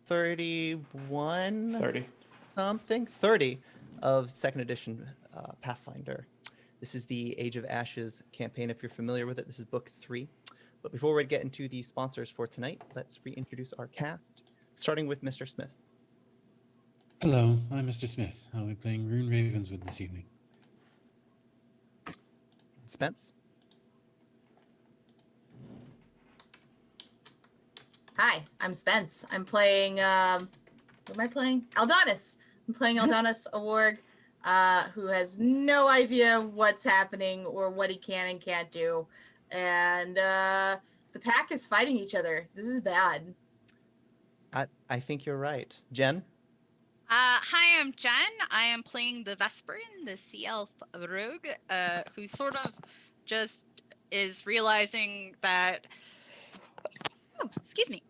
31 30. something, 30 of second edition Pathfinder. This is the Age of Ashes campaign. If you're familiar with it, this is book 3. But before we get into the sponsors for tonight, let's reintroduce our cast, starting with Mr. Smith. Hello, I'm Mr. Smith. I'll be playing Rune Ravenswood this evening. Spence. Hi, I'm Spence. I'm playing, who am I playing? Aldonis. I'm playing Aldonis, a warg who has no idea what's happening or what he can and can't do. And the pack is fighting each other. This is bad. I think you're right. Jen? Hi, I'm Jen. I am playing the Vesperin, the sea elf rogue, who sort of just is realizing that, excuse me,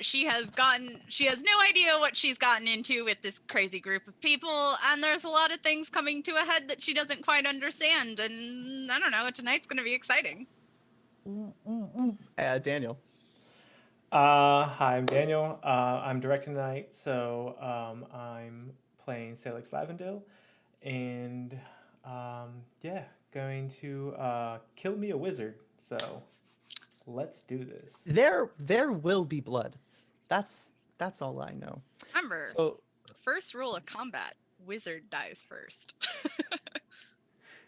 she has no idea what she's gotten into with this crazy group of people, and there's a lot of things coming to a head that she doesn't quite understand, and I don't know, tonight's going to be exciting. Daniel. Hi, I'm Daniel. I'm directing tonight, so I'm playing Sailix Lavendale, and going to kill me a wizard. So let's do this. There will be blood. That's all I know. Remember, So first rule of combat, wizard dies first.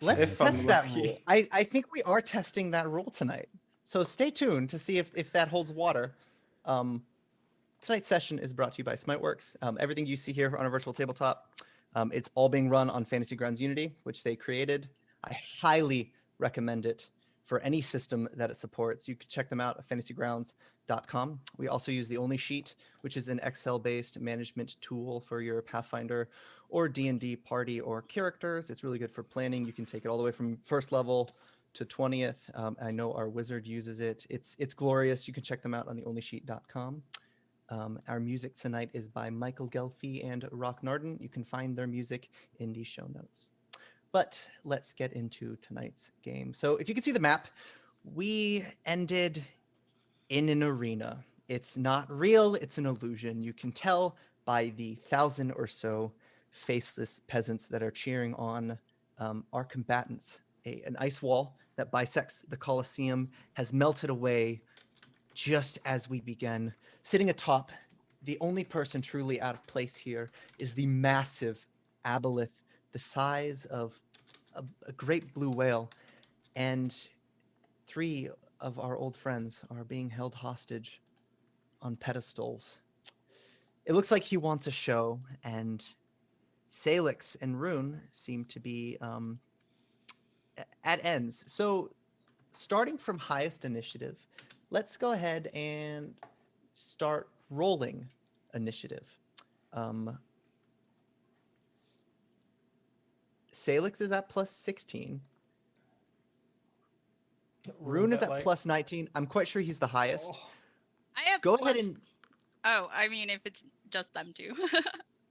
let's If I'm test that lucky. rule. I think we are testing that rule tonight. So stay tuned to see if that holds water. Tonight's session is brought to you by Smiteworks. Everything you see here on our virtual tabletop, it's all being run on Fantasy Grounds Unity, which they created. I highly recommend it for any system that it supports. You can check them out at fantasygrounds.com. We also use the Only Sheet, which is an Excel-based management tool for your Pathfinder or D&D party or characters. It's really good for planning. You can take it all the way from first level to 20th. I know our wizard uses it. It's glorious. You can check them out on the onlysheet.com. Our music tonight is by Michael Gelfi and Rock Narden. You can find their music in the show notes. But let's get into tonight's game. So if you can see the map, we ended in an arena. It's not real, it's an illusion. You can tell by the 1,000 or so faceless peasants that are cheering on our combatants. An ice wall that bisects the Colosseum has melted away just as we began. Sitting atop, the only person truly out of place here is the massive aboleth, the size of a great blue whale, and 3 of our old friends are being held hostage on pedestals. It looks like he wants a show, and Sailix and Rune seem to be at ends. So, starting from highest initiative, let's go ahead and start rolling initiative. Sailix is at plus 16. Rune is at plus 19. I'm quite sure he's the highest. I have Go plus... ahead and... Oh, I mean, if it's just them two.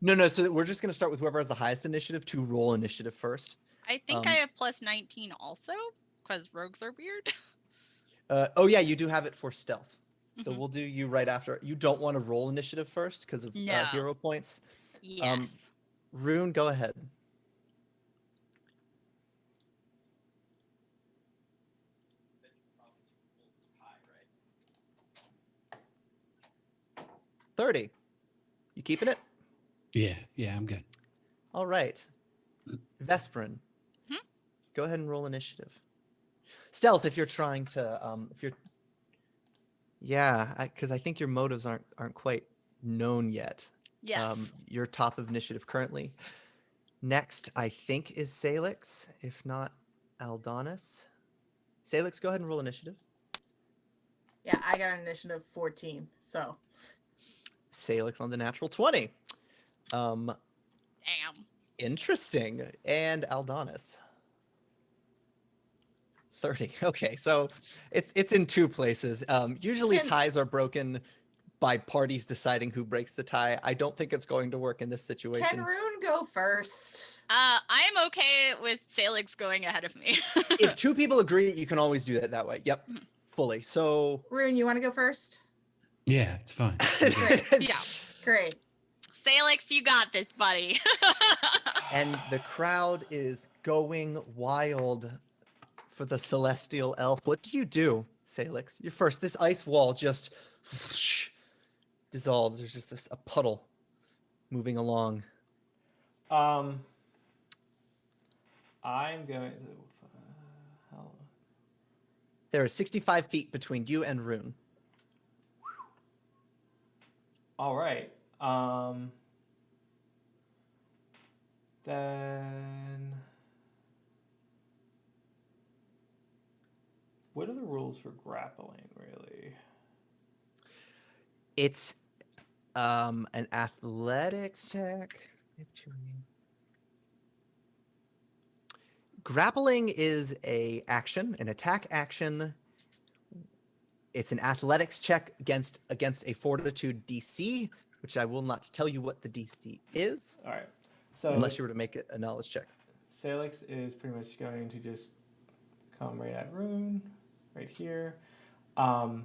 No, so we're just going to start with whoever has the highest initiative to roll initiative first. I think I have plus 19 also, because rogues are weird. Oh yeah, you do have it for stealth. So we'll do you right after. You don't want to roll initiative first because of hero points. Yes. Rune, go ahead. $30. You keeping it? Yeah, I'm good. All right. Vesperin, go ahead and roll initiative. Stealth, if you're trying to, because I think your motives aren't quite known yet. Yes. You're top of initiative currently. Next, I think, is Sailix, if not Aldonis. Sailix, go ahead and roll initiative. Yeah, I got an initiative 14, so. Sailix on the natural 20. Damn. Interesting. And Aldonis. 30. Okay, so it's in 2 places. Usually ties are broken by parties deciding who breaks the tie. I don't think it's going to work in this situation. Can Rune go first? I am okay with Sailix going ahead of me. If 2 people agree, you can always do that way. Yep, fully. So Rune, you want to go first? Yeah, it's fine. Great. Yeah. Great. Sailix, you got this, buddy. And the crowd is going wild for the celestial elf. What do you do, Sailix? You're first. This ice wall just dissolves. There's just a puddle moving along. I'm going. How- There is 65 feet between you and Rune. All right. Then. What are the rules for grappling, really? It's an athletics check. Grappling is an attack action. It's an athletics check against a fortitude DC, which I will not tell you what the DC is All right. So unless you were to make it a knowledge check. Sailix is pretty much going to just come right at Rune, right here. And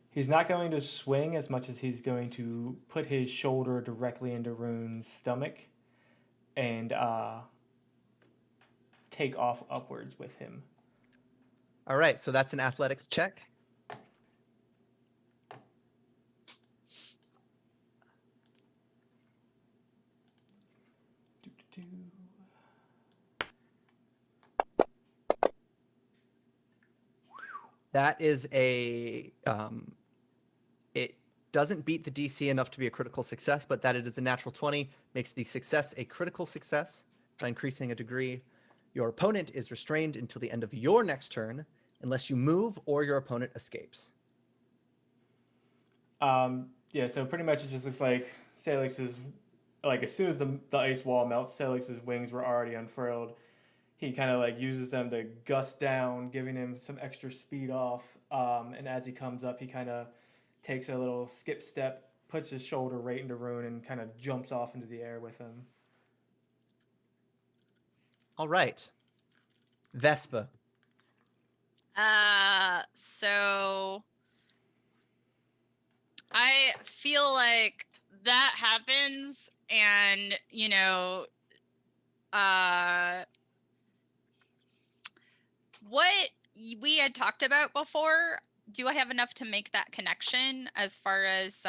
he's not going to swing as much as he's going to put his shoulder directly into Rune's stomach and take off upwards with him. All right, so that's an athletics check. That is it doesn't beat the DC enough to be a critical success, but that it is a natural 20 makes the success a critical success by increasing a degree. Your opponent is restrained until the end of your next turn, unless you move or your opponent escapes. Yeah, so pretty much it just looks like Sailix's, like as soon as the ice wall melts, Sailix's wings were already unfurled. He kind of like uses them to gust down, giving him some extra speed off. And as he comes up, he kind of takes a little skip step, puts his shoulder right into Rune, and kind of jumps off into the air with him. All right. Vespa. So I feel like that happens, and what we had talked about before. Do I have enough to make that connection as far as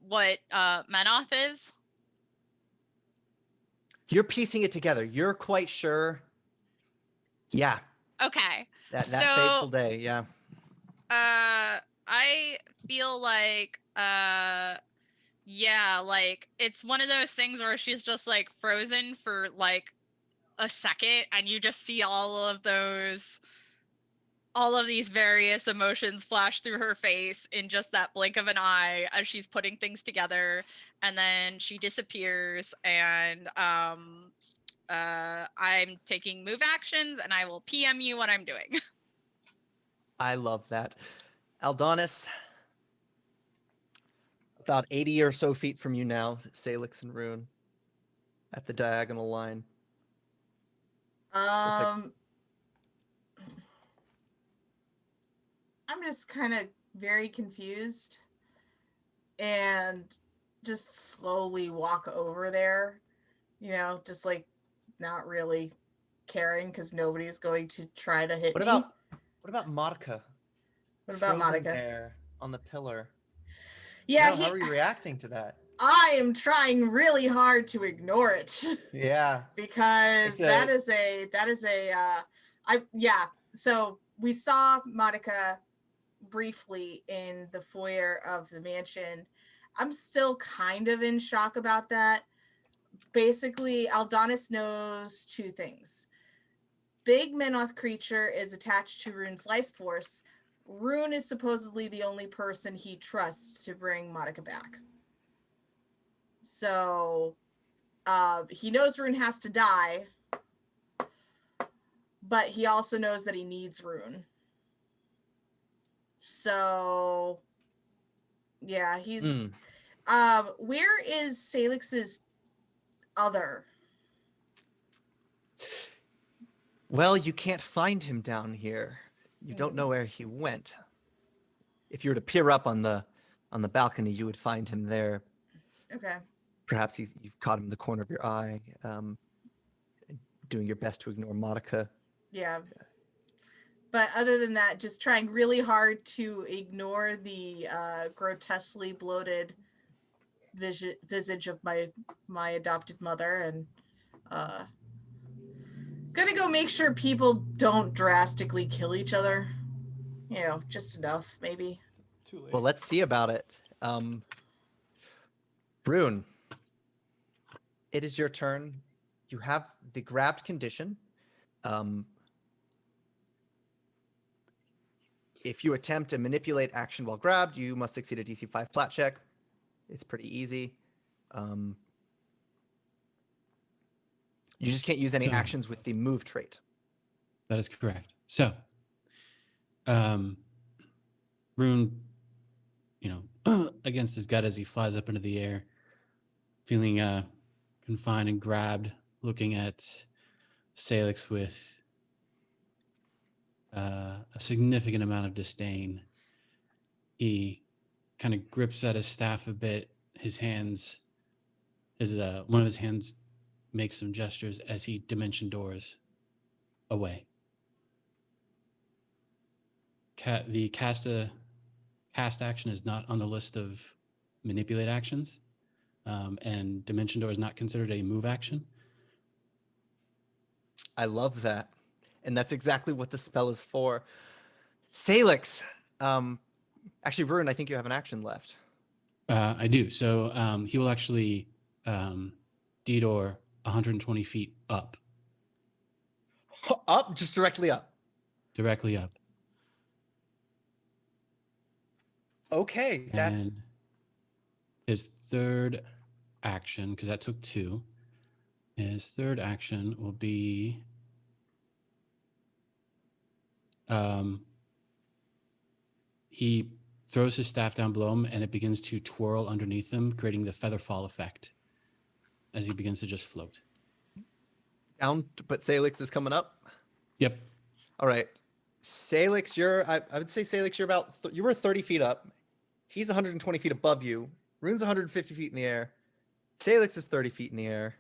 what Menoth is? You're piecing it together. You're quite sure. Yeah. Okay. That So, fateful day. Yeah. I feel like yeah, like it's one of those things where she's just like frozen for like a second, and you just see all of these various emotions flash through her face in just that blink of an eye as she's putting things together, and then she disappears, and I'm taking move actions, and I will PM you what I'm doing. I love that. Aldonis, about 80 or so feet from you now, Salix and Rune, at the diagonal line. I'm just kind of very confused and just slowly walk over there, just like not really caring because nobody's going to try to hit me. What about Monica? What about Frozen Monica? there on the pillar. Yeah, How are you reacting to that? I am trying really hard to ignore it. Yeah. Because so we saw Monica briefly in the foyer of the mansion. I'm still kind of in shock about that. Basically, Aldonis knows two things. Big Menoth creature is attached to Rune's life force. Rune is supposedly the only person he trusts to bring Monica back. So he knows Rune has to die, but he also knows that he needs Rune. So yeah, he's where is Salix's other? Well, you can't find him down here. You don't know where he went. If you were to peer up on the balcony, you would find him there. Okay. Perhaps you've caught him in the corner of your eye, doing your best to ignore Monica. Yeah. But other than that, just trying really hard to ignore the grotesquely bloated visage of my adopted mother, and gonna go make sure people don't drastically kill each other. You know, just enough, maybe. Too late. Well, let's see about it. Brune, it is your turn. You have the grabbed condition. If you attempt to manipulate action while grabbed, you must succeed a DC 5 flat check. It's pretty easy. You just can't use any actions with the move trait. That is correct. So, Rune, against his gut as he flies up into the air, feeling confined and grabbed, looking at Sailix with a significant amount of disdain. He kind of grips at his staff a bit. His hands, one of his hands makes some gestures as he dimension doors away. The cast action is not on the list of manipulate actions, and dimension door is not considered a move action. I love that. And that's exactly what the spell is for. Sailix. Actually, Rune, I think you have an action left. I do. So he will actually D-door 120 feet up. Up? Just directly up. Directly up. Okay, that's... And his third action, because that took 2, his third action will be... he throws his staff down below him, and it begins to twirl underneath him, creating the feather fall effect as he begins to just float. Down, but Sailix is coming up? Yep. All right. Sailix, I would say Sailix, you're about, you were 30 feet up. He's 120 feet above you. Rune's 150 feet in the air. Sailix is 30 feet in the air.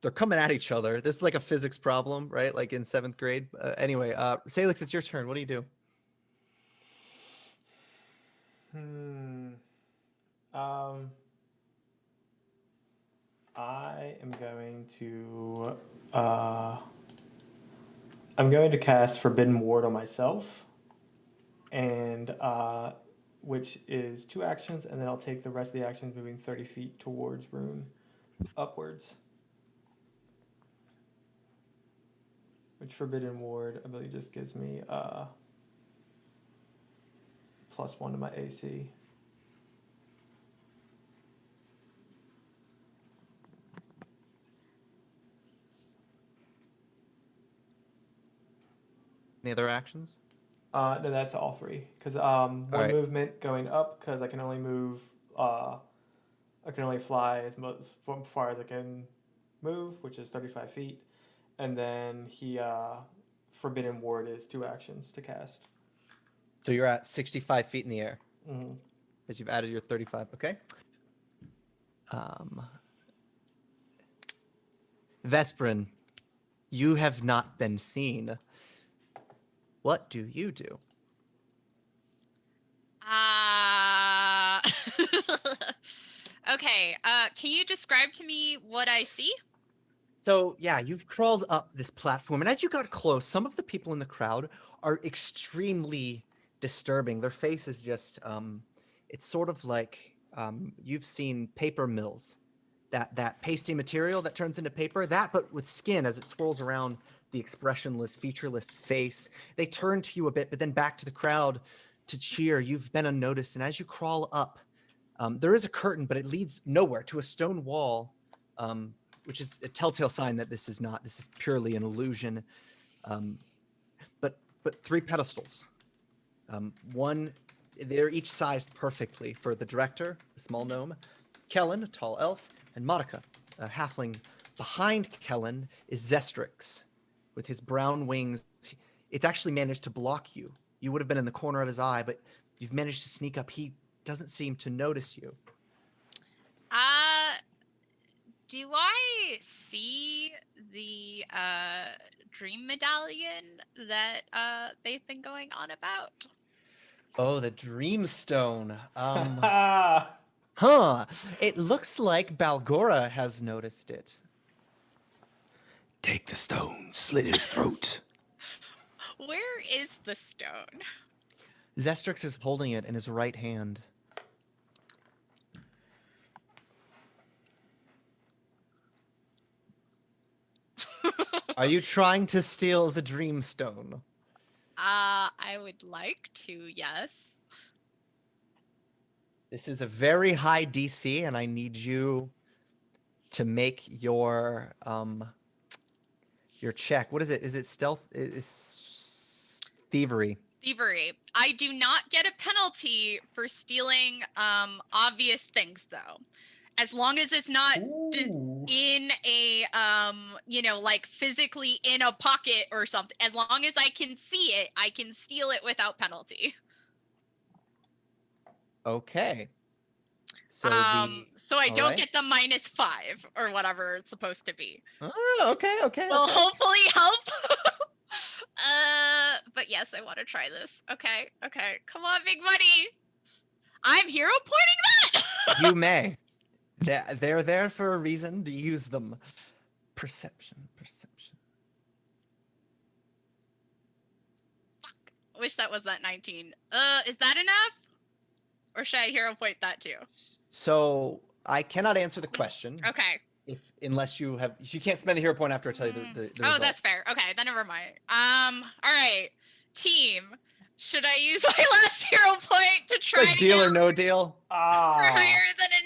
They're coming at each other. This is like a physics problem, right? Like in 7th grade. Anyway, Sailix, it's your turn. What do you do? I am going to I'm going to cast Forbidden Ward on myself, and which is 2 actions, and then I'll take the rest of the actions moving 30 feet towards Rune, upwards. Which Forbidden Ward, I believe, just gives me +1 to my AC. Any other actions? No, that's all 3. Because one right. movement going up, because I can only move. I can only fly as far as I can move, which is 35 feet, and then Forbidden Ward is 2 actions to cast. So you're at 65 feet in the air. Mm-hmm. As you've added your 35. Okay. Vesperin, you have not been seen. What do you do? Okay. Can you describe to me what I see? So, yeah, you've crawled up this platform, and as you got close, some of the people in the crowd are extremely disturbing. Their face is just, it's sort of like you've seen paper mills, that pasty material that turns into paper, that but with skin as it swirls around the expressionless, featureless face. They turn to you a bit, but then back to the crowd to cheer. You've been unnoticed, and as you crawl up, there is a curtain, but it leads nowhere to a stone wall, which is a telltale sign that this is purely an illusion. But 3 pedestals. One, they're each sized perfectly for the director, a small gnome, Kellen, a tall elf, and Monica, a halfling behind Kellen is Zestrix with his brown wings. It's actually managed to block you. You would have been in the corner of his eye, but you've managed to sneak up. He doesn't seem to notice you. Do I see the dream medallion that they've been going on about? Oh, the Dreamstone. Ah. Huh. It looks like Balgora has noticed it. Take the stone, slit his throat. Where is the stone? Zestrix is holding it in his right hand. Are you trying to steal the Dreamstone? I would like to, yes. This is a very high DC, and I need you to make your check. What is it? Is it stealth? It's thievery. Thievery. I do not get a penalty for stealing obvious things though. As long as it's not Ooh. in a like physically in a pocket or something. As long as I can see it, I can steal it without penalty. Okay. So so I all don't right. get the -5 or whatever it's supposed to be. Oh, okay. Will Okay. hopefully help. But yes, I want to try this. Okay. Come on, big money. I'm hero pointing that. You may. They're there for a reason to use them. Perception. Fuck. Wish that was that 19. Is that enough? Or should I hero point that too? So I cannot answer the question. Okay. Unless you can't spend the hero point after I tell you the Oh, result. that's fair. Okay, then never mind. All right. Team, should I use my last hero point to try Like to deal get or no deal. higher than a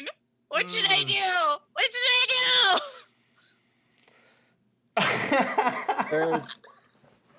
9? What should I do? What should I do? There's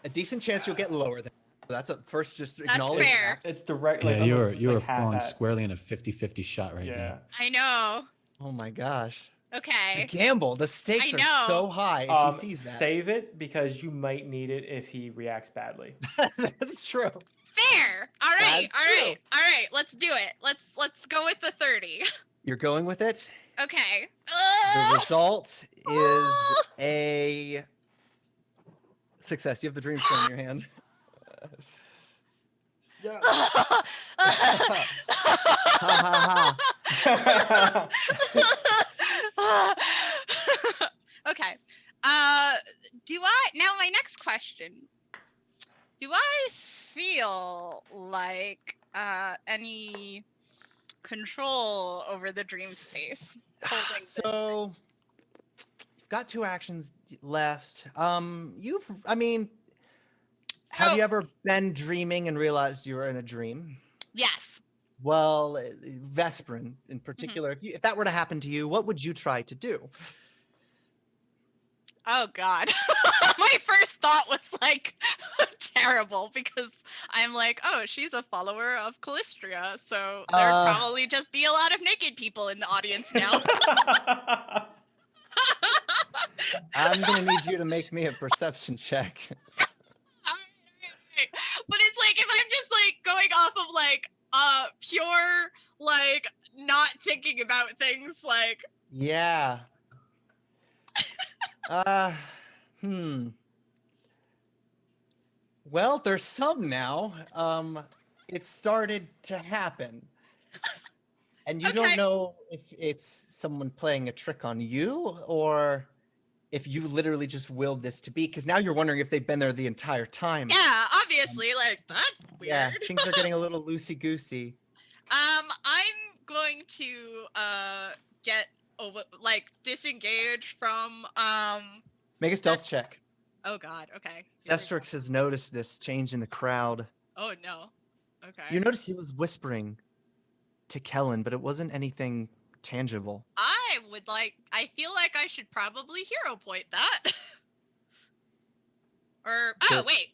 a decent chance you'll get lower than. So that's a first. Just acknowledge. fair. that. It's direct. Yeah, Like, you almost, are like, half falling at. squarely in a 50-50 shot right Yeah. now. I know. Oh my gosh. The Okay. gamble. The stakes I are know. so high if he sees that. Save it because you might need it if he reacts badly. That's true. Fair. All right. That's All right. true. All right. Let's do it. Let's go with the 30. You're going with it. Okay. The result is a success. You have the Dreamstone in your hand. Yeah. Ha ha ha. Okay. Now my next question. Do I feel like any control over the dream space? Holding this? So you've got 2 actions left. Have you ever been dreaming and realized you were in a dream? Yes. Well, Vesperin in particular, if that were to happen to you, what would you try to do? Oh God. My first thought was like terrible because I'm like, oh, she's a follower of Callistria, so there'd probably just be a lot of naked people in the audience now. I'm gonna need you to make me a perception check. But it's like if I'm just like going off of like pure like not thinking about things like Yeah. Well, there's some now. It started to happen. And you don't Okay. know if it's someone playing a trick on you or if you literally just willed this to be, because now you're wondering if they've been there the entire time. yeah, obviously like that's weird. Yeah, things are getting a little loosey-goosey. I'm going to get over like disengage from Make a stealth check. oh God, okay. Zestrix has noticed this change in the crowd. Oh no. Okay. You notice he was whispering to Kellen, but it wasn't anything tangible. I feel like I should probably hero point that. Or Sure. wait.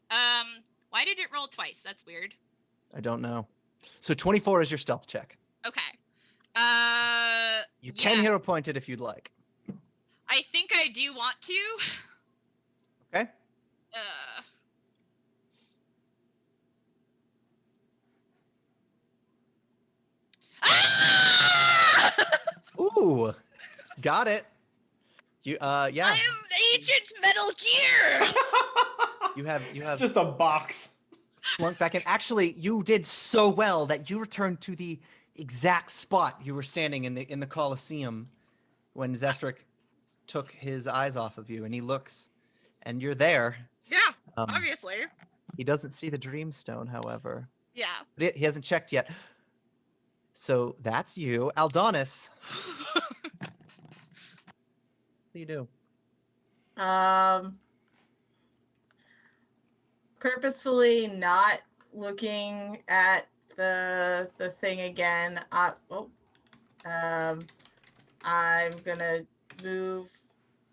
Why did it roll twice? That's weird. I don't know. So 24 is your stealth check. Okay. You can hero point it if you'd like. I do want to. Okay. Uh, ah! Ooh, got it. You yeah. I am Agent Metal Gear. You have It's just a box. slunk back in. Actually, you did so well that you returned to the exact spot you were standing in the Colosseum when Zestric took his eyes off of you, and he looks, and you're there. Yeah, Um, obviously. he doesn't see the Dreamstone, however. Yeah. But he hasn't checked yet. So that's you, Aldonis. What do you do? Purposefully not looking at the thing again. I'm gonna move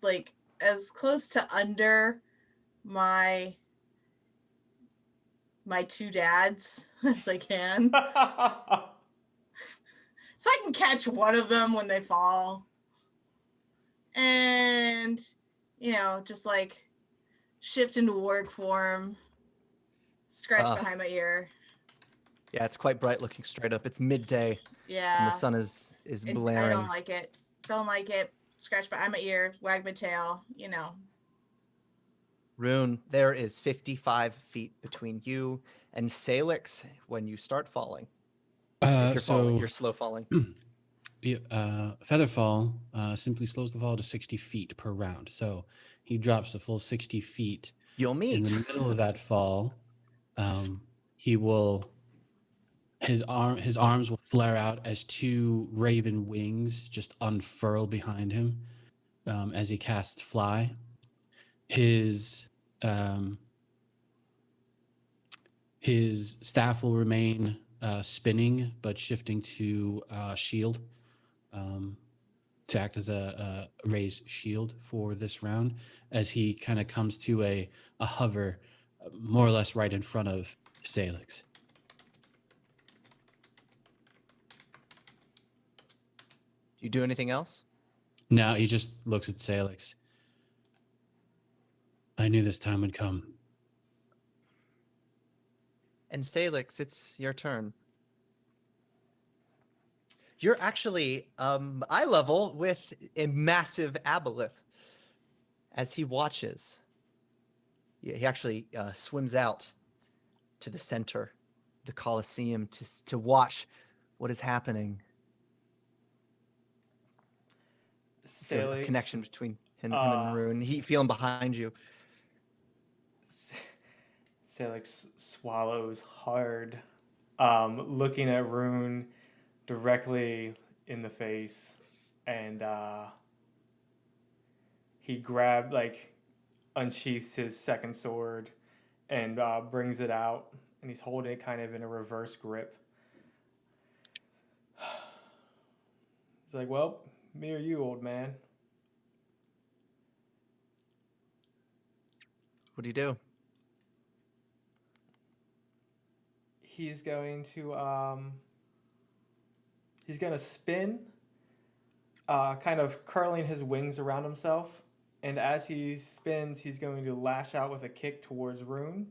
like as close to under my two dads as I can, so I can catch one of them when they fall, and just like shift into work form, scratch behind my ear. Yeah, it's quite bright looking straight up. It's midday, and Yeah, the sun is blaring. I don't like it. Don't like it. Scratch behind my ear, wag my tail. Rune, there is 55 feet between you and Sailix when you start falling. If you're falling, you're slow falling. Featherfall simply slows the fall to 60 feet per round. So he drops a full 60 feet. You'll meet. In the middle of that fall, he will his arms will flare out as two raven wings just unfurl behind him as he casts fly. His staff will remain spinning, but shifting to shield to act as a raised shield for this round, as he kind of comes to a hover, more or less right in front of Sailix. Do you do anything else? No, he just looks at Sailix. I knew this time would come. And Sailix, it's your turn. You're actually eye level with a massive aboleth as he watches. Yeah, he actually swims out to the center, the Colosseum, to watch what is happening. Feel a Sailix, connection between him and Rune. He feeling behind you. Sailix swallows hard, looking at Rune directly in the face, and he unsheaths his second sword and brings it out, and he's holding it kind of in a reverse grip. He's like, well, me or you, old man? What do you do? He's going to spin, kind of curling his wings around himself. And as he spins, he's going to lash out with a kick towards Rune,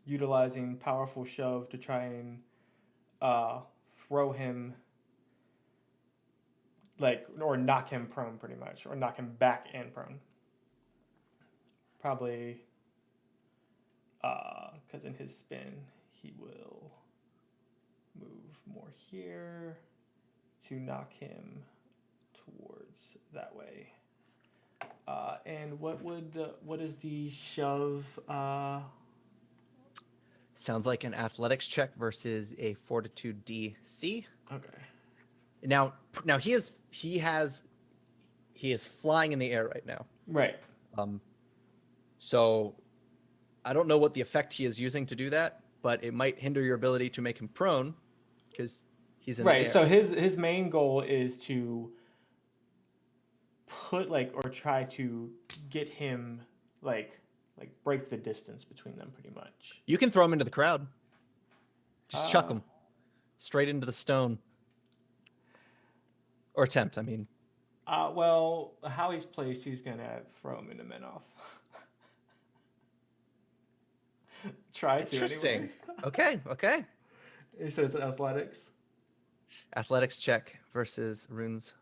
utilizing powerful shove to try and throw him, or knock him prone, pretty much, or knock him back and prone. Probably, because in his spin, he will move more here to knock him towards that way. And what is the shove? Sounds like an athletics check versus a fortitude DC. Okay. Now he is flying in the air right now. Right. So I don't know what the effect he is using to do that, but it might hinder your ability to make him prone because he's in the air. Right. So his main goal is to put or try to get him break the distance between them, pretty much. You can throw him into the crowd. Just chuck him straight into the stone. Or attempt, I mean. Well, how he's placed, he's gonna throw him into Menoth. Try to Interesting. anyway. Okay. He said it's an athletics. Athletics check versus Rune's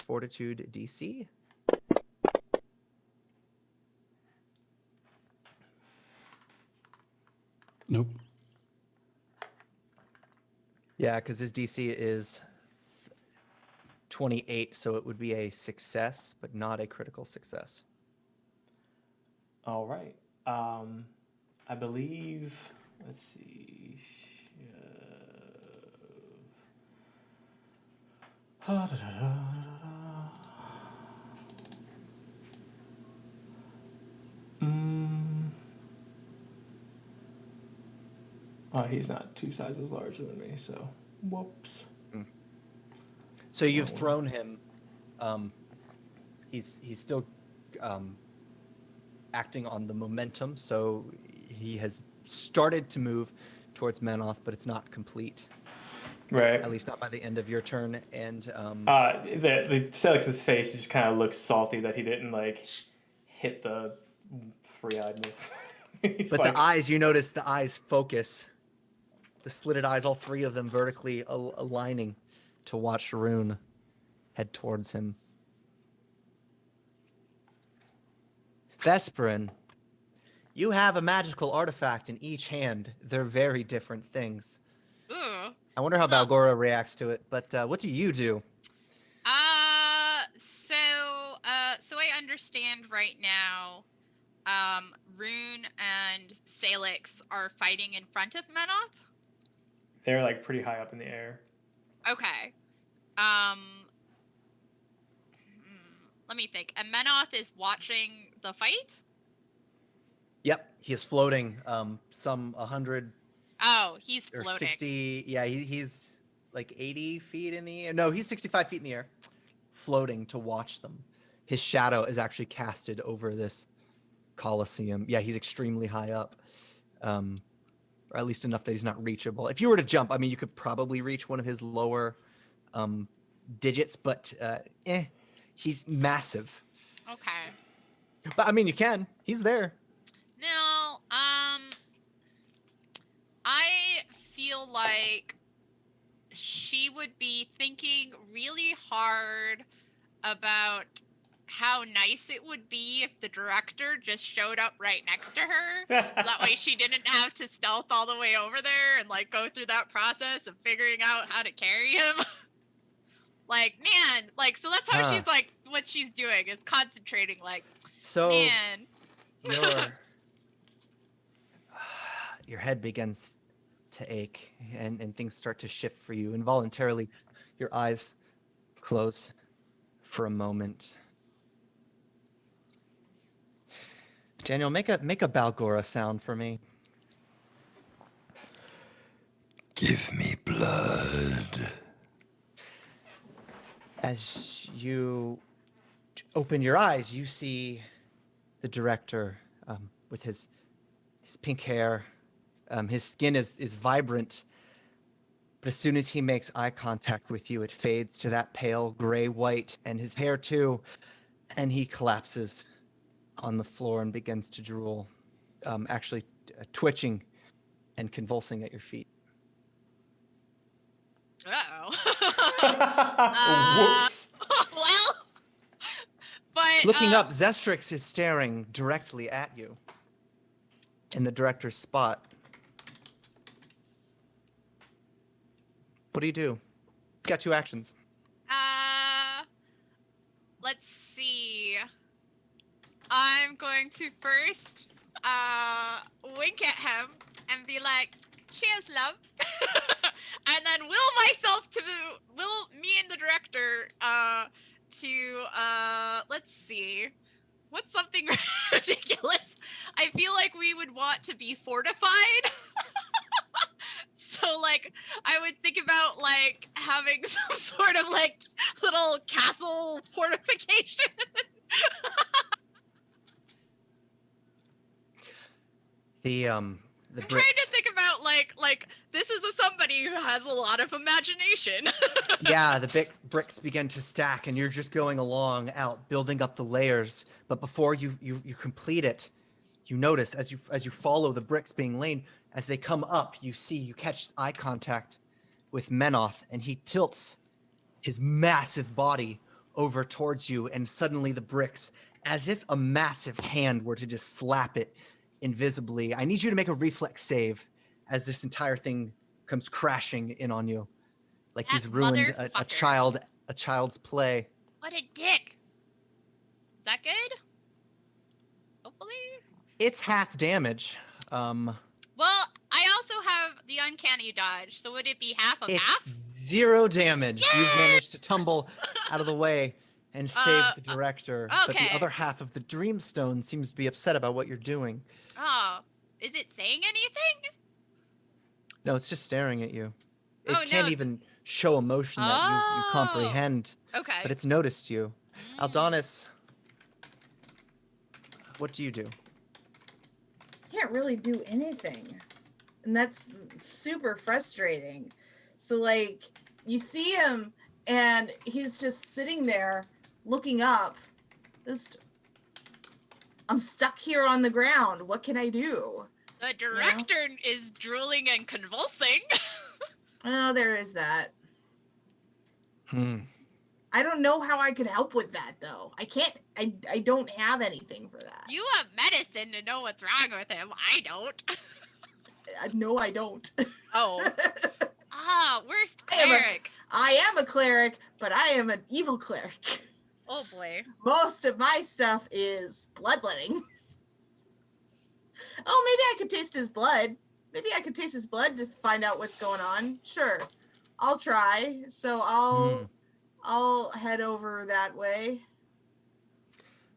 Fortitude DC. Nope. Yeah, because his DC is 28, so it would be a success, but not a critical success. All right. I believe. Let's see. Oh, he's not 2 sizes larger than me, so whoops. So you've Oh, wow. thrown him. He's still acting on the momentum, so he has started to move towards Manoth, but it's not complete. Right. At least not by the end of your turn. And The Sailix's face just kind of looks salty that he didn't like hit the 3-eyed move. He's but like, the eyes, you notice the eyes focus. The slitted eyes, all three of them vertically aligning to watch Rune head towards him. Vesperin, you have a magical artifact in each hand. They're very different things. Ooh. I wonder how Well- Balgora reacts to it, but what do you do? So I understand right now, Rune and Sailix are fighting in front of Menoth. they're like pretty high up in the air. Okay. Let me think. And Menoth is watching the fight? Yep, he is floating some 100 Oh, he's or floating. 60. Yeah, he's like 80 feet in the air. No, he's 65 feet in the air, floating to watch them. His shadow is actually casted over this Colosseum. Yeah, he's extremely high up, or at least enough that he's not reachable. If you were to jump, I mean, you could probably reach one of his lower digits, but he's massive. Okay. But I mean, you can. He's there. Now, I feel like she would be thinking really hard about how nice it would be if the director just showed up right next to her. That way she didn't have to stealth all the way over there and like go through that process of figuring out how to carry him. Like, man, like, so that's how she's like, what she's doing is concentrating, like, So man. your head begins to ache and things start to shift for you. Involuntarily, your eyes close for a moment. Daniel, make a Balgora sound for me. Give me blood. As you open your eyes, you see the director with his pink hair. His skin is vibrant, but as soon as he makes eye contact with you, it fades to that pale gray-white, and his hair too, and he collapses on the floor and begins to drool, actually twitching and convulsing at your feet. Whoops. Well, but Looking up, Zestrix is staring directly at you in the director's spot. What do? You've got 2 actions. Let's see. I'm going to first wink at him and be like, cheers, love. And then will me and the director to let's see. What's something ridiculous? I feel like we would want to be fortified. So like I would think about like having some sort of like little castle fortification. The I'm trying to think about like this is a somebody somebody who has a lot of imagination. Yeah, the big bricks begin to stack, and you're just going along out, building up the layers. But before you complete it, you notice as you follow the bricks being laid, as they come up, you catch eye contact with Menoth, and he tilts his massive body over towards you, and suddenly the bricks, as if a massive hand were to just slap it invisibly. I need you to make a reflex save as this entire thing comes crashing in on you, like he's That ruined a motherfucker. child's play. What a dick. Is that good? Hopefully. It's half damage. Well, I also have the uncanny dodge, so would it be half of It's half? 0 damage. You've managed to tumble out of the way and save the director. But the okay. other half of the Dreamstone seems to be upset about what you're doing. Oh, is it saying anything? No, it's just staring at you. It Oh, can't no. even show emotion that you Oh. comprehend, Okay. but it's noticed you. Mm. Aldonis, what do you do? Can't really do anything, and that's super frustrating. So like, you see him and he's just sitting there looking up, just, I'm stuck here on the ground, what can I do? The director is drooling and convulsing. Oh, there is that. Hmm. I don't know how I could help with that though. I can't, I don't have anything for that. You have medicine to know what's wrong with him. I don't. No, I don't. Oh. Worst I am a- cleric. I am a cleric, but I am an evil cleric. Oh boy. Most of my stuff is bloodletting. Oh, maybe I could taste his blood. Maybe I could taste his blood to find out what's going on. Sure. I'll try. So I'll head over that way.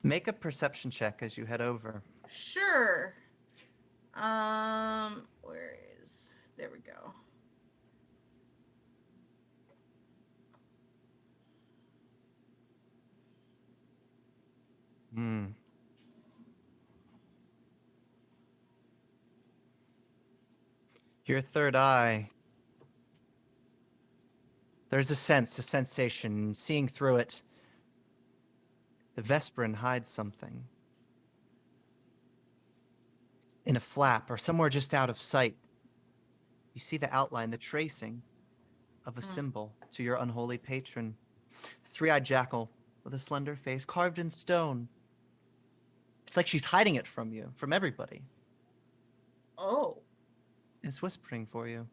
Make a perception check as you head over. Sure. Where is, there we go. Hmm. Your third eye. There's a sense, a sensation. Seeing through it, the Vesperin hides something. In a flap or somewhere just out of sight, you see the outline, the tracing of a symbol to your unholy patron. Three-eyed jackal with a slender face carved in stone. It's like she's hiding it from you, from everybody. Oh. It's whispering for you.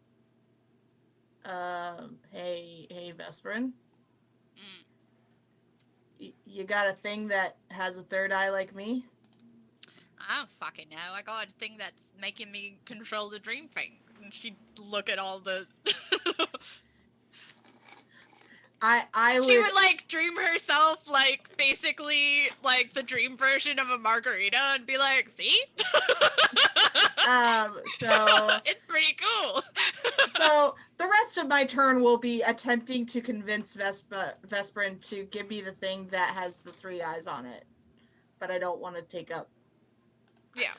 Hey, Vesperin. Mm. You got a thing that has a third eye like me? I don't fucking know. I got a thing that's making me control the dream thing. And she'd look at all the... I She would like dream herself like basically like the dream version of a margarita and be like, see? So it's pretty cool. so the rest of my turn will be attempting to convince Vesperin to give me the thing that has the three eyes on it. But I don't want to take up. Yeah.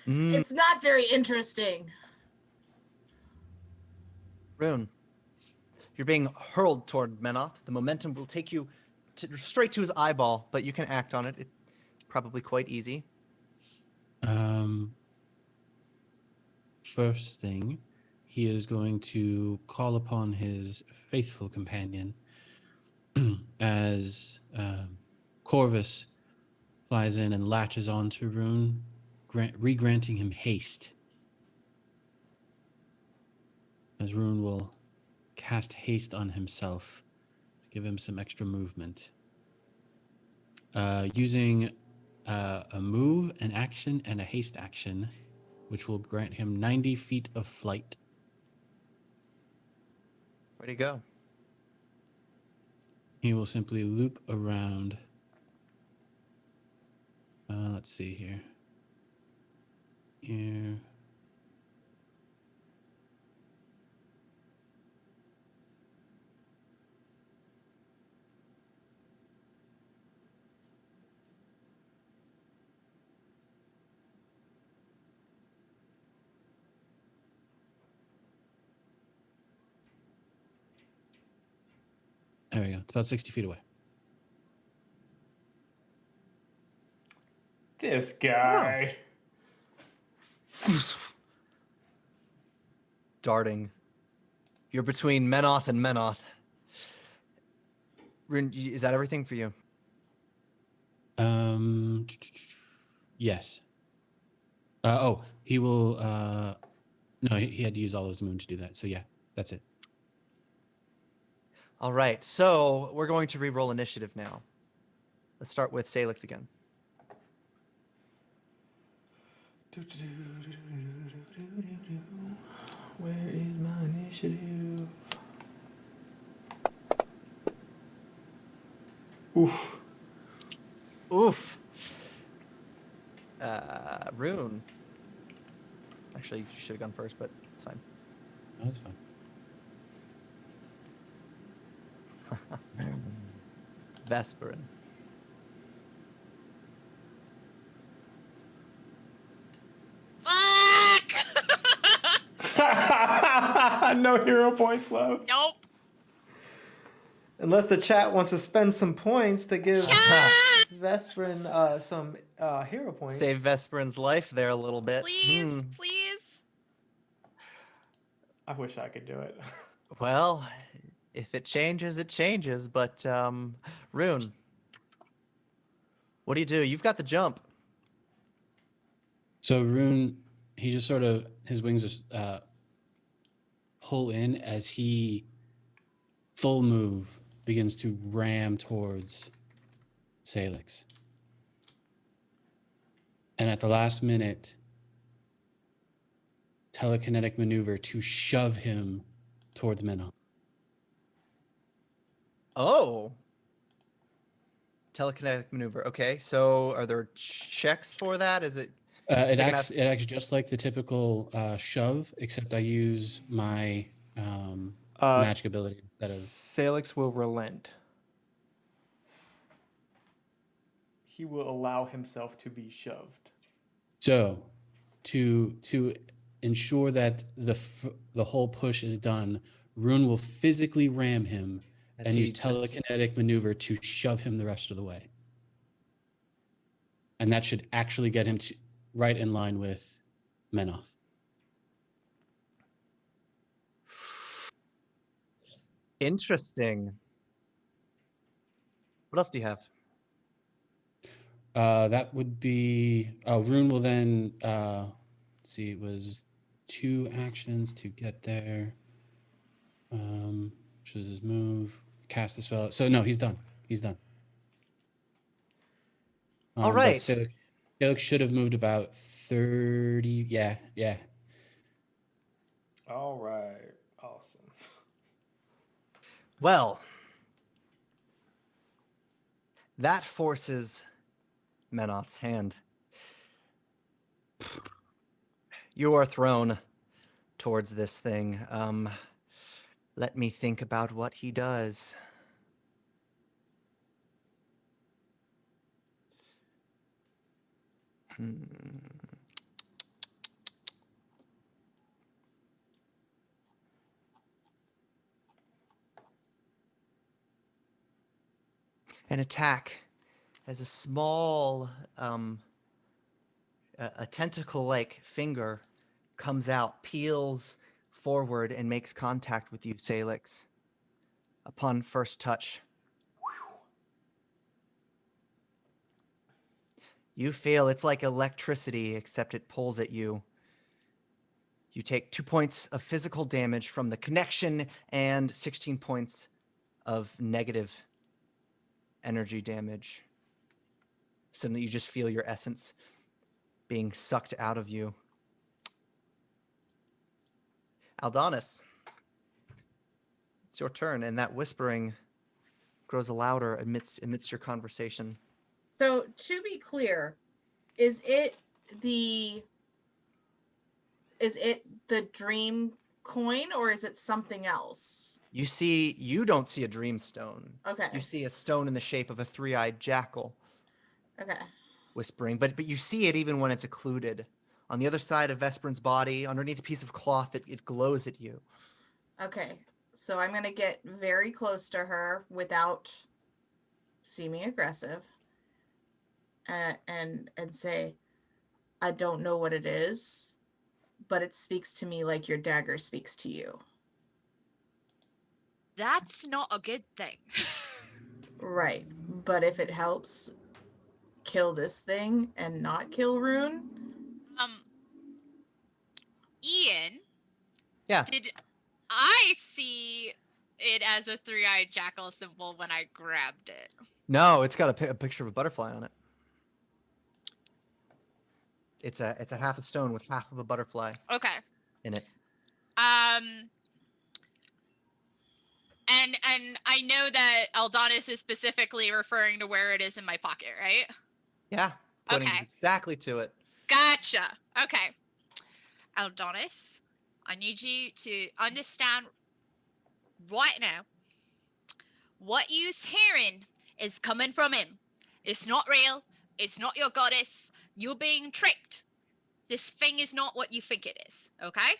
It's not very interesting. Rune, you're being hurled toward Menoth. The momentum will take you straight to his eyeball, but you can act on it. It's probably quite easy. First thing, he is going to call upon his faithful companion as Corvus flies in and latches on to Rune, re-granting him haste. As Rune will cast haste on himself to give him some extra movement. Using a move, an action, and a haste action, which will grant him 90 feet of flight. Where'd he go? He will simply loop around. Let's see here. Here. There we go. It's about 60 feet away. This guy. Darting. You're between Menoth and Menoth. Rune, is that everything for you? Yes. He will. No, he had to use all his moon to do that. So yeah, that's it. All right, so we're going to re-roll initiative now. Let's start with Sailix again. Where is my initiative? Oof. Oof. Rune. Actually, you should have gone first, but it's fine. Oh, that's fine. Vesperin. Fuck! No hero points left. Nope. Unless the chat wants to spend some points to give Chat! Vesperin some hero points. Save Vesperin's life there a little bit. Please, please. I wish I could do it. Well, if it changes, it changes. But Rune, what do you do? You've got the jump. So Rune, he just sort of, his wings just pull in as he full move begins to ram towards Sailix. And at the last minute, telekinetic maneuver to shove him toward the Menoth. Oh. Telekinetic maneuver. Okay, so are there checks for that? Is it? It acts just like the typical shove, except I use my magic ability instead of. Sailix will relent. He will allow himself to be shoved. So, to ensure that the whole push is done, Rune will physically ram him and use telekinetic maneuver to shove him the rest of the way. And that should actually get him to right in line with Menoth. Interesting. What else do you have? That would be Rune will then let's see, it was 2 actions to get there. Which was his move. Cast the spell. So no, he's done. He's done. All right. Sailix should have moved about 30. Yeah. All right. Awesome. Well, that forces Menoth's hand. You are thrown towards this thing. Let me think about what he does. An attack as a small, a tentacle-like finger comes out, peels forward, and makes contact with you, Sailix. Upon first touch, you feel it's like electricity, except it pulls at you. You take 2 points of physical damage from the connection and 16 points of negative energy damage. Suddenly you just feel your essence being sucked out of you. Aldonis, it's your turn, and that whispering grows louder amidst your conversation. So to be clear, is it the dream coin or is it something else? You don't see a dream stone. Okay. You see a stone in the shape of a 3-eyed jackal. Okay. Whispering, but you see it even when it's occluded. On the other side of Vesperin's body, underneath a piece of cloth, it glows at you. Okay. So I'm going to get very close to her without seeming aggressive and say, I don't know what it is, but it speaks to me like your dagger speaks to you. That's not a good thing. Right. But if it helps kill this thing and not kill Rune, Ian, Yeah. did I see it as a three-eyed jackal symbol when I grabbed it? No, it's got a picture of a butterfly on it. It's a half a stone with half of a butterfly Okay. in it. And I know that Aldonis is specifically referring to where it is in my pocket, right? Yeah, pointing Okay. exactly to it. Gotcha. Okay. Aldonis, I need you to understand right now what you're hearing is coming from him. It's not real. It's not your goddess. You're being tricked. This thing is not what you think it is, okay?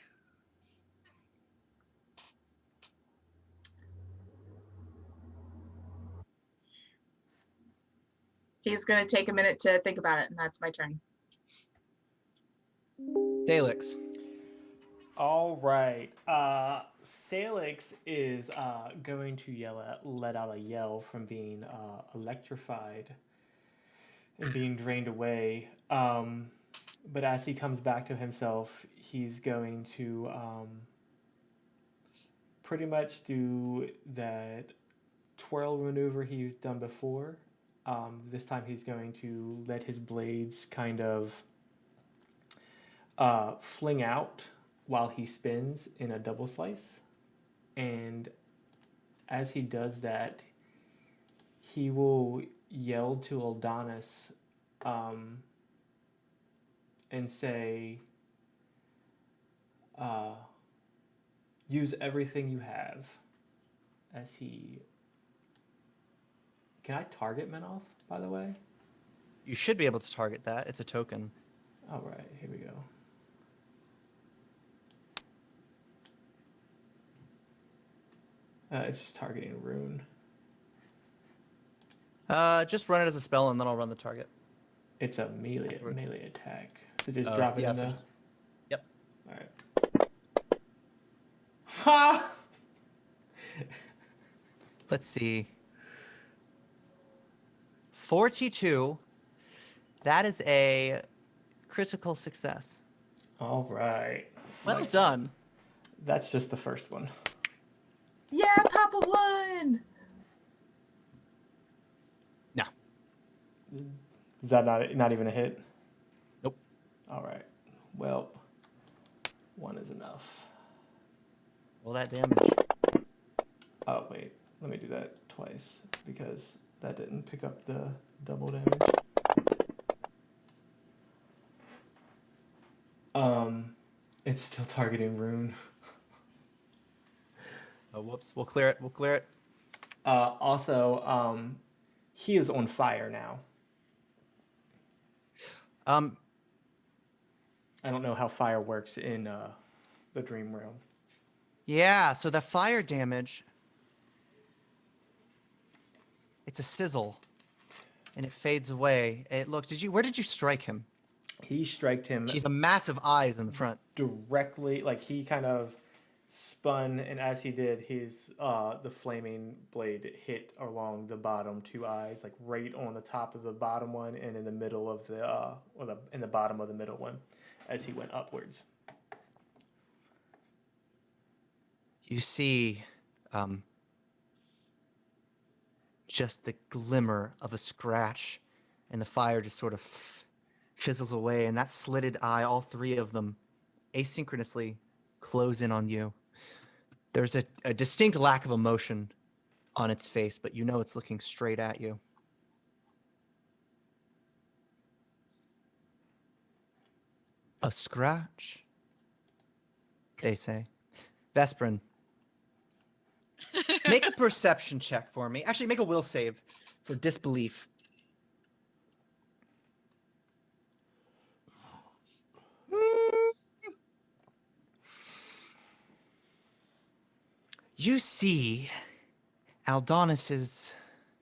he's going to take a minute to think about it, and that's my turn. Sailix. All right. Sailix is going to let out a yell from being electrified and being drained away. But as he comes back to himself, he's going to pretty much do that twirl maneuver he's done before. This time he's going to let his blades kind of fling out while he spins in a double slice. And as he does that, he will yell to Aldonis and say, use everything you have. As he... Can I target Menoth, by the way? You should be able to target that. It's a token. All right, here we go. It's just targeting Rune. Just run it as a spell, and then I'll run the target. It's a melee Afterwards. attack. So just drop it yeah, in so the... just- Yep. All right. Ha! Let's see. 42. That is a critical success. All right. Well done. That's just the first one. Yeah, Papa won! No. Is that not even a hit? Nope. All right. Well, one is enough. Roll that damage. Oh, wait. Let me do that twice because that didn't pick up the double damage. It's still targeting Rune. Oh, whoops. We'll clear it. We'll clear it. Also, he is on fire now. Um, I don't know how fire works in the dream realm. yeah, so the fire damage, it's a sizzle, and it fades away. It looks, where did you strike him? He striked him He's a massive eyes in the front. directly, like he kind of spun, and as he did, his the flaming blade hit along the bottom two eyes, like right on the top of the bottom one, and in the middle of in the bottom of the middle one, as he went upwards. You see, just the glimmer of a scratch, and the fire just sort of fizzles away, and that slitted eye, all three of them, asynchronously close in on you. There's a distinct lack of emotion on its face, but you know it's looking straight at you. A scratch, they say. Vesprin, make a perception check for me. Actually, make a will save for disbelief. You see, Aldonis is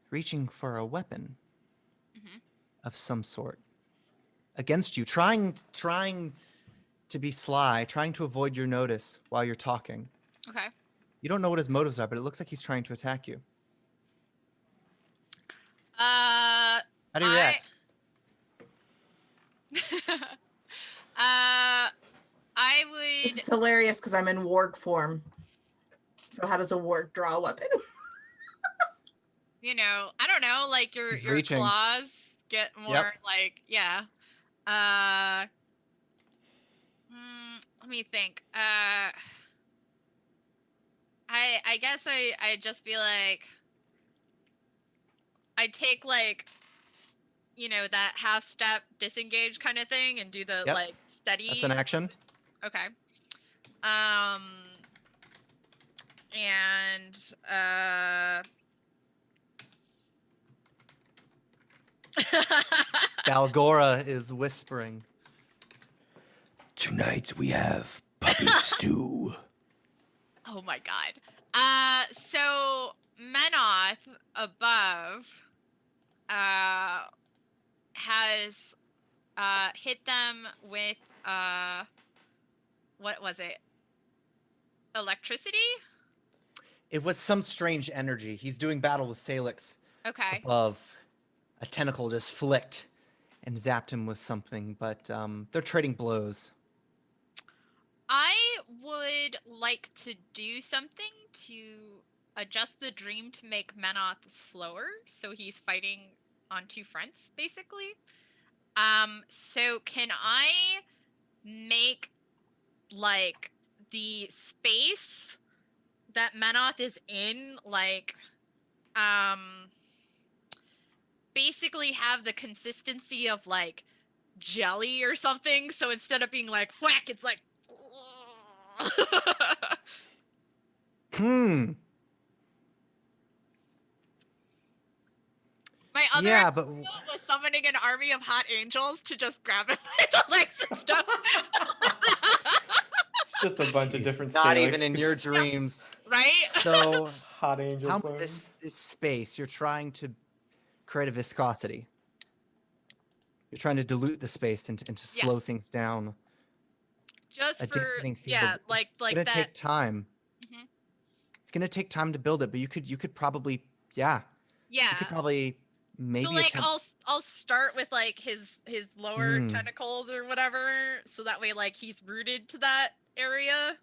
reaching for a weapon Mhm. of some sort against you, trying to be sly, trying to avoid your notice while you're talking. Okay. You don't know what his motives are, but it looks like he's trying to attack you. Uh, How do you I. react? I This would. is hilarious because I'm in warg form. So how does a warg draw a weapon? You know, I don't know, like He's your reaching. claws get more Yep. like, yeah. Uh, let me think. I guess I just feel like I take like, you know, that half step disengage kind of thing and do the Yep. like steady. That's an action. Okay. And Balgora is whispering. Tonight we have puppy stew. Oh my god. So Menoth above has hit them with what was it? Electricity? It was some strange energy. He's doing battle with Sailix Okay. above. A tentacle just flicked and zapped him with something, but they're trading blows. I would like to do something to adjust the dream to make Menoth slower, so he's fighting on two fronts, basically. So can I make like the space that Menoth is in, like, basically have the consistency of like jelly or something? So instead of being like whack, it's like. Hmm. My other Yeah, but idea was summoning an army of hot angels to just grab him by the legs and stuff. It's just a bunch of Jeez, different not Sailix even in your dreams. Right? So, hot angel how clones. this space you're trying to create a viscosity. You're trying to dilute the space and to slow Yes. things down. Just A for, dampening field. yeah, like It's gonna that. take time. Mhm. It's gonna take time to build it, but you could probably Yeah. you could probably maybe So like attempt. I'll start with like his lower Hmm. tentacles or whatever, so that way like he's rooted to that area.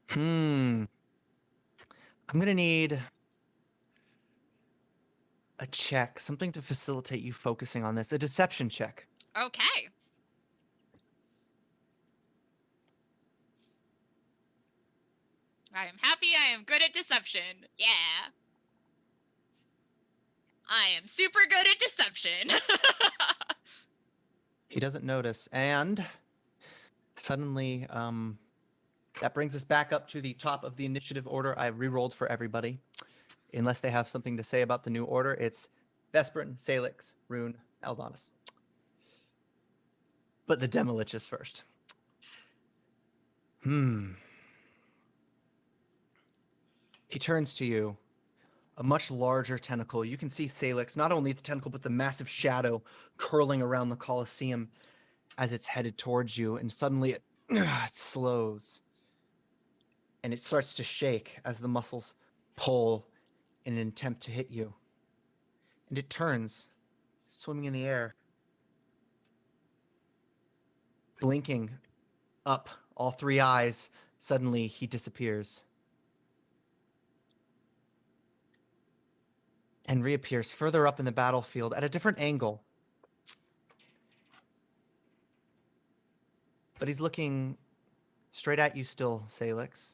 I'm gonna need a check, something to facilitate you focusing on this. A deception check. Okay. I am happy I am good at deception. Yeah. I am super good at deception. He doesn't notice, and suddenly, that brings us back up to the top of the initiative order. I re-rolled for everybody, unless they have something to say about the new order. It's Vesperin, Sailix, Rune, Aldonis. But the Demolich is first. He turns to you, a much larger tentacle. You can see Sailix, not only the tentacle, but the massive shadow curling around the Colosseum as it's headed towards you. And suddenly it slows. And it starts to shake as the muscles pull in an attempt to hit you. And it turns, swimming in the air, blinking up, all three eyes. Suddenly he disappears. And reappears further up in the battlefield at a different angle. But he's looking straight at you still, Sailix.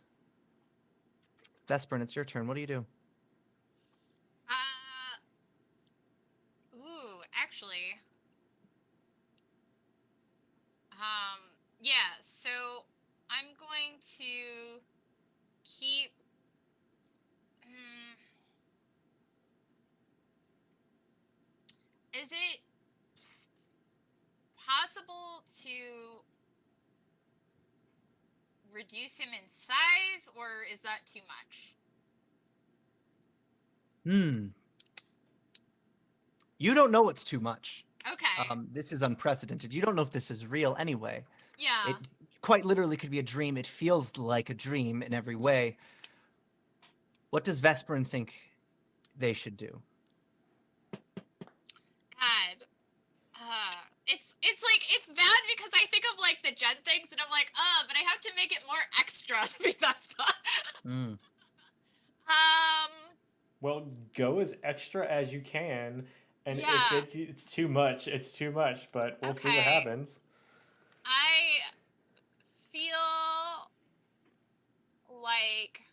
Vesperin, it's your turn. What do you do? Actually, yeah, so I'm going to keep. Is it possible to reduce him in size, or is that too much? You don't know it's too much. Okay. This is unprecedented. You don't know if this is real anyway. Yeah. It quite literally could be a dream. It feels like a dream in every way. What does Vesperin think they should do? God. It's like it's bad because I think of like the gen things and I'm like, but I have to make it more extra to be messed up. Mm. Well, go as extra as you can, and Yeah. if it's too much, it's too much. But we'll see what Okay. happens. I feel like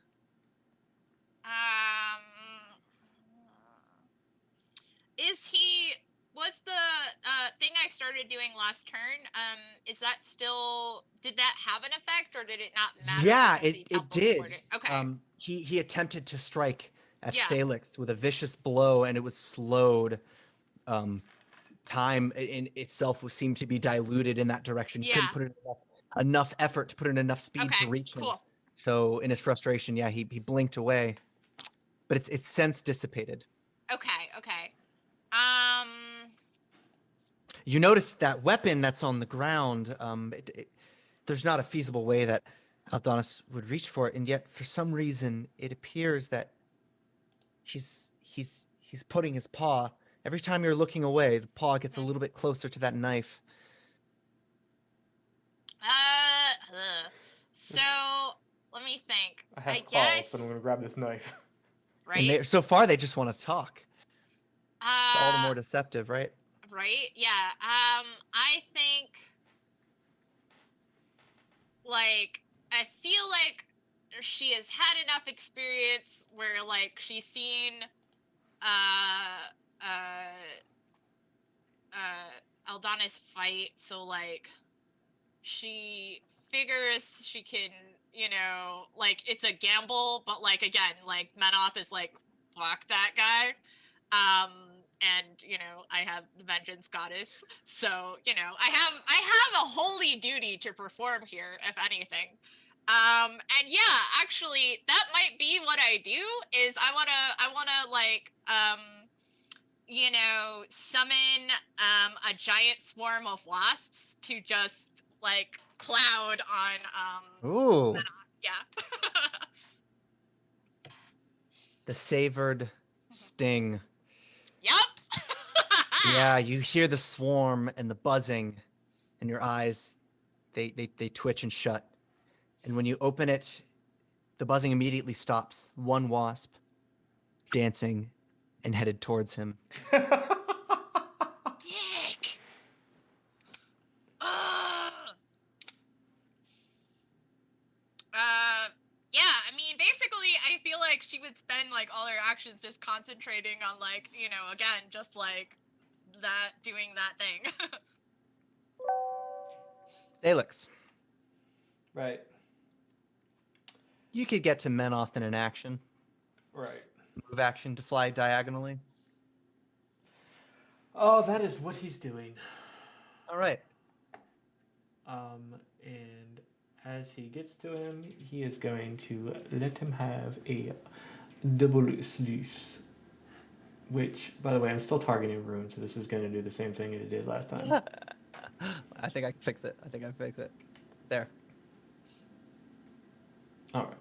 um was the thing I started doing last turn, is that still, did that have an effect or did it not matter? Yeah, because he it did. teleported? Okay. He attempted to strike at Yeah. Sailix with a vicious blow, and it was slowed. Time in itself seemed to be diluted in that direction. He couldn't Yeah. put in enough effort to put in enough speed to Okay, reach him. cool. So in his frustration, yeah, he blinked away, but it's sense dissipated. Okay. You notice that weapon that's on the ground. There's not a feasible way that Aldonis would reach for it, and yet for some reason it appears that he's putting his paw. Every time you're looking away, the paw gets a little bit closer to that knife. So let me think. I have I claws, guess, but I'm gonna grab this knife. right? So far, they just want to talk. It's all the more deceptive, right? Right? Yeah. I think, like, I feel like she has had enough experience where, like, she's seen, Aldonis fight, so, like, she figures she can, like, it's a gamble, but, like, again, like, Menoth is like, fuck that guy. And I have the vengeance goddess, so I have a holy duty to perform here, if anything. And yeah, actually, that might be what I do. Is I wanna like summon a giant swarm of wasps to just like cloud on Ooh, yeah. the savored sting. Yep. Yeah, you hear the swarm and the buzzing, and your eyes, they twitch and shut. And when you open it, the buzzing immediately stops. One wasp, dancing, and headed towards him. Dick. Yeah, I mean, basically, I feel like she would spend like all her actions just concentrating on like, again, just like that, doing that thing. Sailix, Right. you could get to Menoth in an action. Right. Move action to fly diagonally. Oh, that is what he's doing. All right. And as he gets to him, he is going to let him have a double loose. Which, by the way, I'm still targeting rune, so this is going to do the same thing it did last time. I think I can fix it. There. All right.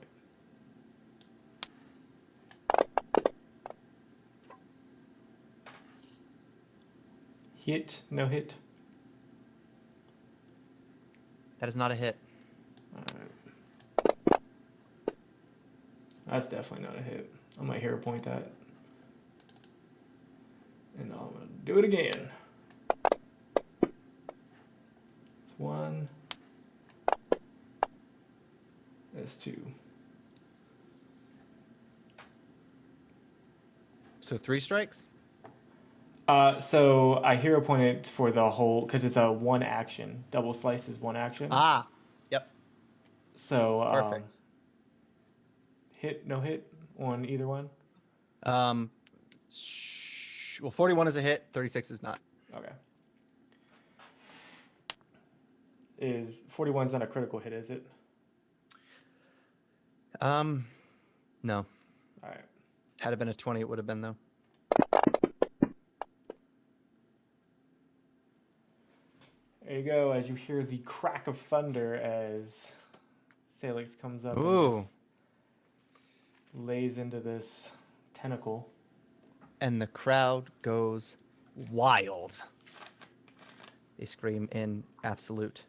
Hit, no hit. That is not a hit. All right. That's definitely not a hit. I might hero point that. And I'm going to do it again. It's 1. That's 2. So 3 strikes? So I hero point it for the whole, because it's a 1 action. Double slice is 1 action. Ah, yep. So Perfect. Hit, no hit on either one? Well, 41 is a hit, 36 is not. Okay. Is 41's not a critical hit, is it? No. All right. Had it been a 20, it would have been though. There you go. As you hear the crack of thunder as Sailix comes up and Ooh. just lays into this tentacle. And the crowd goes wild. They scream in absolute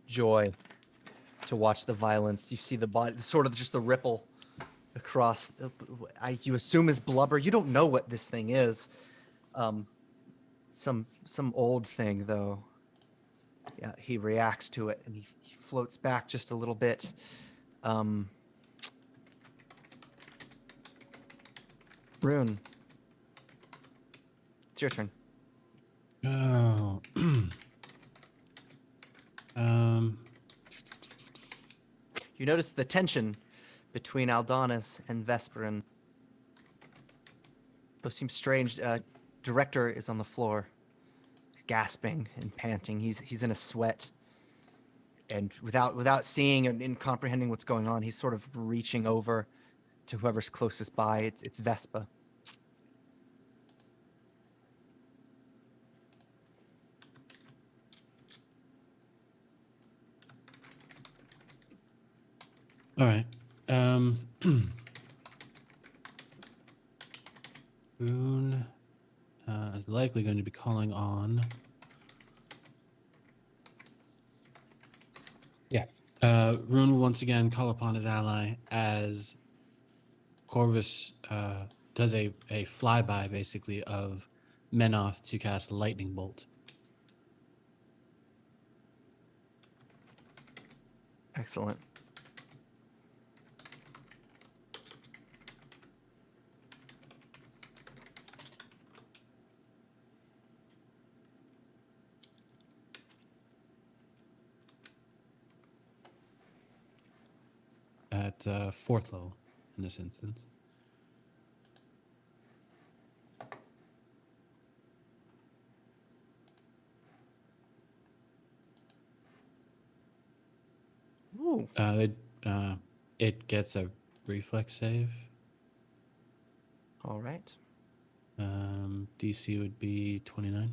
joy to watch the violence. You see the body, sort of just the ripple across. You assume is blubber. You don't know what this thing is. Some old thing though. Yeah, he reacts to it and he floats back just a little bit. Rune, it's your turn. Oh. You notice the tension between Aldonis and Vesperin. Those seem strange. Director is on the floor, gasping and panting. He's in a sweat, and without seeing and comprehending what's going on, he's sort of reaching over to whoever's closest by. It's Vespa. All right. Rune is likely going to be calling on. Yeah. Rune will once again call upon his ally as Corvus does a flyby, basically, of Menoth to cast Lightning Bolt. Excellent. At fourth level in this instance. Ooh. It gets a reflex save. All right. DC would be 29.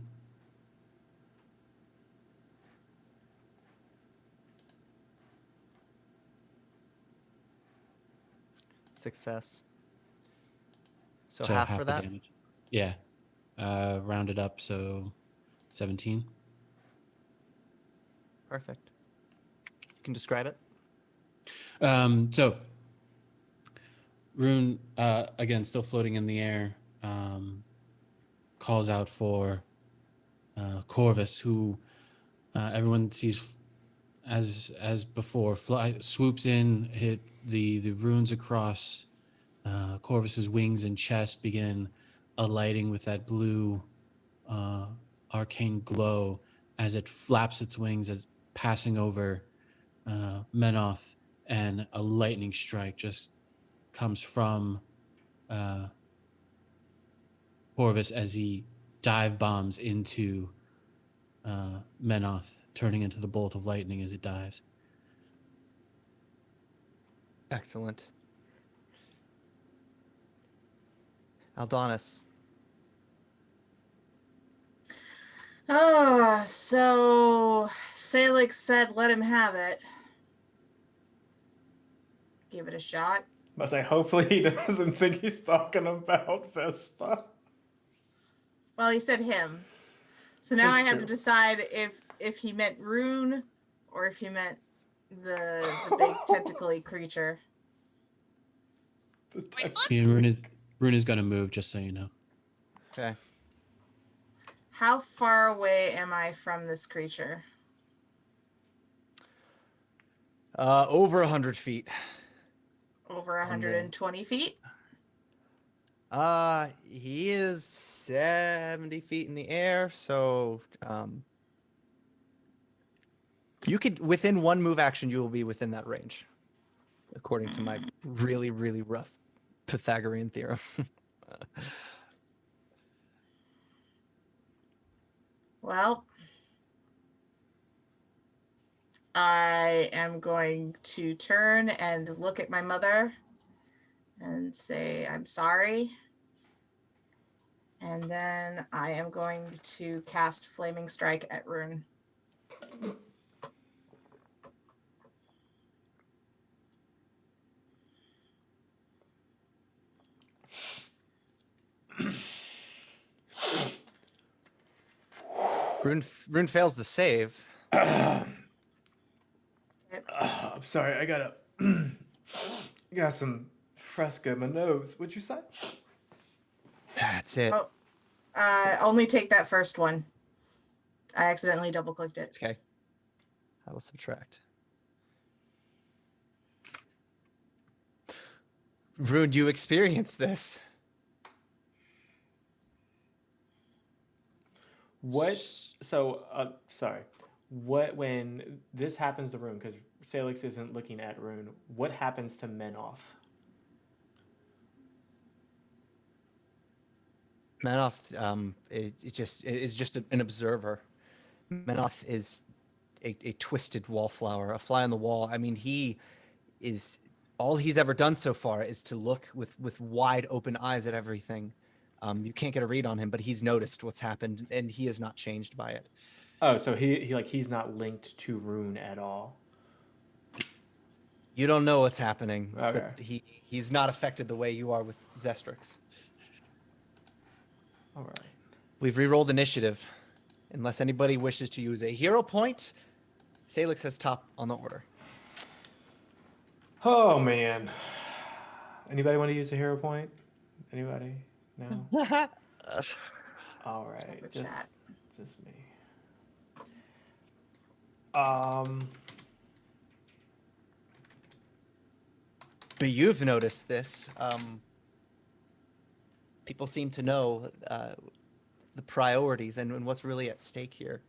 Success. So half for the that. damage. Yeah. Rounded up, so 17. Perfect. You can describe it. So Rune, again, still floating in the air, calls out for Corvus, who everyone sees as before, swoops in, hit the runes across Corvus's wings and chest, begin alighting with that blue arcane glow as it flaps its wings, as passing over Menoth, and a lightning strike just comes from Corvus as he dive bombs into Menoth, turning into the bolt of lightning as it dives. Excellent. Aldonis. So Sailix said let him have it. Give it a shot. But say, hopefully he doesn't think he's talking about Vespa. Well, he said him. So now That's I have true. to decide if he meant Rune or if he meant the big tentacly creature. Wait, what? Yeah, Rune is going to move, just so you know. Okay. How far away am I from this creature? Over 100 feet. Over 120 feet? He is 70 feet in the air, so you could, within one move action, you will be within that range, according to my really, really rough Pythagorean theorem. Well, I am going to turn and look at my mother and say, I'm sorry. And then I am going to cast Flaming Strike at Rune. Rune fails the save. I'm sorry, I got some fresca in my nose. What'd you say? That's it. Oh, only take that first one. I accidentally double clicked it. Okay. I will subtract. Rune, you experienced this. What? So, sorry. What when this happens to Rune? Because Sailix isn't looking at Rune. What happens to Menoth? Menoth, is just an observer. Menoth is a twisted wallflower, a fly on the wall. I mean, he is all he's ever done so far is to look with wide open eyes at everything. You can't get a read on him, but he's noticed what's happened, and he is not changed by it. Oh, so he's not linked to Rune at all. You don't know what's happening, Okay. but he's not affected the way you are with Zestrix. All right. We've re-rolled initiative. Unless anybody wishes to use a hero point, Sailix has top on the order. Oh man. Anybody want to use a hero point? Anybody? No. All right. The chat. Just me. But you've noticed this. People seem to know the priorities and what's really at stake here.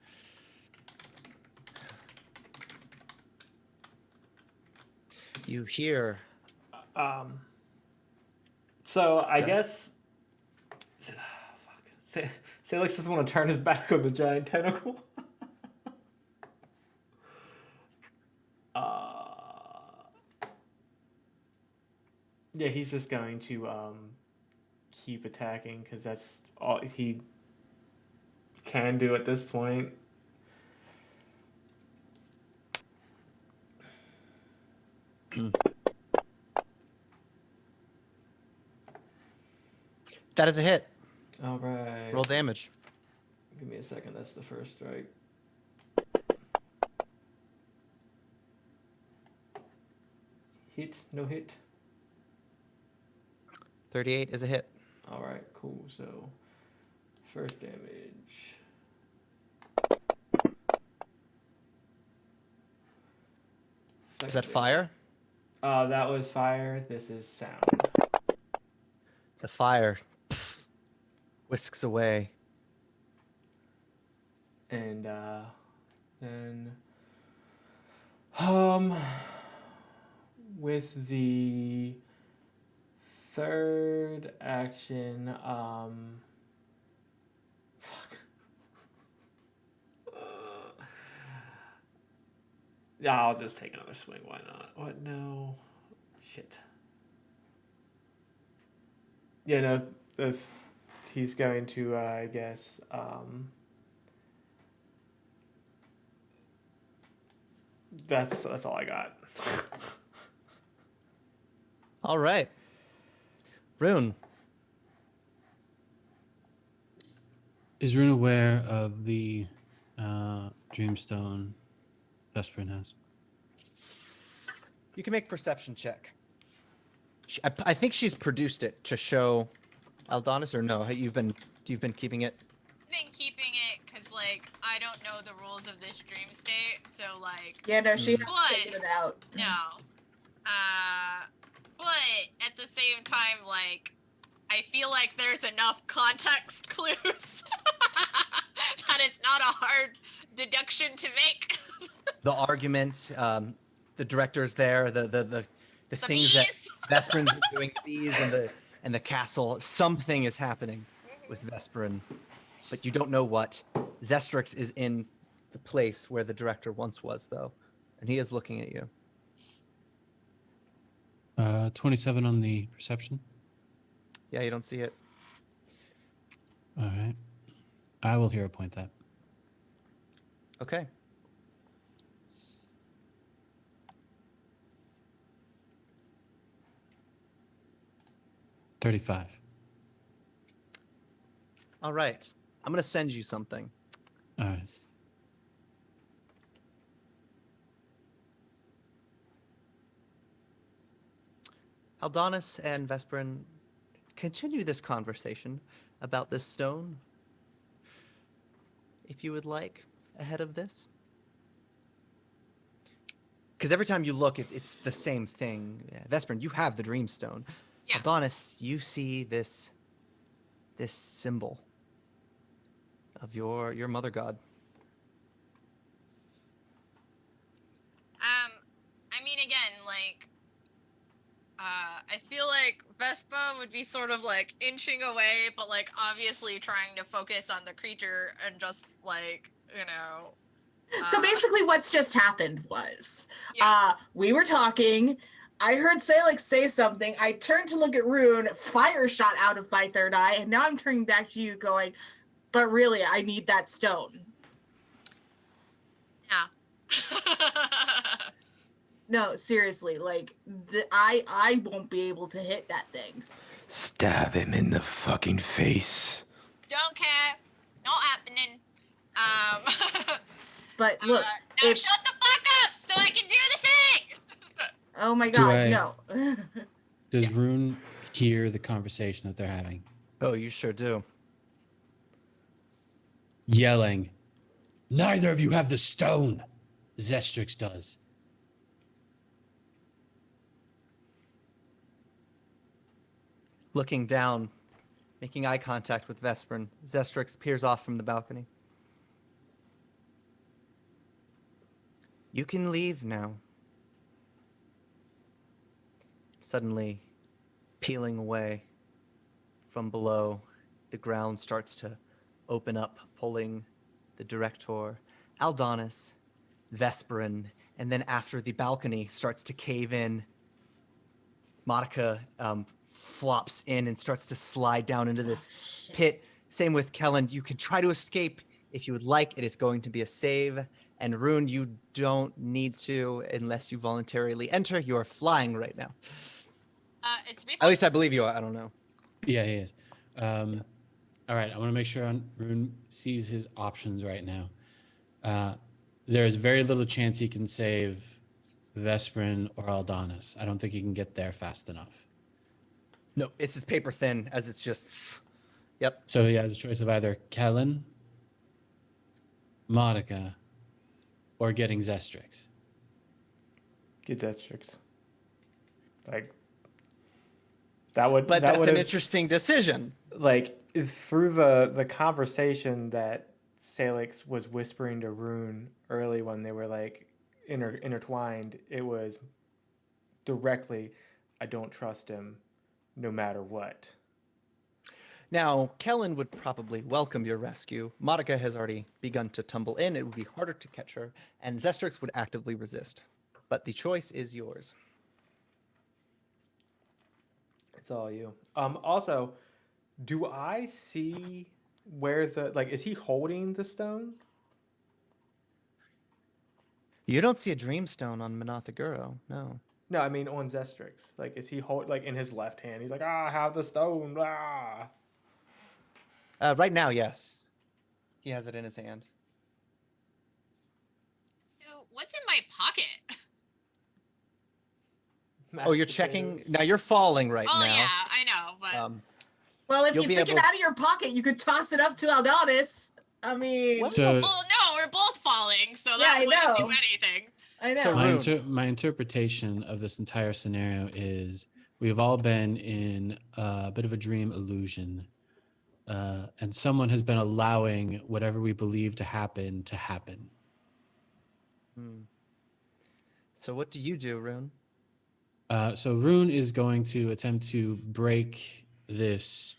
You hear. So I Okay. guess. Sailix doesn't want to turn his back on the giant tentacle. Yeah, he's just going to keep attacking because that's all he can do at this point. That is a hit. All right. Roll damage. Give me a second. That's the first strike. Hit, no hit. 38 is a hit. All right, cool. So, first damage. Is that Second fire? damage. That was fire. This is sound. The fire whisks away. And then with the third action, fuck. Yeah, I'll just take another swing. Why not? What? No. Shit. Yeah, no. He's going to, I guess, that's all I got. All right. Rune. Is Rune aware of the Dreamstone Vesperin has? You can make perception check. I think she's produced it to show Aldonis, or no? You've been keeping it. Been keeping it because like I don't know the rules of this dream state, so like Yeah, no, she has But- taken it out. no. But at the same time, like I feel like there's enough context clues that it's not a hard deduction to make. The argument, the director's there, the things that bees. Vesperin's been doing, these and the castle. Something is happening with Vesperin, but you don't know what. Zestrix is in the place where the director once was, though, and he is looking at you. 27 on the perception. Yeah, you don't see it. All right. I will hero point that. Okay. $35. All right. I'm gonna send you something. All right. Aldonis and Vesperin continue this conversation about this stone, if you would like, ahead of this. Because every time you look, it's the same thing. Yeah, Vesperin, you have the Dreamstone. Yeah. Aldonis, you see this symbol of your mother god. I mean, again, like, I feel like Vespa would be sort of like inching away, but like obviously trying to focus on the creature and just like, you know. So basically, what's just happened was Yeah. we were talking. I heard Sailix say something. I turned to look at Rune. Fire shot out of my third eye, and now I'm turning back to you, going, "But really, I need that stone." Yeah. No, seriously, like I won't be able to hit that thing. Stab him in the fucking face. Don't care. Not happening. But look, Now if shut the fuck up so I can do the thing. oh my Do god, I- no. Does Rune hear the conversation that they're having? Oh, you sure do. Yelling, "Neither of you have the stone!" Zestrix does. Looking down, making eye contact with Vesperin, Zestrix peers off from the balcony. You can leave now. Suddenly, peeling away from below, the ground starts to open up, pulling the Director, Aldonis, Vesperin, and then after the balcony starts to cave in, Monica flops in and starts to slide down into this pit. Same with Kellen. You can try to escape if you would like. It is going to be a save. And Rune, you don't need to unless you voluntarily enter. You are flying right now. It's reflex. At least I believe you are. I don't know. Yeah, he is. All right, I want to make sure Rune sees his options right now. There is very little chance he can save Vesperin or Aldonis. I don't think he can get there fast enough. No, it's as paper thin as it's just. Yep. So he has a choice of either Kellen, Monica, or getting Zestrix. Get that tricks. Like that would. But that that's would an have, interesting decision. like through the conversation that Sailix was whispering to Rune early when they were like intertwined. It was directly, I don't trust him, no matter what. Now, Kellen would probably welcome your rescue. Monica has already begun to tumble in. It would be harder to catch her, and Zestrix would actively resist. But the choice is yours. It's all you. Also, do I see where is he holding the stone? You don't see a dreamstone on Manathaguro, no. No, I mean on Zestrix. Like, is he in his left hand? He's like, I have the stone. Ah. Right now, yes. He has it in his hand. So what's in my pocket? Oh, you're checking? Now you're falling right Oh now. yeah, I know, but Well, if You'll you be took it able- out of your pocket, you could toss it up to Aldonis. I mean, So well, no, we're both falling, so Yeah, that I wouldn't do know. anything. I know. So- my interpretation of this entire scenario is we've all been in a bit of a dream illusion, and someone has been allowing whatever we believe to happen to happen. So what do you do, Rune? So Rune is going to attempt to break this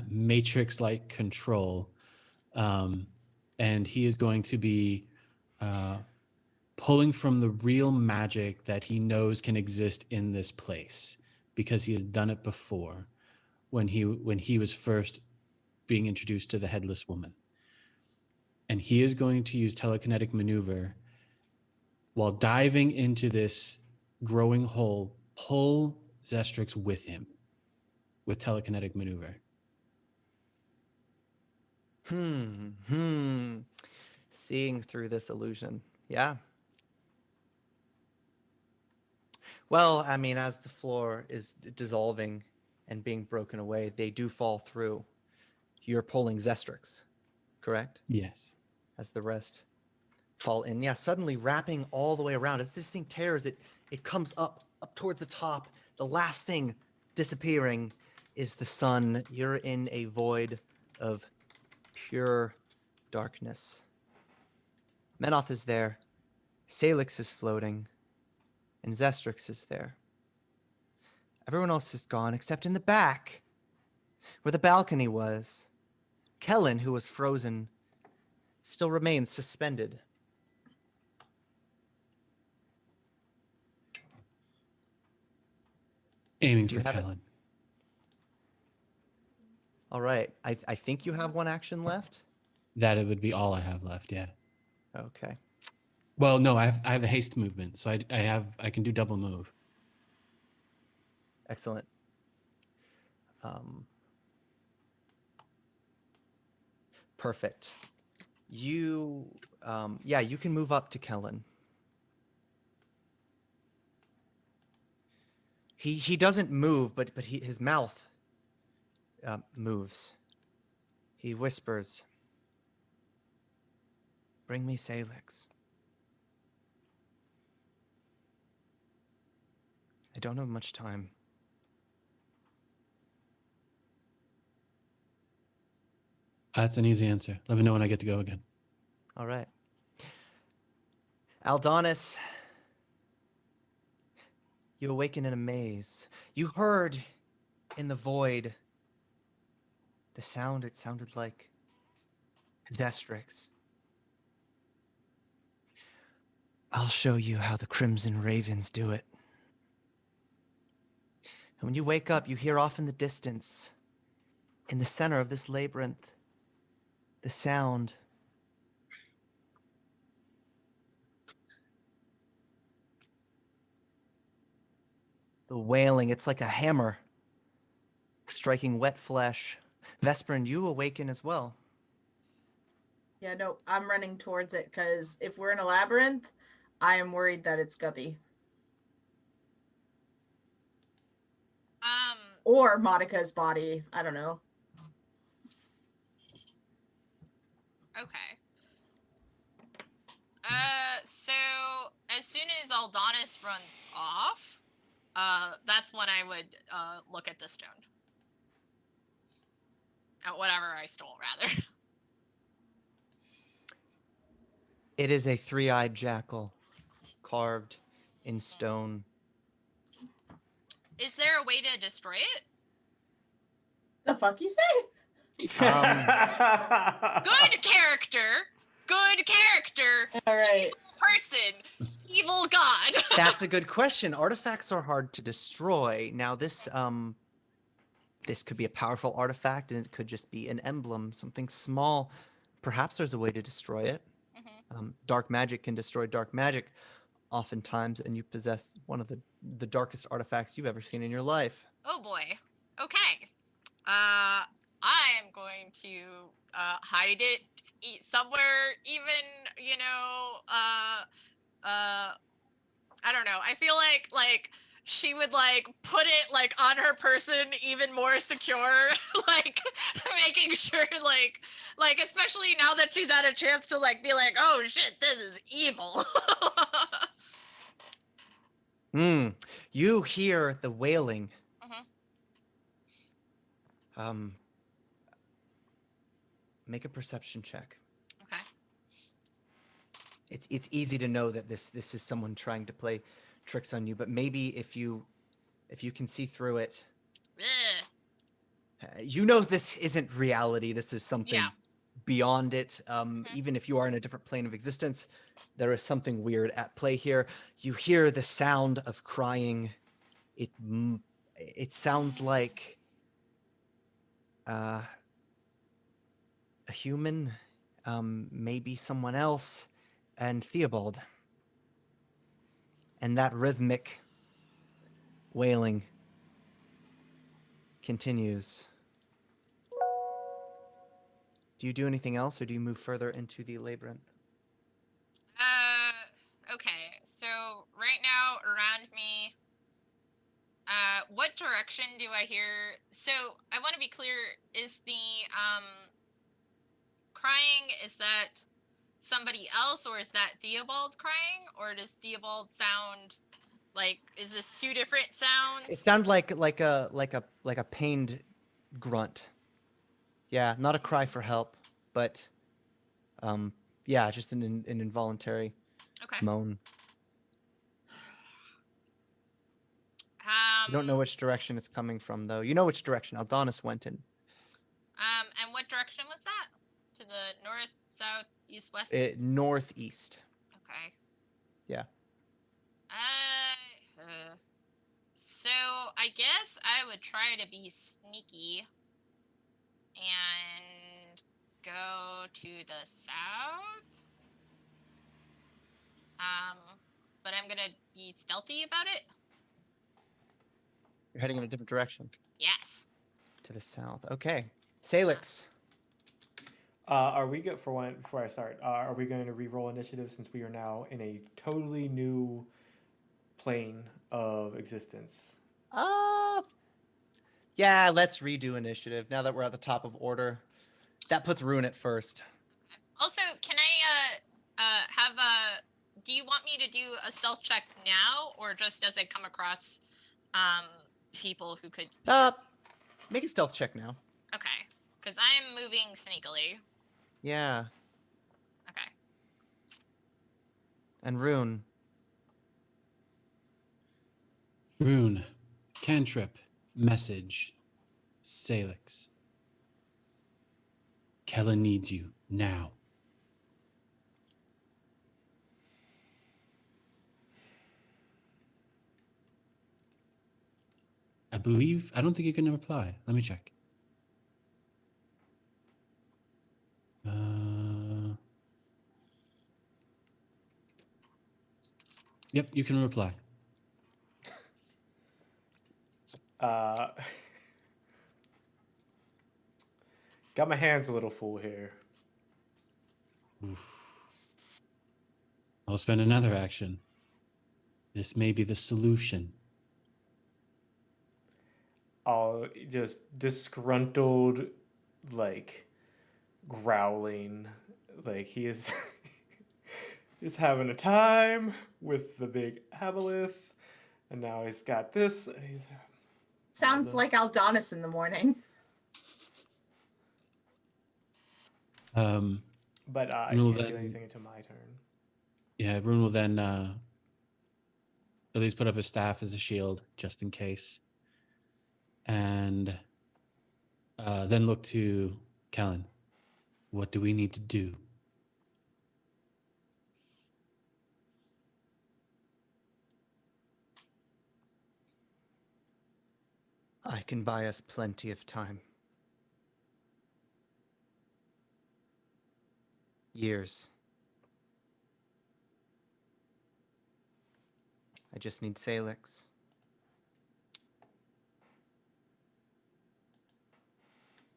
matrix-like control, and he is going to be pulling from the real magic that he knows can exist in this place because he has done it before when he was first being introduced to the headless woman. And he is going to use telekinetic maneuver while diving into this growing hole, pull Zestrix with him with telekinetic maneuver. Seeing through this illusion. Yeah. Well, I mean, as the floor is dissolving and being broken away, they do fall through. You're pulling Zestrix, correct? Yes. As the rest fall in. Yeah, suddenly wrapping all the way around. As this thing tears, it comes up towards the top. The last thing disappearing is the sun. You're in a void of pure darkness. Menoth is there. Sailix is floating. And Zestrix is there. Everyone else is gone except in the back, where the balcony was. Kellen, who was frozen, still remains suspended. Aiming Do you for have it? Kellen. All right. I think you have one action left. That it would be all I have left, yeah. Okay. Well, no, I have a haste movement, so I can do double move. Excellent. Perfect. You, you can move up to Kellen. He doesn't move, but his mouth moves. He whispers, "Bring me Sailix." I don't have much time. That's an easy answer. Let me know when I get to go again. All right. Aldonis, you awaken in a maze. You heard in the void the sound. It sounded like Zestrix. I'll show you how the Crimson Ravens do it. And when you wake up, you hear off in the distance, in the center of this labyrinth, the sound the wailing. It's like a hammer striking wet flesh. Vesperin, you awaken as well. Yeah, no, I'm running towards it because if we're in a labyrinth, I am worried that it's Guppy. Or Monica's body. I don't know. Okay. So as soon as Aldonis runs off, that's when I would look at the stone. At whatever I stole, rather. It is a three-eyed jackal carved in stone. Is there a way to destroy it? The fuck you say? Good character! Good character! All right. Person! Evil god! That's a good question. Artifacts are hard to destroy. Now, this could be a powerful artifact, and it could just be an emblem, something small. Perhaps there's a way to destroy it. Dark magic can destroy dark magic oftentimes, and you possess one of the darkest artifacts you've ever seen in your life. Oh boy. Okay. I am going to hide it somewhere, even, you know, I don't know. I feel like she would like put it like on her person even more secure, like making sure like especially now that she's had a chance to like be like, oh shit, this is evil. You hear the wailing. Make a perception check. Okay. It's easy to know that this is someone trying to play tricks on you, but maybe if you can see through it, you know this isn't reality. This is something beyond it. Even if you are in a different plane of existence, there is something weird at play here. You hear the sound of crying. It sounds like a human, maybe someone else, and Theobald. And that rhythmic wailing continues. Do you do anything else, or do you move further into the labyrinth? Okay. So right now around me, what direction do I hear? So I want to be clear: is the crying, is that somebody else, or is that Theobald crying, or does Theobald sound like, is this two different sounds? It sounds like a pained grunt. Yeah, not a cry for help, but yeah, just an involuntary Okay. moan. You don't know which direction it's coming from, though. You know which direction Aldonis went in. And what direction was that? To the north, south, east, west? Northeast. Okay. Yeah. So I guess I would try to be sneaky and go to the south. But I'm gonna be stealthy about it. You're heading in a different direction. Yes. To the south. Okay. Sailix. Are we good for one? Before I start, are we going to re-roll initiative since we are now in a totally new plane of existence? Yeah, let's redo initiative now that we're at the top of order. That puts Rune at first. Also, can I have a? Do you want me to do a stealth check now, or just as I come across people who could? Make a stealth check now. Okay, because I am moving sneakily. Yeah. Okay. And Rune. Rune, cantrip, message, Sailix. Kellen needs you now. I don't think you can reply. Let me check. Yep, you can reply. Got my hands a little full here. Oof. I'll spend another action. This may be the solution. All just disgruntled, like growling, like he is is having a time with the big aboleth, and now he's got this. Sounds like Aldonis in the morning. But I Rune will can't do then- anything until my turn. Yeah, Rune will then at least put up his staff as a shield, just in case. And then look to Kellen. What do we need to do? I can buy us plenty of time. Years. I just need Sailix.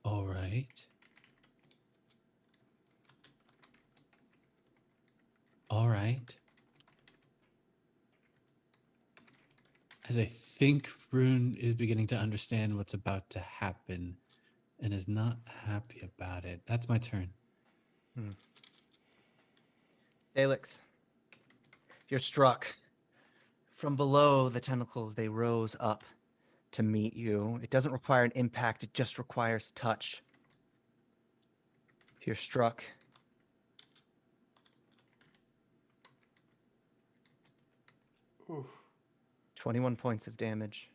All right. All right. As I think Rune is beginning to understand what's about to happen and is not happy about it. That's my turn. Sailix. You're struck. From below the tentacles, they rose up to meet you. It doesn't require an impact, it just requires touch. You're struck. Oof. 21 points of damage.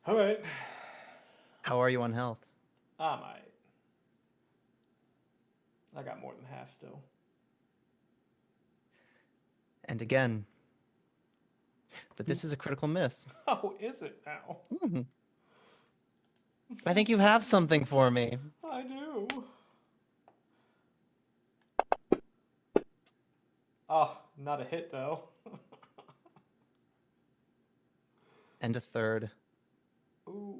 All right. How are you on health? I got more than half still. And again. But this is a critical miss. Oh, is it now? Mhm. I think you have something for me. I do. Oh, not a hit though. And a third. Ooh.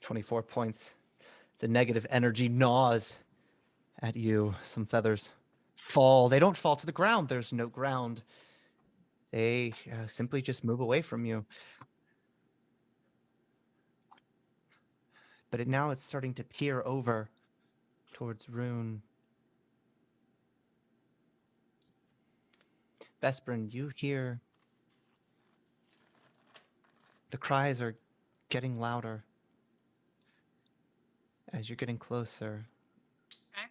24 points. The negative energy gnaws at you. Some feathers fall. They don't fall to the ground. There's no ground. They simply just move away from you. But now it's starting to peer over towards Rune. Vesperin, you hear the cries are getting louder as you're getting closer. Okay.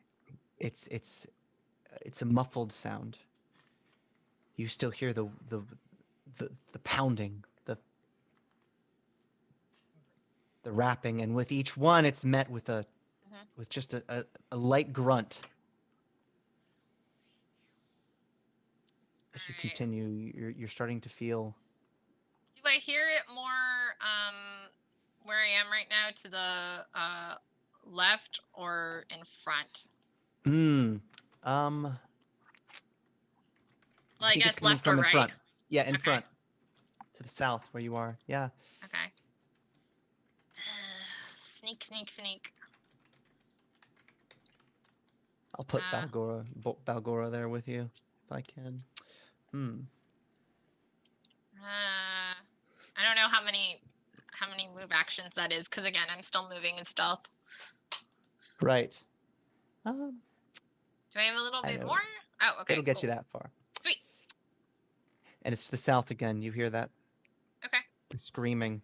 It's a muffled sound. You still hear the pounding, the rapping, and with each one, it's met with with just a light grunt. As you Alright. continue, you're starting to feel. Do I hear it more where I am right now, to the left or in front? Well, I think it's guess coming left from or in right. front. Yeah, in Okay. front, to the south where you are. Yeah. Okay. Sneak, sneak, sneak. I'll put Ah. Balgora there with you if I can. I don't know how many move actions that is, because again, I'm still moving in stealth. Right. Do I have a little I bit know. more? Oh, okay. It'll get cool. you that far. Sweet. And it's to the south again. You hear that Okay. screaming.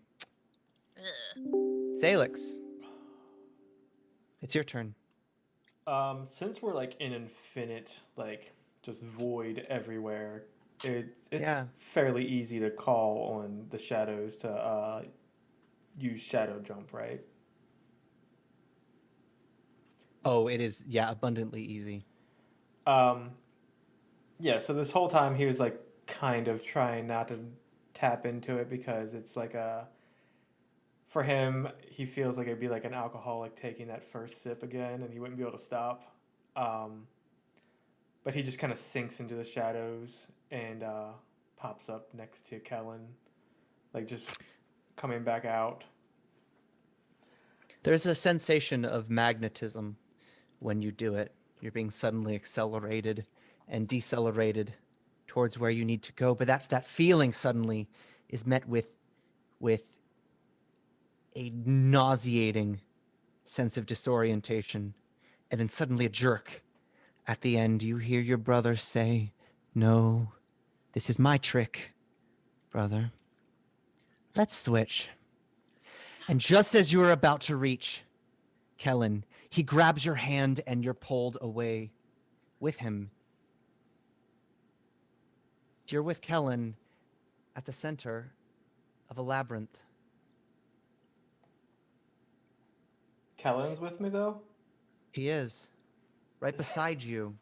Ugh. Sailix, it's your turn. Since we're like in infinite, like just void everywhere, it's Yeah. fairly easy to call on the shadows to use shadow jump, right? Oh, it is. Yeah, abundantly easy. Yeah. So this whole time he was like kind of trying not to tap into it because it's like for him, he feels like it'd be like an alcoholic taking that first sip again, and he wouldn't be able to stop. But he just kind of sinks into the shadows and pops up next to Kellen, like just coming back out. There's a sensation of magnetism when you do it. You're being suddenly accelerated and decelerated towards where you need to go. But that feeling suddenly is met with a nauseating sense of disorientation, and then suddenly a jerk. At the end, you hear your brother say, "No, this is my trick, brother. Let's switch." And just as you are about to reach Kellen, he grabs your hand and you're pulled away with him. You're with Kellen at the center of a labyrinth. Kellen's with me though. He is right beside you.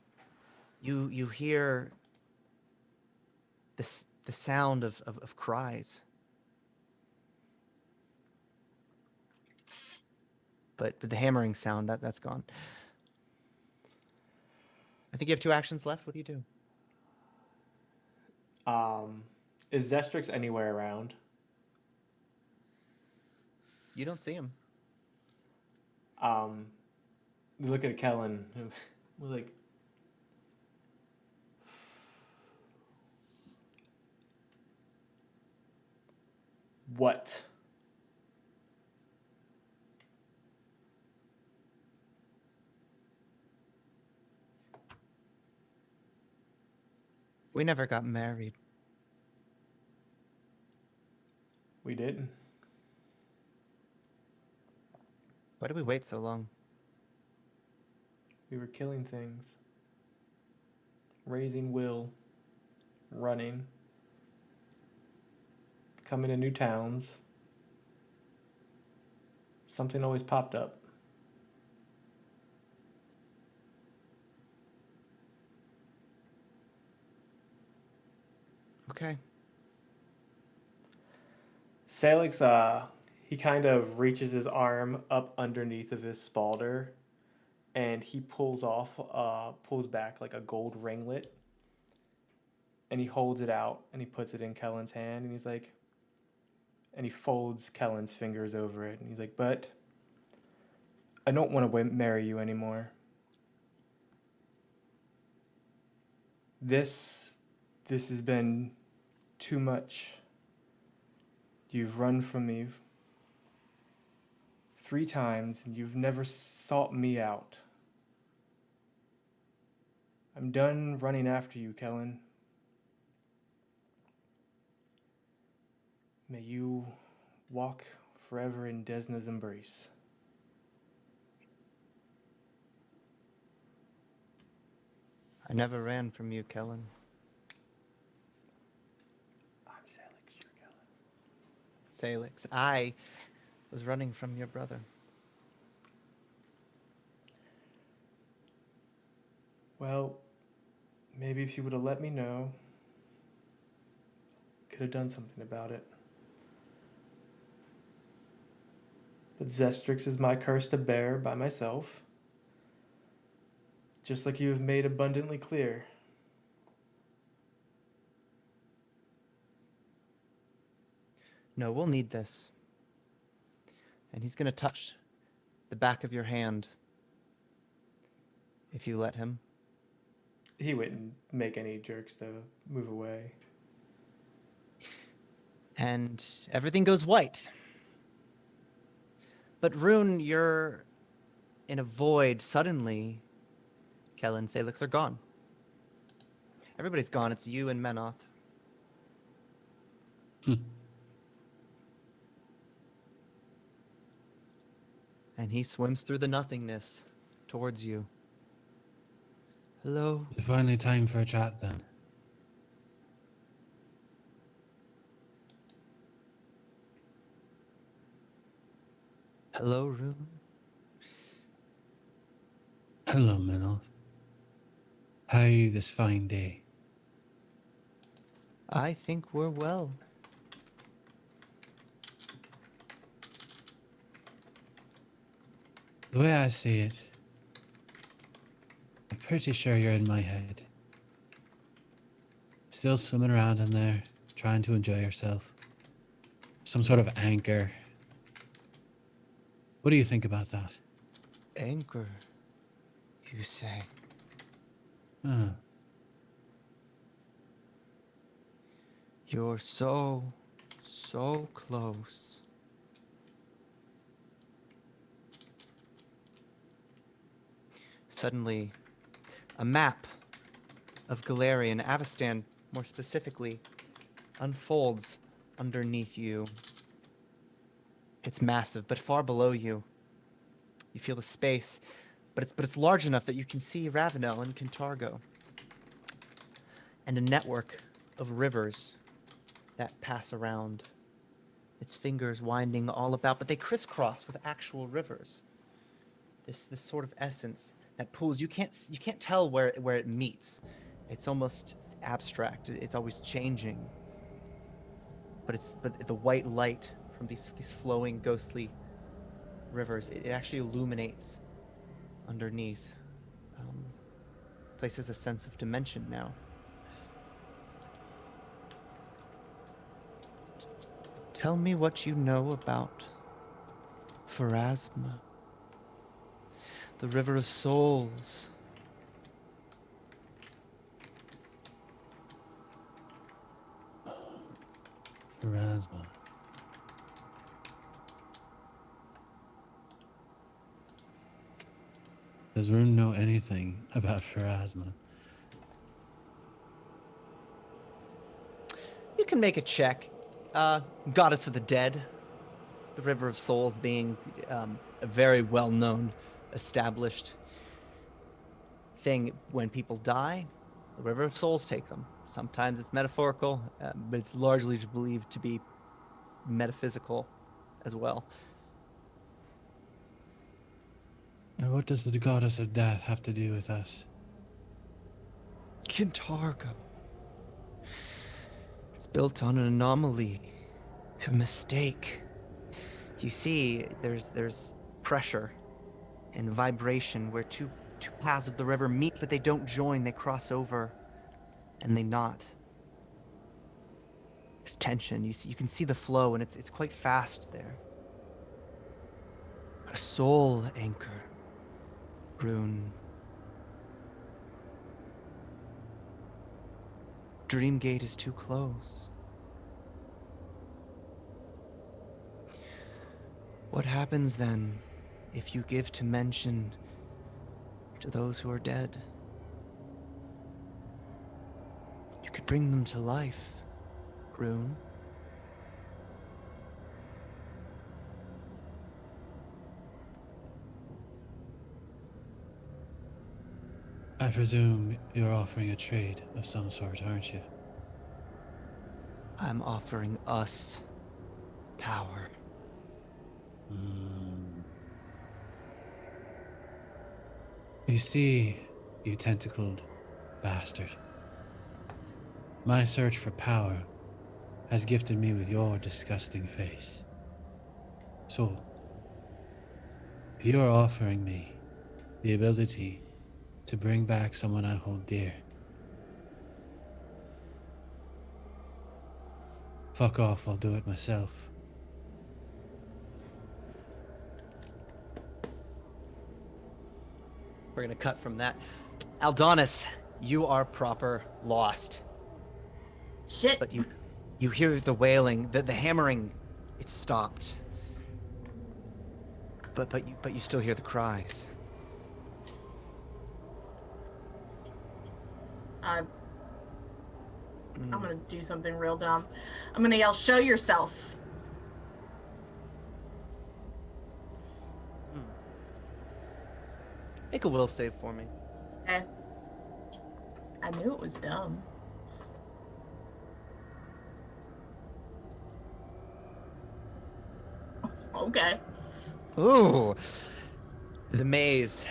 You hear the sound of cries. But the hammering sound, that's gone. I think you have 2 actions left. What do you do? Is Zestrix anywhere around? You don't see him. We look at Kellen. We're like, what? We never got married. We didn't. Why did we wait so long? We were killing things, raising will, running, coming to new towns. Something always popped up. Okay. Sailix, he kind of reaches his arm up underneath of his spalder, and he pulls back like a gold ringlet, and he holds it out, and he puts it in Kellen's hand, and he's like, and he folds Kellen's fingers over it, and he's like, but I don't want to marry you anymore. This has been too much. You've run from me 3 times, and you've never sought me out. I'm done running after you, Kellen. May you walk forever in Desna's embrace. I never ran from you, Kellen. I'm Sailix, you're Kellen. Sailix, I was running from your brother. Well, maybe if you would have let me know, could have done something about it. But Zestrix is my curse to bear by myself, just like you have made abundantly clear. No, we'll need this. And he's going to touch the back of your hand if you let him. He wouldn't make any jerks to move away. And everything goes white. But Rune, you're in a void. Suddenly, Kellen, Sailix are gone. Everybody's gone. It's you and Menoth. And he swims through the nothingness towards you. Hello. Finally time for a chat then. Hello, Rune. Hello, Minoth. How are you this fine day? I think we're well. The way I see it, I'm pretty sure you're in my head. Still swimming around in there, trying to enjoy yourself. Some sort of anchor. What do you think about that? Anchor, you say? Ah, You're so close. Suddenly, a map of Galarian, Avestan more specifically, unfolds underneath you. It's massive, but far below you. You feel the space, but it's large enough that you can see Ravenel and Kintargo. And a network of rivers that pass around. Its fingers winding all about, but they crisscross with actual rivers. This sort of essence that pulls. You can't tell where it meets. It's almost abstract. It's always changing. But the white light from these flowing ghostly rivers, it actually illuminates underneath. This place has a sense of dimension now. Tell me what you know about Pharasma, the River of Souls. Pharasma. Does Rune know anything about Pharasma? You can make a check. Goddess of the Dead, the River of Souls being a very well-known, established thing. When people die, the River of Souls take them. Sometimes it's metaphorical, but it's largely believed to be metaphysical as well. And what does the goddess of death have to do with us? Kintargo. built on an anomaly, a mistake. You see, there's pressure and vibration where two paths of the river meet, but they don't join. They cross over, and they knot. There's tension. You can see the flow, and it's quite fast there. A soul anchor, Rune. Dreamgate is too close. What happens then if you give to mention to those who are dead? You could bring them to life, Rune. I presume you're offering a trade of some sort, aren't you? I'm offering us power. You see, you tentacled bastard. My search for power has gifted me with your disgusting face. So, if you are offering me the ability to bring back someone I hold dear, fuck off, I'll do it myself. We're gonna cut from that. Aldonis, you are proper lost. Shit. But you hear the wailing, the hammering. It stopped. But you still hear the cries. I'm gonna do something real dumb. I'm gonna yell, "Show yourself!" Make a will save for me. Okay. I knew it was dumb. Okay. Ooh. The maze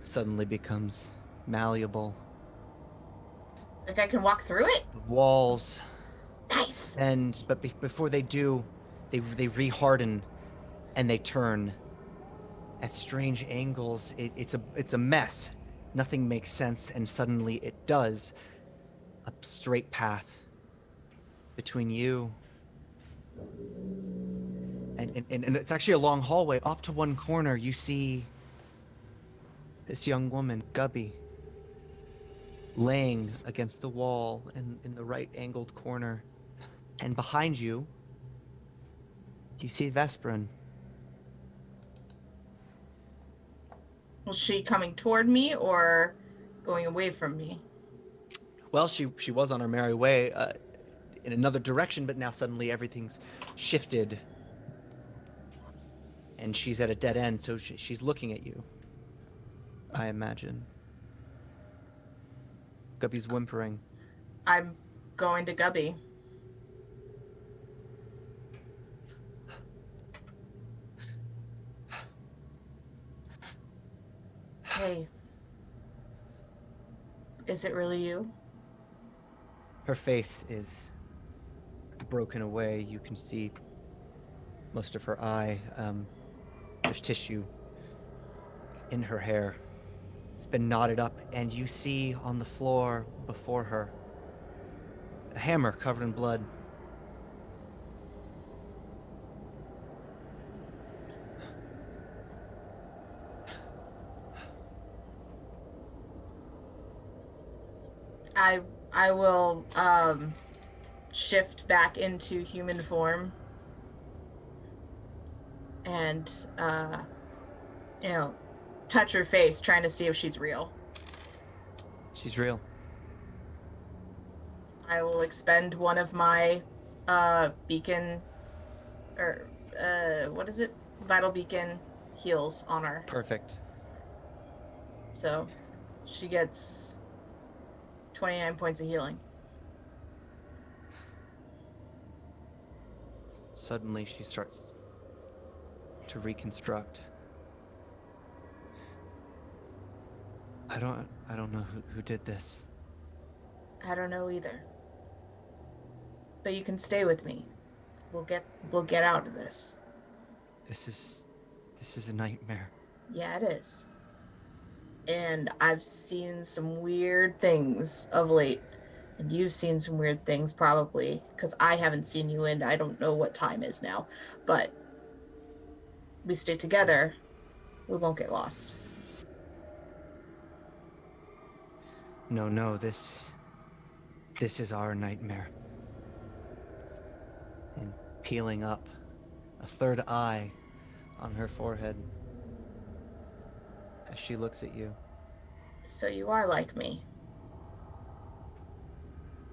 suddenly becomes malleable. Like I can walk through it? The walls Nice. bend, but before they do, they reharden and they turn at strange angles. It's a mess. Nothing makes sense, and suddenly it does. A straight path between you and it's actually a long hallway. Off to one corner, you see this young woman, Gubby, laying against the wall in the right angled corner. And behind you, you see Vesperin. Was she coming toward me or going away from me? Well, she was on her merry way in another direction, but now suddenly everything's shifted. And she's at a dead end, so she's looking at you, I imagine. Gubby's whimpering. I'm going to Gubby. Hey. Is it really you? Her face is broken away. You can see most of her eye. There's tissue in her hair. It's been knotted up, and you see on the floor before her a hammer covered in blood. I will shift back into human form and touch her face, trying to see if she's real. She's real. I will expend one of my beacon, or what is it? Vital beacon heals on her. Perfect. So she gets 29 points of healing. Suddenly she starts to reconstruct. I don't know who did this. I don't know either. but you can stay with me. We'll get out of this. This is a nightmare. Yeah, it is. And I've seen some weird things of late. And you've seen some weird things probably, because I haven't seen you in I don't know what time is now. But we stay together, we won't get lost. No, this is our nightmare. And peeling up, a third eye on her forehead as she looks at you. So you are like me.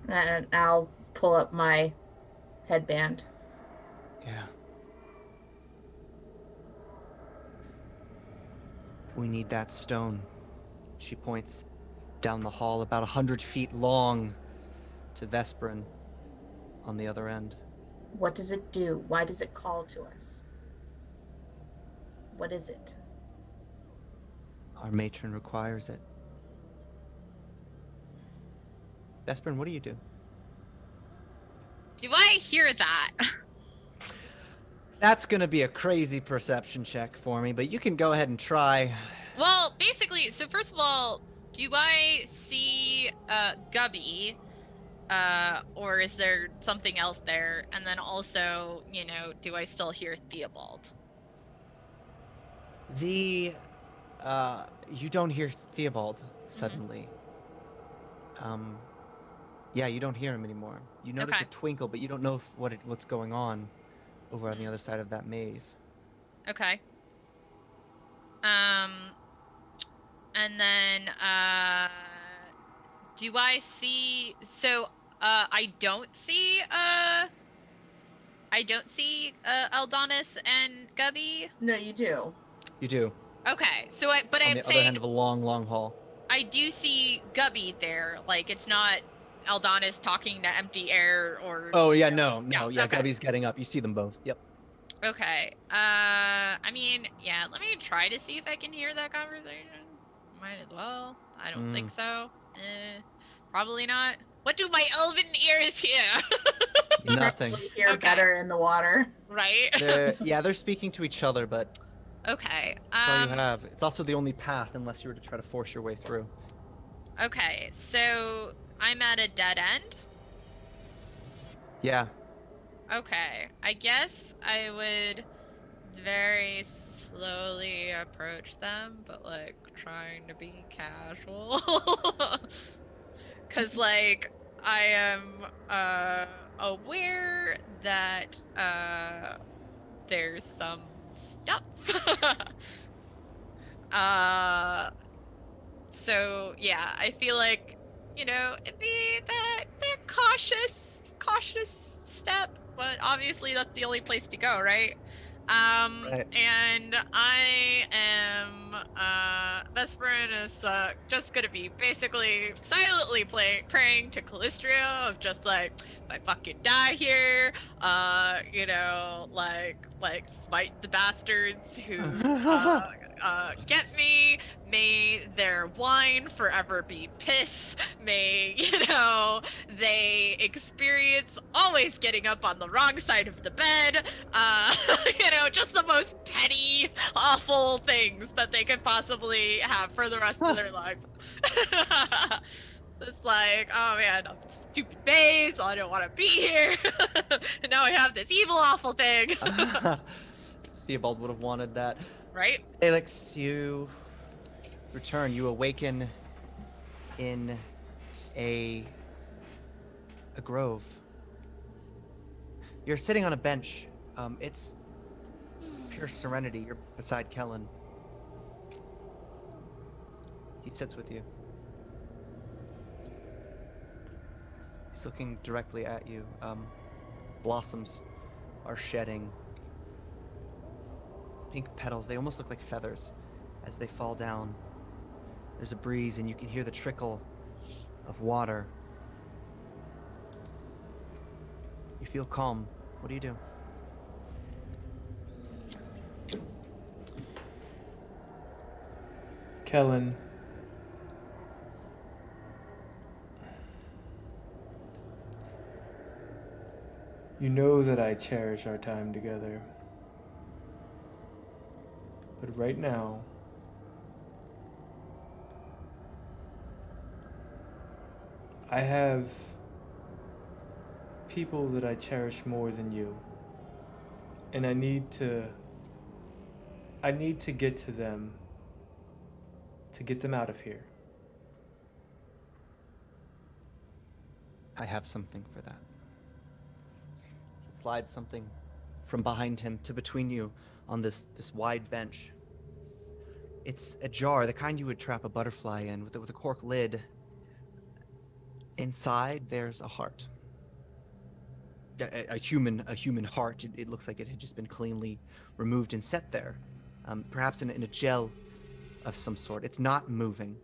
And I'll pull up my headband. Yeah. We need that stone. She points down the hall, about 100 feet long, to Vesperin on the other end. What does it do? Why does it call to us? What is it? Our matron requires it. Vesperin, what do you do? Do I hear that? That's gonna be a crazy perception check for me, but you can go ahead and try. Well, basically, so first of all, do I see Gubby? Or is there something else there? And then also, do I still hear Theobald? You don't hear Theobald suddenly. Yeah, you don't hear him anymore. You notice Okay. a twinkle, but you don't know what's going on over on the other side of that maze. Okay. And then, do I see, so, I don't see Aldonis and Gubby? No, you do. You do. Okay, so On I'm the other saying, end of a long, long hall. I do see Gubby there, like, it's not Aldonis talking to empty air or... Oh, yeah, no. Yeah, Yeah, okay. Gubby's getting up. You see them both. Yep. Okay, I mean, yeah, let me try to see if I can hear that conversation. Might as well. I don't think so. Probably not. What do my elven ears hear? Nothing. Probably hear Okay. better in the water. Right? They're speaking to each other, but Okay. that's all you have. It's also the only path unless you were to try to force your way through. Okay, so I'm at a dead end? Yeah. Okay, I guess I would very slowly approach them, but like trying to be casual. Cause like I am aware that there's some stuff. So yeah, I feel like, it'd be that cautious step, but obviously that's the only place to go, right? Right. And I am Vesperin is just gonna be basically silently praying to Callistria of just like, if I fucking die here, like smite the bastards who get me. May their wine forever be piss. May, they experience always getting up on the wrong side of the bed. Just the most petty, awful things that they could possibly have for the rest of their lives. It's like, oh man, stupid base, I don't want to be here. And now I have this evil, awful thing. Theobald would have wanted that. Right? Sailix, you return. You awaken in a grove. You're sitting on a bench. It's pure serenity. You're beside Kellen. He sits with you. He's looking directly at you. Blossoms are shedding pink petals. They almost look like feathers as they fall down. There's a breeze and you can hear the trickle of water. You feel calm. What do you do? Kellen. You know that I cherish our time together. But right now, I have people that I cherish more than you. And I need to get to them to get them out of here. I have something for that. He slides something from behind him to between you on this wide bench. It's a jar, the kind you would trap a butterfly in, with a cork lid. Inside, there's a heart. A human heart. It looks like it had just been cleanly removed and set there, perhaps in a gel of some sort. It's not moving.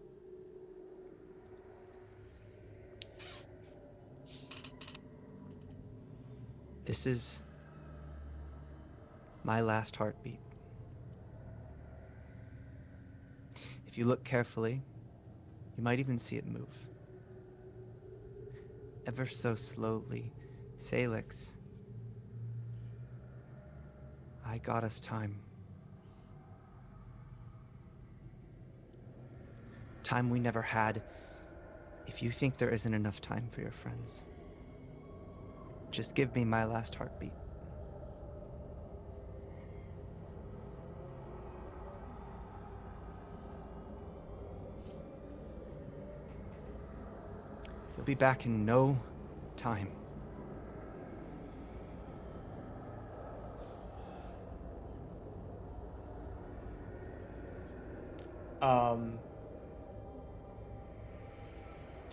This is my last heartbeat. If you look carefully, you might even see it move. Ever so slowly. Sailix, I got us time. Time we never had. If you think there isn't enough time for your friends, just give me my last heartbeat. You'll be back in no time.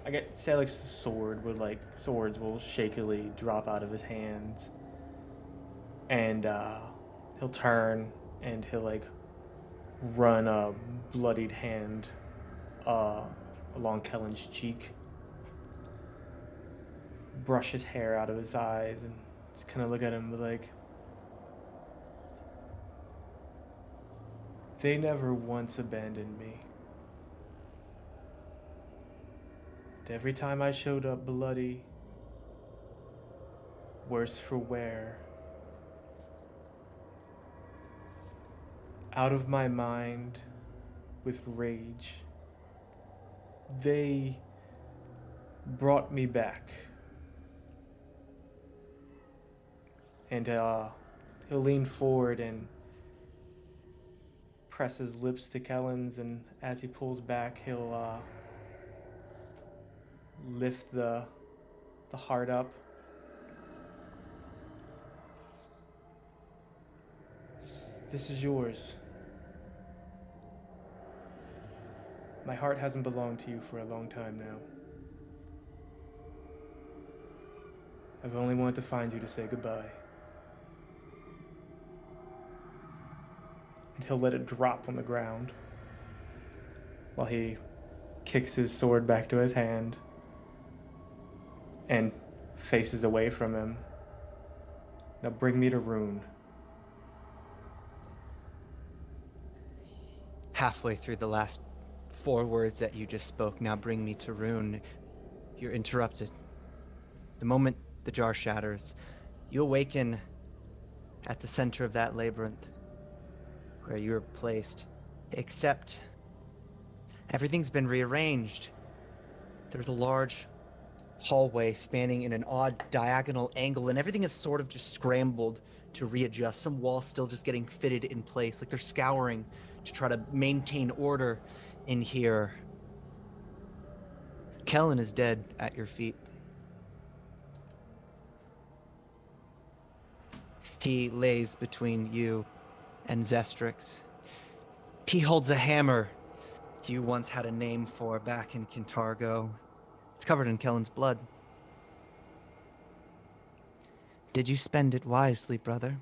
I get Sailix's sword would swords will shakily drop out of his hands, and he'll turn and he'll run a bloodied hand along Kellen's cheek, brush his hair out of his eyes, and just kind of look at him like, they never once abandoned me. Every time I showed up bloody, worse for wear, out of my mind with rage, they brought me back. And he'll lean forward and press his lips to Kellen's, and as he pulls back, he'll lift the heart up. This is yours. My heart hasn't belonged to you for a long time now. I've only wanted to find you to say goodbye. And he'll let it drop on the ground while he kicks his sword back to his hand and faces away from him. Now bring me to Rune. Halfway through the last 4 words that you just spoke, now bring me to Rune, you're interrupted. The moment the jar shatters, you awaken at the center of that labyrinth where you were placed, except everything's been rearranged. There's a large hallway spanning in an odd diagonal angle, and everything is sort of just scrambled to readjust. Some walls still just getting fitted in place, like they're scouring to try to maintain order in here. Kellen is dead at your feet. He lays between you and Zestrix. He holds a hammer you once had a name for back in Kintargo. It's covered in Kellen's blood. Did you spend it wisely, brother?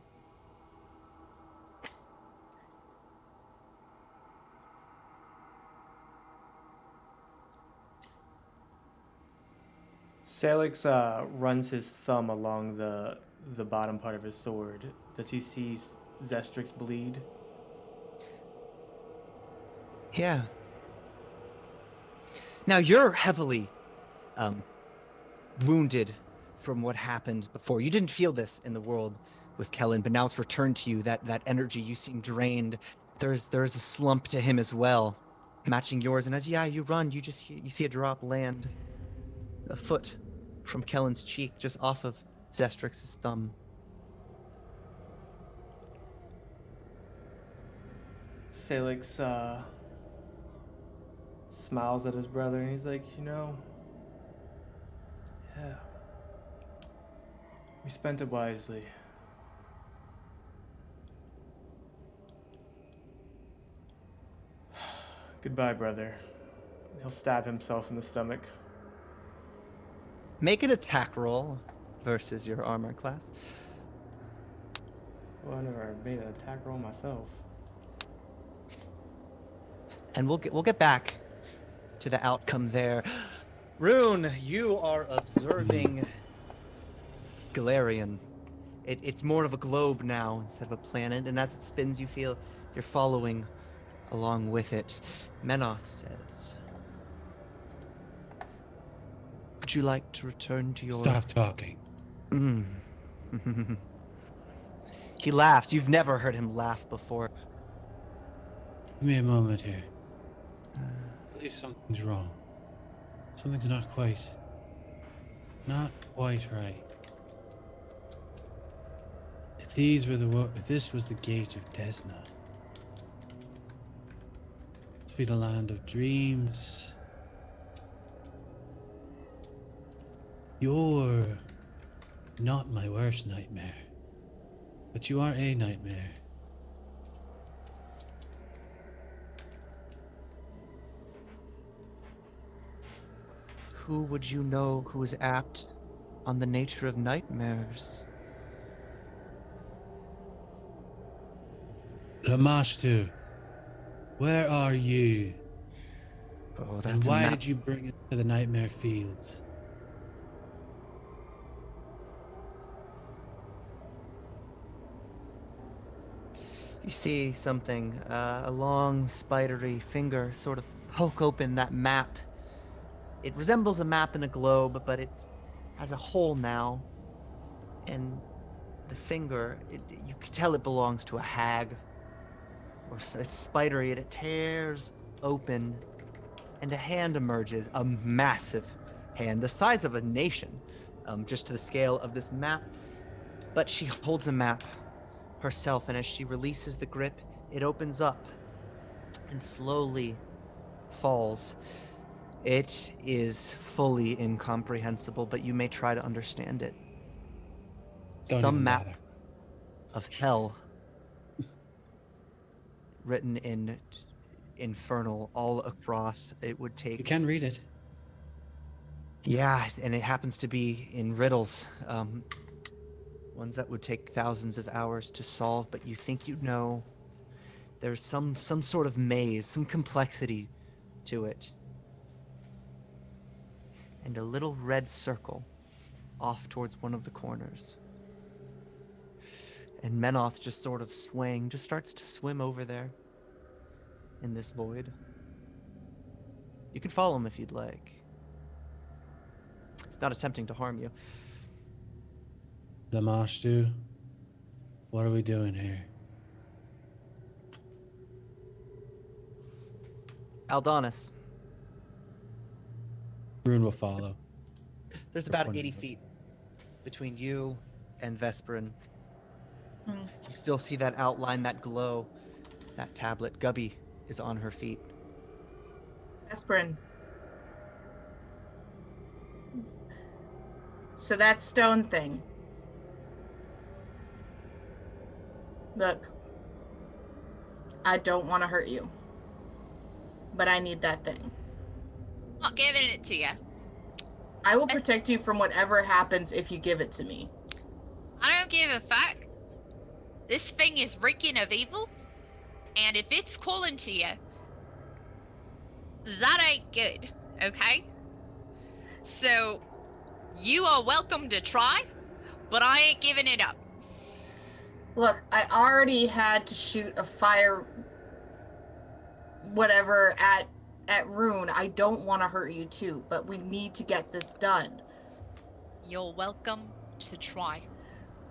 Sailix runs his thumb along the bottom part of his sword. Does he see Zestrix bleed? Yeah. Now you're heavily wounded from what happened before. You didn't feel this in the world with Kellen, but now it's returned to you. That energy, you seem drained. There's a slump to him as well, matching yours. And as you run, you see a drop land a foot from Kellen's cheek, just off of Zestrix's thumb. Sailix smiles at his brother and he's like, yeah, we spent it wisely. Goodbye, brother. He'll stab himself in the stomach. Make an attack roll versus your armor class. Well, I never made an attack roll myself. And we'll get back to the outcome there. Rune, you are observing Galarian. It's more of a globe now instead of a planet, and as it spins, you feel you're following along with it. Menoth says, would you like to return to your... Stop talking. He laughs. You've never heard him laugh before. Give me a moment here. I believe something's wrong. Something's not quite right. If this was the gate of Desna, to be the land of dreams, you're not my worst nightmare, but you are a nightmare. Who would you know who is apt on the nature of nightmares? Lamashtu, where are you? Oh, that's And a why map. did you bring it to the Nightmare Fields? You see something, a long spidery finger sort of poke open that map. It resembles a map in a globe, but it has a hole now. And the finger, you can tell it belongs to a hag. Or it's spidery, and it tears open, and a hand emerges, a massive hand, the size of a nation, just to the scale of this map. But she holds a map herself, and as she releases the grip, it opens up and slowly falls. It is fully incomprehensible, but you may try to understand it. Don't Some even map bother. of hell written in infernal all across. It would take... You can read it. Yeah, and it happens to be in riddles. Ones that would take thousands of hours to solve, but you think you know. There's some sort of maze, some complexity to it. And a little red circle off towards one of the corners. And Menoth just sort of swaying, just starts to swim over there in this void. You can follow him if you'd like. It's not attempting to harm you. Lamashtu, what are we doing here? Aldonis, Rune will follow. there's about 80 feet between you and Vesperin. You still see that outline, that glow, that tablet. Gubby is on her feet. Aspirin. So that stone thing. Look, I don't want to hurt you, but I need that thing. Not giving it to you. I will protect you from whatever happens if you give it to me. I don't give a fuck. This thing is reeking of evil, and if it's calling to you, that ain't good, okay? So, you are welcome to try, but I ain't giving it up. Look, I already had to shoot a fire whatever at Rune. I don't want to hurt you too, but we need to get this done. You're welcome to try.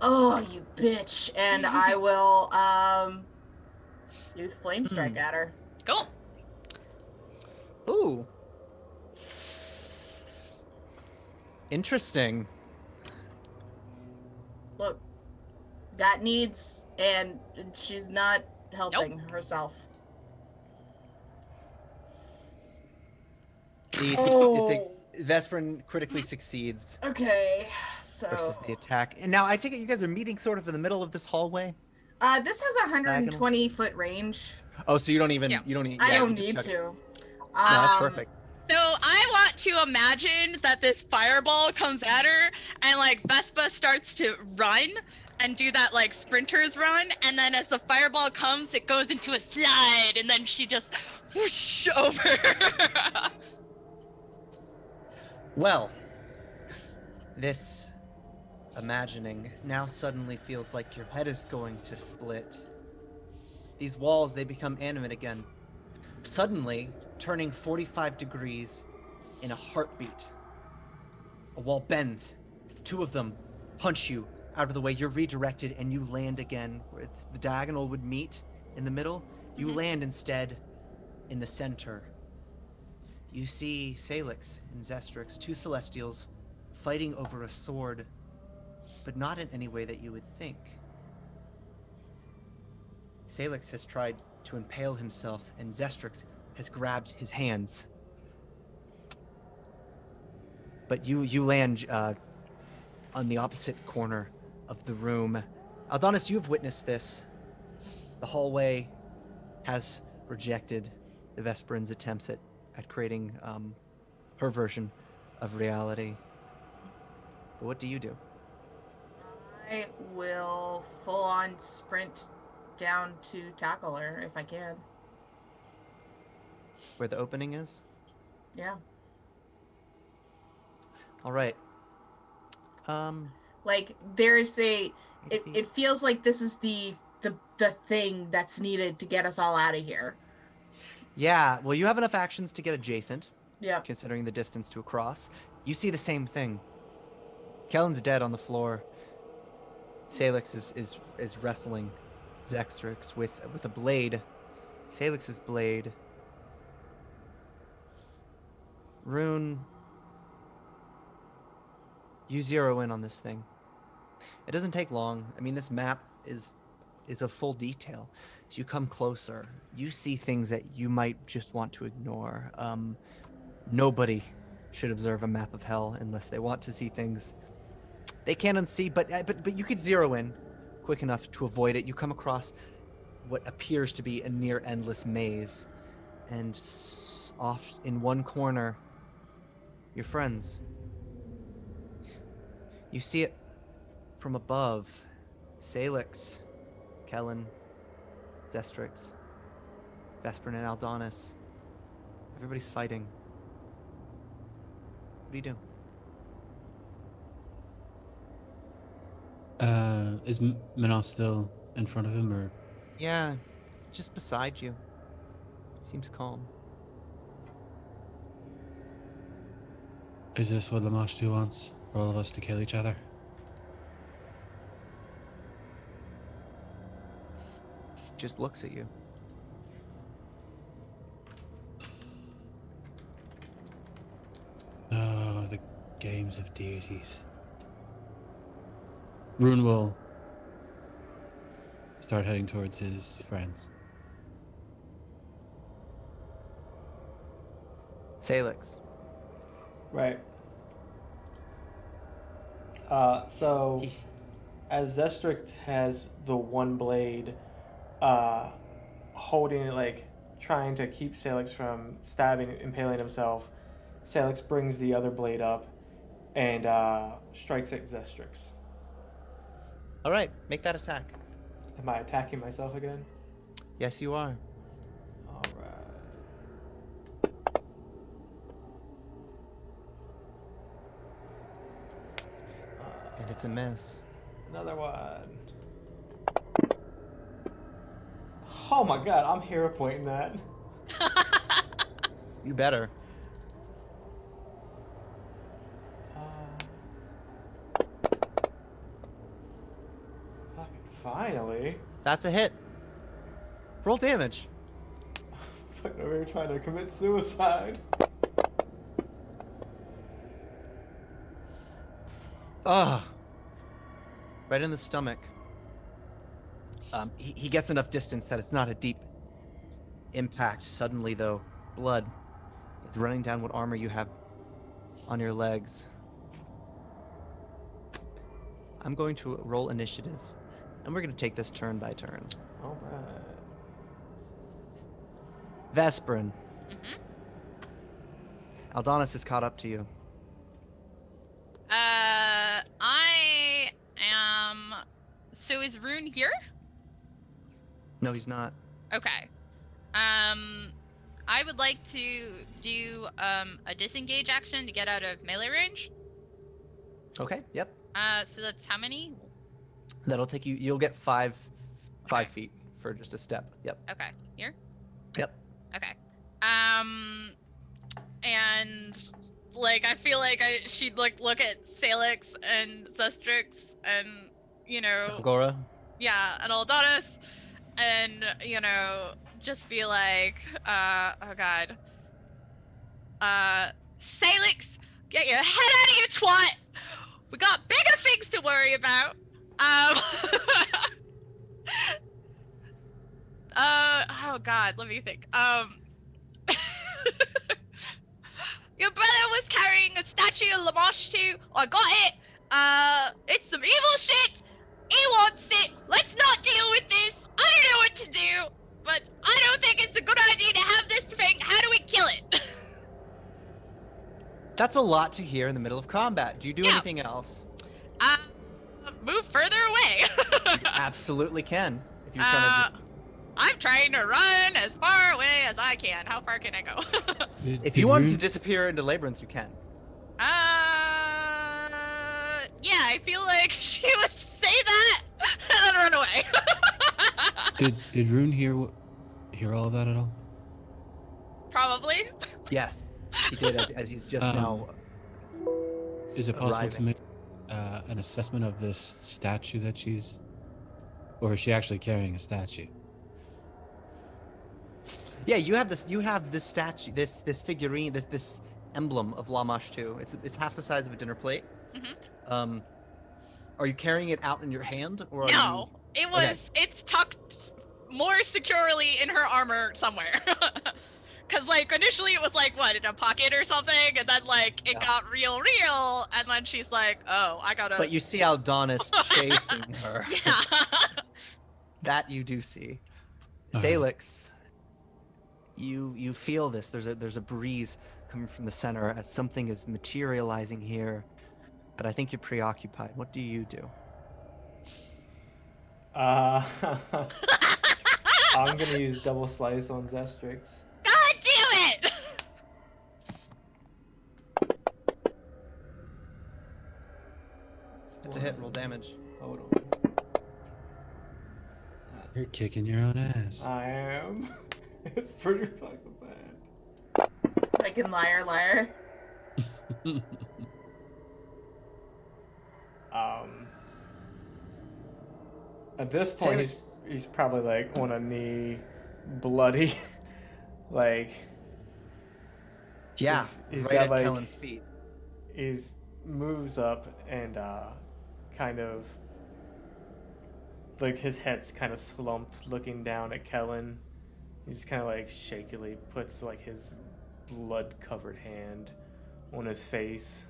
Oh, you bitch! And I will use flame strike at her. Cool. Ooh. Interesting. Look, got needs, and she's not helping herself. Vesperin critically succeeds Okay, so versus the attack. And now I take it you guys are meeting sort of in the middle of this hallway. this has a 120-foot range. Oh, so you don't even Yeah. I you don't just need chug it. to. No, that's perfect. So I want to imagine that this fireball comes at her and like Vespa starts to run and do that like sprinters run, and then as the fireball comes it goes into a slide and then she just whoosh over. Well, this imagining now suddenly feels like your head is going to split. These walls, they become animate again. Suddenly, turning 45 degrees in a heartbeat. A wall bends. Two of them punch you out of the way. You're redirected and you land again where the diagonal would meet in the middle. You land instead in the center. You see Sailix and Zestrix, two Celestials, fighting over a sword, but not in any way that you would think. Sailix has tried to impale himself, and Zestrix has grabbed his hands. But you land on the opposite corner of the room. Aldonis, you have witnessed this. The hallway has rejected the Vesperin's attempts at creating her version of reality. But what do you do? I will full-on sprint down to tackle her if I can. Where the opening is? Yeah. All right. Like there's it feels like this is the thing that's needed to get us all out of here. Yeah, well, you have enough actions to get adjacent. Yeah. Considering the distance to across. You see the same thing. Kellen's dead on the floor. Sailix is wrestling Zextrix with a blade. Sailix's blade. Rune, you zero in on this thing. It doesn't take long. I mean, this map is a full detail. As you come closer, you see things that you might just want to ignore. Nobody should observe a map of hell unless they want to see things they can't unsee, but you could zero in quick enough to avoid it. You come across what appears to be a near endless maze, and off in one corner, your friends. You see it from above. Sailix, Kellen, Zestrix, Vesperin and Aldonis. Everybody's fighting. What do you do? Is Minos still in front of him, or? Yeah, it's just beside you. Seems calm. Is this what Lamashtu wants? For all of us to kill each other? Just looks at you. Oh, the games of deities. Rune will start heading towards his friends. Sailix. Right. So as Zestrix has the one blade, holding it, like trying to keep Sailix from impaling himself, Sailix brings the other blade up and strikes at Zestrix. All right, make that attack. Am I attacking myself again? Yes, you are. All right. And it's a miss. Another one. Oh my god, I'm hero pointing that. You better. Finally. That's a hit. Roll damage. Fucking over here trying to commit suicide. Ah, right in the stomach. He gets enough distance that it's not a deep impact. Suddenly, though, blood is running down what armor you have on your legs. I'm going to roll initiative, and we're going to take this turn by turn. All right. Vesperin, Mhm. Aldonis is caught up to you. I am. So is Rune here? No, he's not. Okay. I would like to do a disengage action to get out of melee range. Okay, yep. So that's how many? That'll take you. You'll get five Okay. feet for just a step. Yep. Okay, here. Yep. Okay. And like I feel like she'd like look at Sailix and Zestrix and Gora. yeah, and Aldonis, and just be like, oh god, Sailix, get your head out of your twat. We got bigger things to worry about. Oh god, let me think. Your brother was carrying a statue of Lamashtu. I got it. It's some evil shit. He wants it. Let's not deal with this. I don't know what to do, but I don't think it's a good idea to have this thing. How do we kill it? That's a lot to hear in the middle of combat. Do you do Yeah. anything else? Move further away. You absolutely can. If you're trying to I'm trying to run as far away as I can. How far can I go? if you want to disappear into Labyrinth, you can. Yeah, I feel like she would say that and then run away. Did Rune hear all of that at all? Probably. Yes, he did as he's just now. Is it possible to arriving. make an assessment of this statue that she's, or is she actually carrying a statue? Yeah, you have this. You have this statue, this figurine, this emblem of Lamashtu. It's half the size of a dinner plate. Mhm. Are you carrying it out in your hand, or are No, it was. Okay. It's tucked more securely in her armor somewhere. Cause like initially it was like what, in a pocket or something, and then like it Yeah. got real, and then she's like, oh, I gotta. But you see Aldonis chasing her. Yeah. That you do see. Uh-huh. Sailix, you feel this. There's a breeze coming from the center as something is materializing here. But I think you're preoccupied. What do you do? I'm gonna use double slice on Zestrix. God damn it! It's a hit. Roll damage. Hold on. You're kicking your own ass. I am. It's pretty fucking bad. Like in Liar Liar. At this point, he's probably like on a knee, bloody, like. Yeah, he's right got, at like- Kellen's feet. He's moves up and kind of like his head's kind of slumped, looking down at Kellen. He just kind of like shakily puts like his blood-covered hand on his face.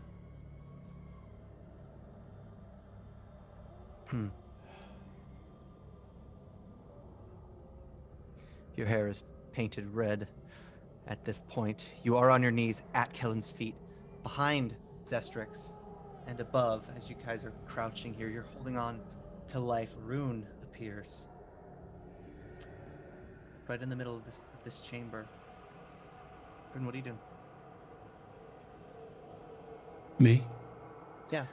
Your hair is painted red at this point. You are on your knees at Kellen's feet, behind Zestrix, and above, as you guys are crouching here, you're holding on to life. Rune appears right in the middle of this chamber. Rune, what do you do? Me? Yeah.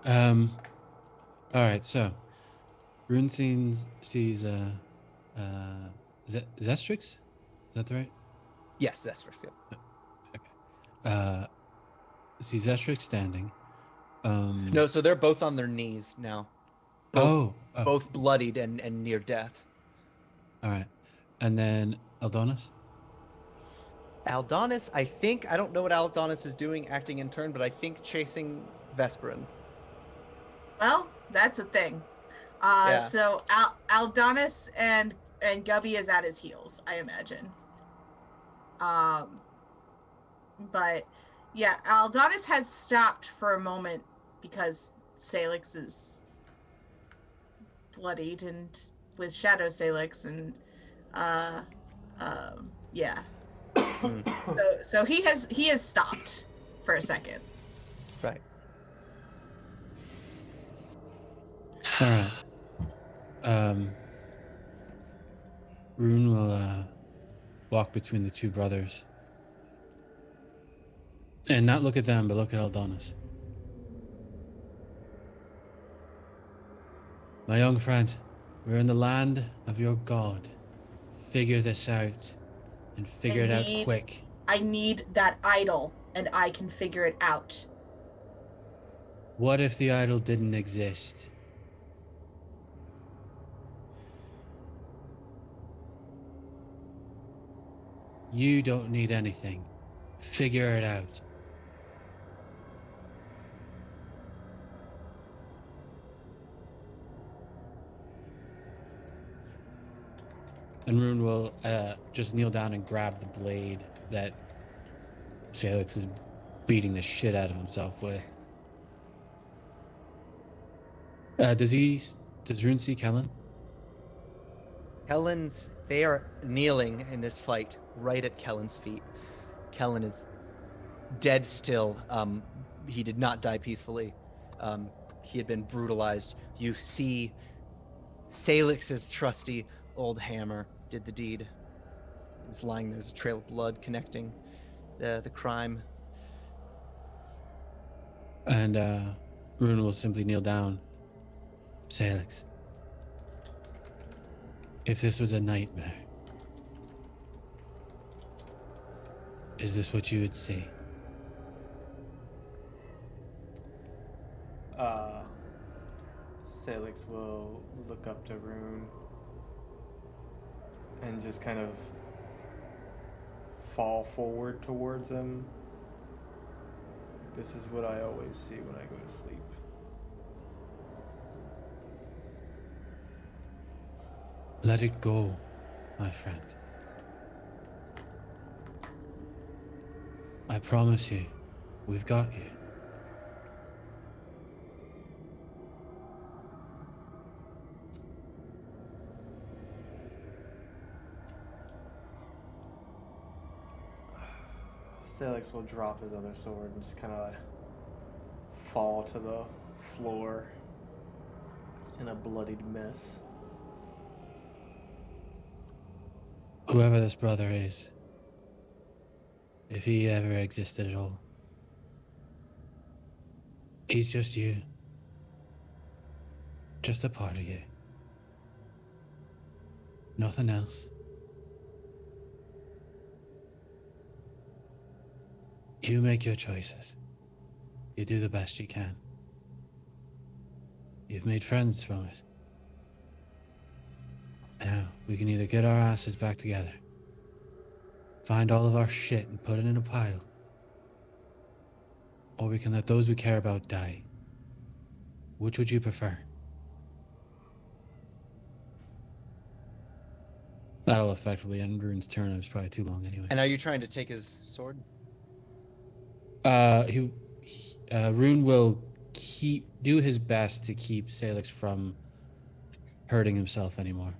All right. So, Rune sees Zestrix. Is that right? Yes, Zestrix. Yeah. See Zestrix standing. No, so they're both on their knees now. both bloodied and near death. All right. And then Aldonis? Aldonis, I don't know what Aldonis is doing, acting in turn, but I think chasing Vesperin. Well, that's a thing. Yeah. So Aldonis and Gubby is at his heels, I imagine. But yeah, Aldonis has stopped for a moment because Sailix is bloodied and with Shadow Sailix, and yeah. So he has stopped for a second. Right. All right. Rune will walk between the two brothers. And not look at them, but look at Aldonis. My young friend, we're in the land of your god. Figure this out. And figure it out quick. I need that idol, and I can figure it out. What if the idol didn't exist? You don't need anything. Figure it out. And Rune will just kneel down and grab the blade that Sailix is beating the shit out of himself with. Does Rune see Kellen? They are kneeling in this fight right at Kellen's feet. Kellen is dead still. He did not die peacefully. He had been brutalized. You see Sailix's trusty old hammer did the deed. He was lying there's a trail of blood connecting the crime. And Rune will simply kneel down. Sailix, if this was a nightmare, is this what you would see? Sailix will look up to Rune and just kind of fall forward towards him. This is what I always see when I go to sleep. Let it go, my friend. I promise you, we've got you. Sailix will drop his other sword and just kind of fall to the floor in a bloodied mess. Whoever this brother is, if he ever existed at all, he's just you. Just a part of you. Nothing else. You make your choices. You do the best you can. You've made friends from it. Now, we can either get our asses back together, find all of our shit and put it in a pile, or we can let those we care about die. Which would you prefer? That'll effectively end Rune's turn. It was probably too long anyway. And are you trying to take his sword? Rune will do his best to keep Sailix from hurting himself anymore.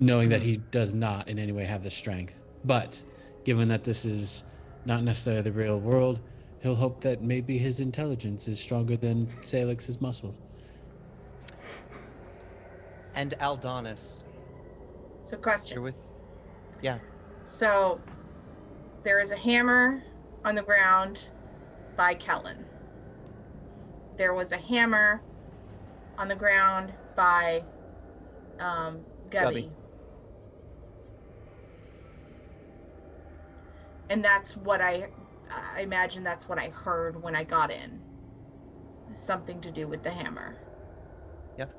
Knowing that he does not in any way have the strength. But given that this is not necessarily the real world, he'll hope that maybe his intelligence is stronger than Sailix's muscles. And Aldonis. So question. You're with... Yeah. So there is a hammer on the ground by Kellen. There was a hammer on the ground by Gubby. And that's what I imagine that's what I heard when I got in. something to do with the hammer. Yep.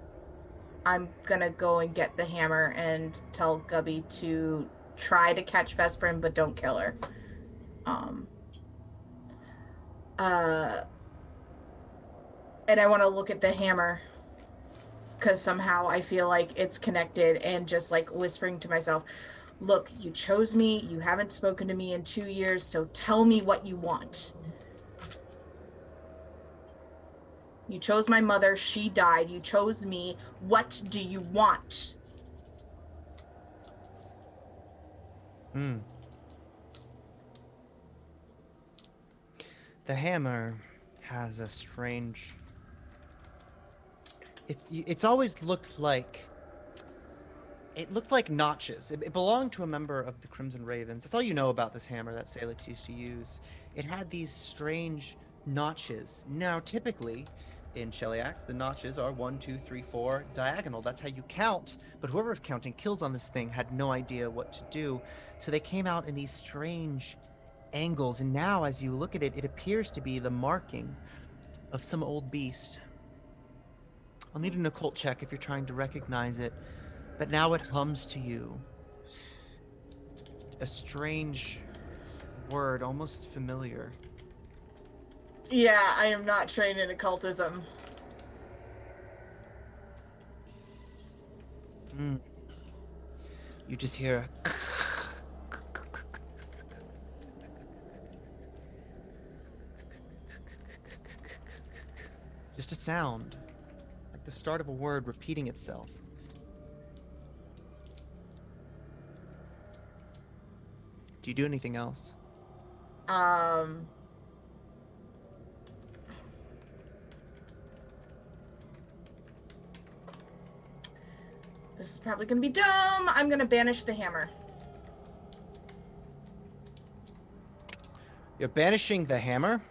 I'm gonna go and get the hammer and tell Gubby to try to catch Vesperin, but don't kill her. And I want to look at the hammer because somehow I feel like it's connected, and just like whispering to myself, look, you chose me, you haven't spoken to me in 2 years, so tell me what you want. You chose my mother, she died, you chose me, what do you want? The hammer has a strange... It's always looked like... It looked like notches. It belonged to a member of the Crimson Ravens. That's all you know about this hammer that Sailix used to use. It had these strange notches. Now, typically, in Shellyax, the notches are 1, 2, 3, 4 diagonal. That's how you count. But whoever was counting kills on this thing had no idea what to do. So they came out in these strange angles. And now, as you look at it, it appears to be the marking of some old beast. I'll need an occult check if you're trying to recognize it. But now it hums to you. A strange word, almost familiar. Yeah, I am not trained in occultism. You just hear a... just a sound, like the start of a word repeating itself. Do you do anything else? This is probably gonna be dumb. I'm gonna banish the hammer. You're banishing the hammer?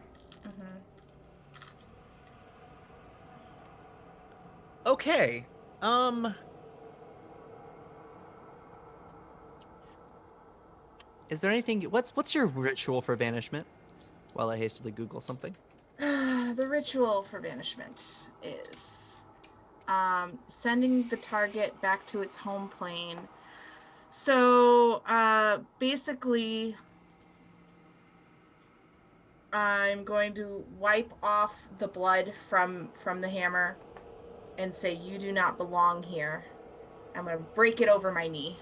Okay. Is there anything... What's your ritual for banishment? While I hastily Google something. The ritual for banishment is sending the target back to its home plane. So basically, I'm going to wipe off the blood from the hammer and say, you do not belong here. I'm going to break it over my knee.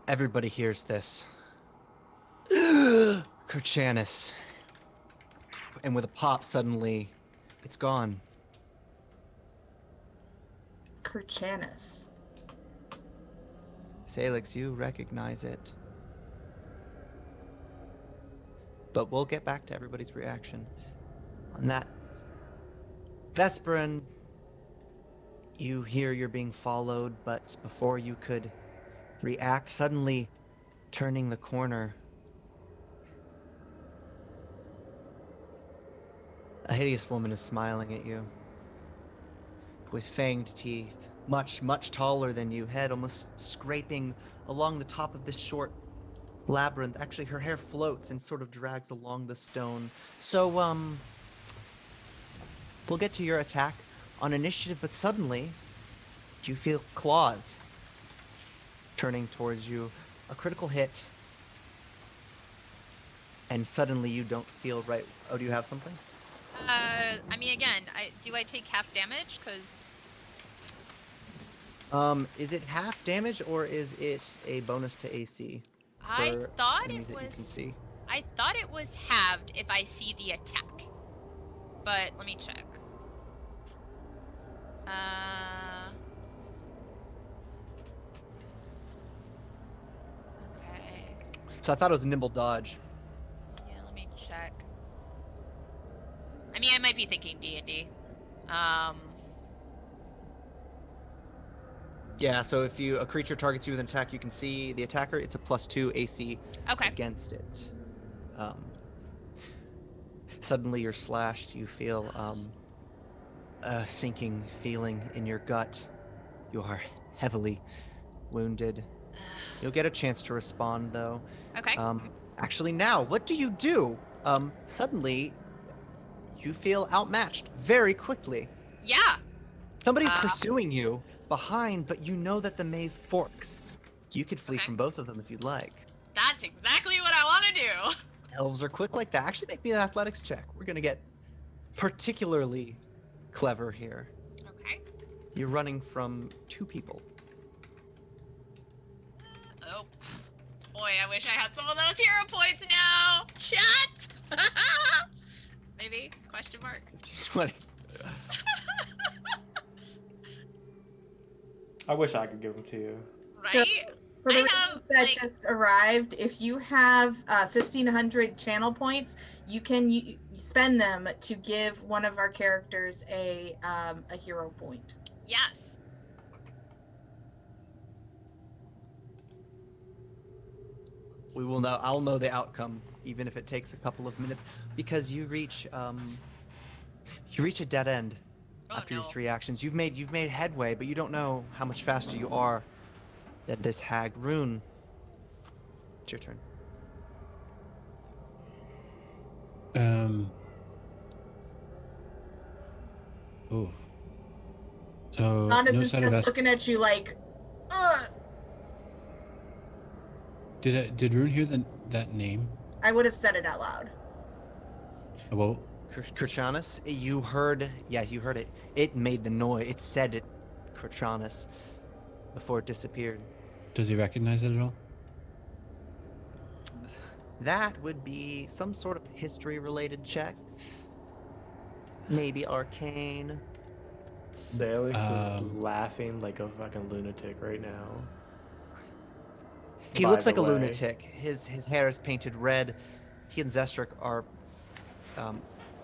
Everybody hears this. Kerchanis. And with a pop, suddenly, it's gone. Kerchanis. Sailix, you recognize it. But we'll get back to everybody's reaction on that. Vesperin, you hear you're being followed, but before you could react, suddenly turning the corner, a hideous woman is smiling at you with fanged teeth, much taller than you, head almost scraping along the top of this short labyrinth. Actually, her hair floats and sort of drags along the stone. So, we'll get to your attack on initiative, but suddenly you feel claws turning towards you. A critical hit, and suddenly you don't feel right. Oh, do you have something? I mean, again, do I take half damage? Because Is it half damage or is it a bonus to AC? I thought enemies it that you was. can see? I thought it was halved if I see the attack. But let me check. Okay. So I thought it was a nimble dodge. Yeah, let me check. I mean, I might be thinking D&D. Yeah, so if a creature targets you with an attack, you can see the attacker. It's a +2 AC Okay. against it. Suddenly you're slashed. You feel a sinking feeling in your gut. You are heavily wounded. You'll get a chance to respond, though. Okay. Actually, now, what do you do? Suddenly, you feel outmatched very quickly. Yeah. Somebody's Uh, pursuing you behind, but you know that the maze forks. You could flee Okay. from both of them if you'd like. That's exactly what I want to do. Elves are quick like that. Actually, make me an athletics check. We're gonna get particularly clever here. Okay. You're running from 2 people. Oh, boy, I wish I had some of those hero points now. Chat. Maybe? Question mark. 20. I wish I could give them to you. So- Right? For the I readers have, that like- just arrived, if you have 1,500 channel points, you can you spend them to give one of our characters a hero point. Yes. We will know. I'll know the outcome, even if it takes a couple of minutes, because you reach a dead end Oh, after your no. 3 actions. You've made headway, but you don't know how much faster you are than this hag rune. It's your turn. Oh. So Honest no is side of just us. looking at you like, ugh. Did Rune hear that name? I would have said it out loud. Well, Kirchanis, you heard it. It made the noise. It said it, Kirchanis, before it disappeared. does he recognize it at all? That would be some sort of history-related check. Maybe arcane. Sailix is Um, laughing like a fucking lunatic right now. He By looks the like a way. lunatic. His hair is painted red. He and Zestric are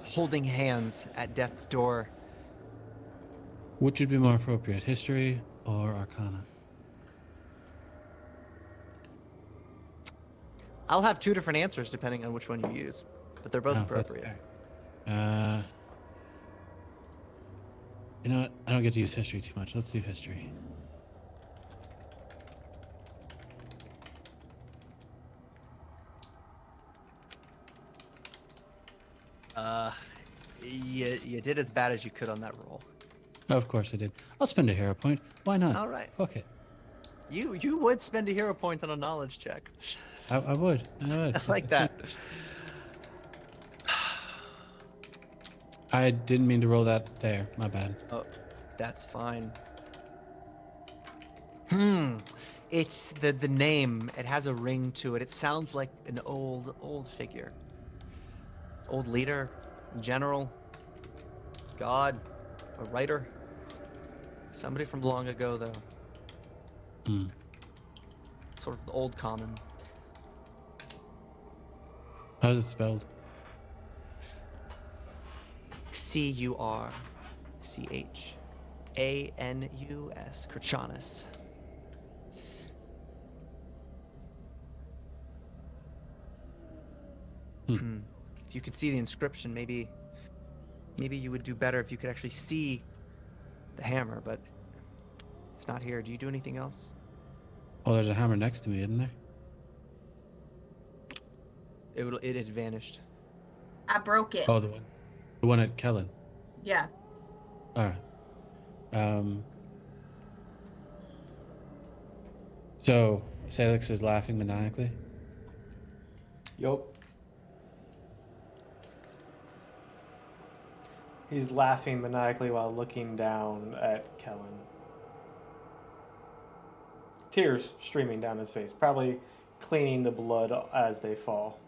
holding hands at death's door. Which would be more appropriate, history or arcana? I'll have 2 different answers depending on which one you use, but they're both Oh, that's appropriate. fair. You know what? I don't get to use history too much. Let's do history. You did as bad as you could on that roll. Of course I did. I'll spend a hero point. Why not? All right. Fuck it. You would spend a hero point on a knowledge check. I would. I like that. I didn't mean to roll that there. My bad. Oh, that's fine. It's the name. It has a ring to it. It sounds like an old figure. Old leader, general, god, a writer. Somebody from long ago, though. Sort of the old common. How's it spelled? Curchanus. Kirchanis. If you could see the inscription, maybe you would do better if you could actually see the hammer, but it's not here. Do you do anything else? Oh, there's a hammer next to me, isn't there? It had vanished. I broke it. Oh, the one at Kellen. Yeah. All right. So Sailix is laughing maniacally. Yup. He's laughing maniacally while looking down at Kellen. Tears streaming down his face, probably cleaning the blood as they fall.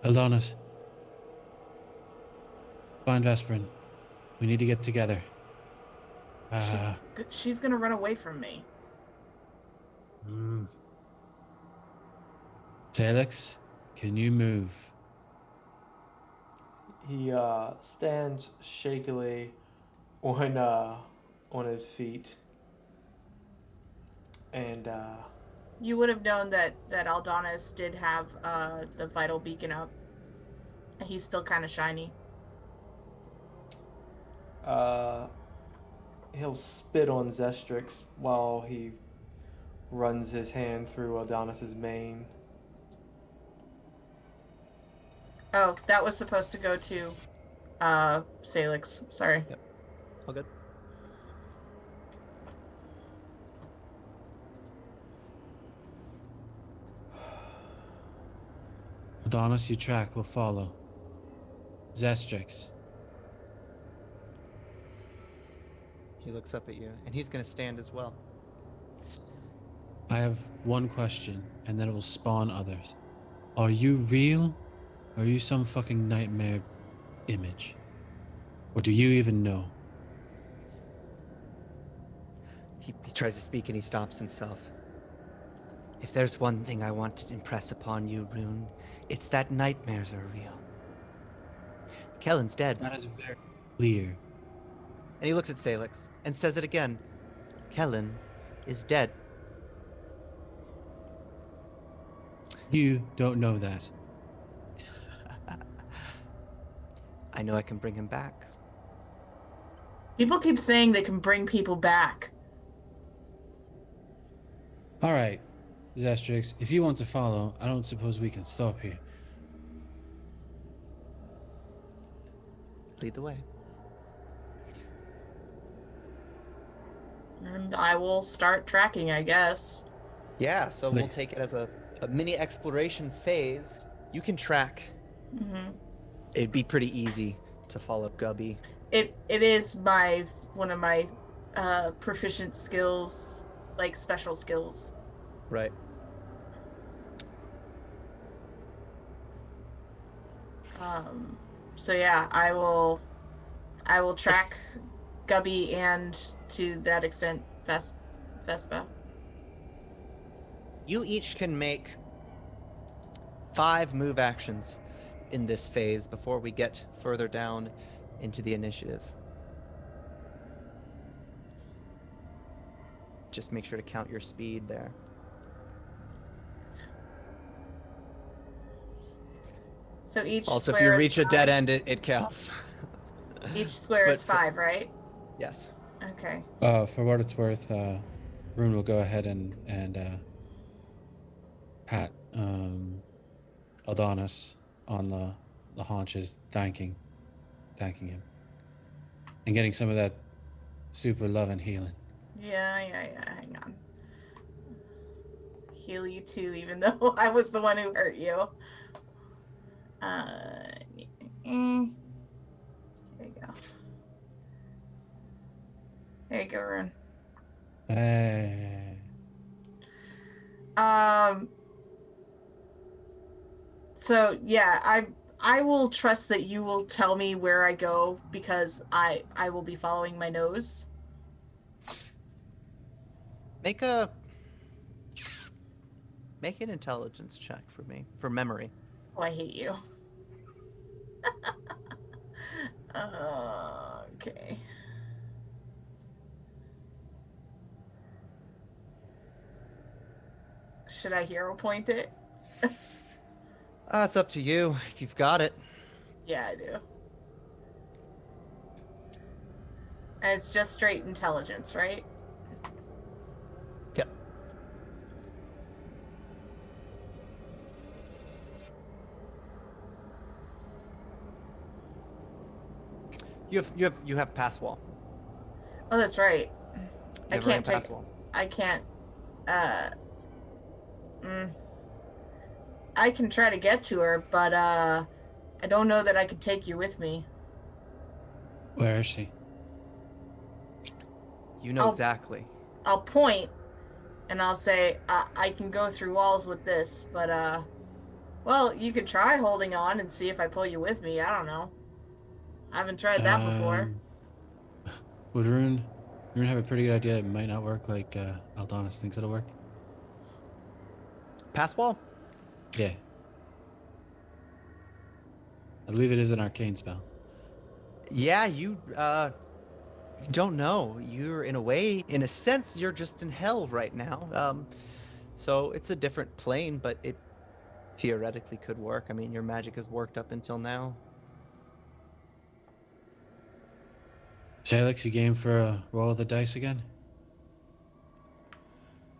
Eldonis. Find Vesperin. We need to get together. She's gonna run away from me. Sailix, can you move? He stands shakily on his feet. And You would have known that Aldonis did have the vital beacon up. And he's still kind of shiny. he'll spit on Zestrix while he runs his hand through Adonis's mane. Oh, that was supposed to go to Sailix. Sorry. Yep. All good. Adonis, you track, will follow. Zestrix. He looks up at you, and he's going to stand as well. I have one question, and then it will spawn others. Are you real? Or are you some fucking nightmare image? Or do you even know? He tries to speak, and he stops himself. If there's one thing I want to impress upon you, Rune, it's that nightmares are real. Kellen's dead. That is very clear. And he looks at Sailix and says it again. Kellen is dead. You don't know that. I know I can bring him back. People keep saying they can bring people back. All right, Zestrix, if you want to follow, I don't suppose we can stop here. Lead the way. And I will start tracking, I guess. Yeah, so we'll take it as a mini exploration phase. You can track. Mm-hmm. It'd be pretty easy to follow Gubby. It is one of my proficient skills, like special skills. Right. So yeah, I will track Gubby and to that extent Vespa. You each can make 5 move actions in this phase before we get further down into the initiative. Just make sure to count your speed there. So each Also, if square you is reach a 5. dead end, it counts. Each square is But 5, right? Yes. Okay. For what it's worth, Rune will go ahead and pat Adonis on the haunches, thanking him, and getting some of that super love and healing. Yeah. Hang on. Heal you too, even though I was the one who hurt you. There you go. There you go, Rune. So yeah, I will trust that you will tell me where I go because I will be following my nose. Make an intelligence check for me, for memory. Oh, I hate you. Okay. Should I hero point it? It's up to you if you've got it. Yeah, I do. And it's just straight intelligence, right? Yep. You have pass wall. Oh, that's right. You have rank pass wall. I can't. I can try to get to her, but I don't know that I could take you with me. Where is she? You know exactly. I'll point, and I'll say I can go through walls with this, but well, you could try holding on and see if I pull you with me. I don't know. I haven't tried that before. Would Rune have a pretty good idea? It might not work like Aldonis thinks it'll work. Pass wall? Yeah. I believe it is an arcane spell. Yeah, You don't know. You're in a way, in a sense, you're just in hell right now. So it's a different plane, but it theoretically could work. I mean, your magic has worked up until now. Sailix, you game for a roll of the dice again?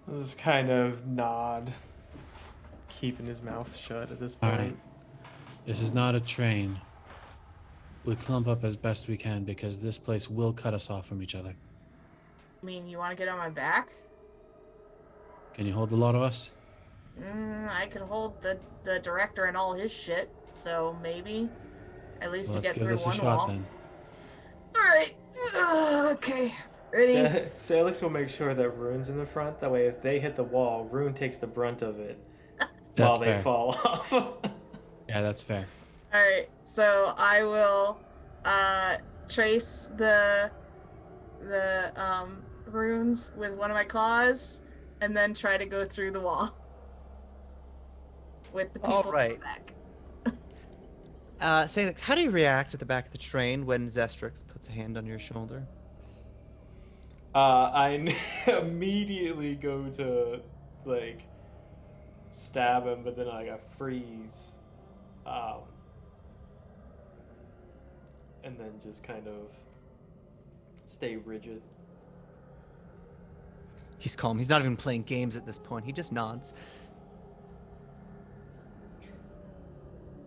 This is kind of nod, keeping his mouth shut at this All point. right. This is not a train. We clump up as best we can because this place will cut us off from each other. I mean, you want to get on my back? Can you hold the lot of us? I could hold the director and all his shit, so maybe. At least Well, to let's get give through this a one shot wall. then. Alright. Okay. Ready? Sailix will make sure that Rune's in the front. That way, if they hit the wall, Rune takes the brunt of it while That's they fair. fall off. Yeah, that's fair. Alright, so I will trace the runes with one of my claws and then try to go through the wall. With the people All right. in the back. Salix, how do you react at the back of the train when Zestrix puts a hand on your shoulder? I immediately go to, like, stab him, but then I freeze. And then just kind of stay rigid. He's calm. He's not even playing games at this point. He just nods.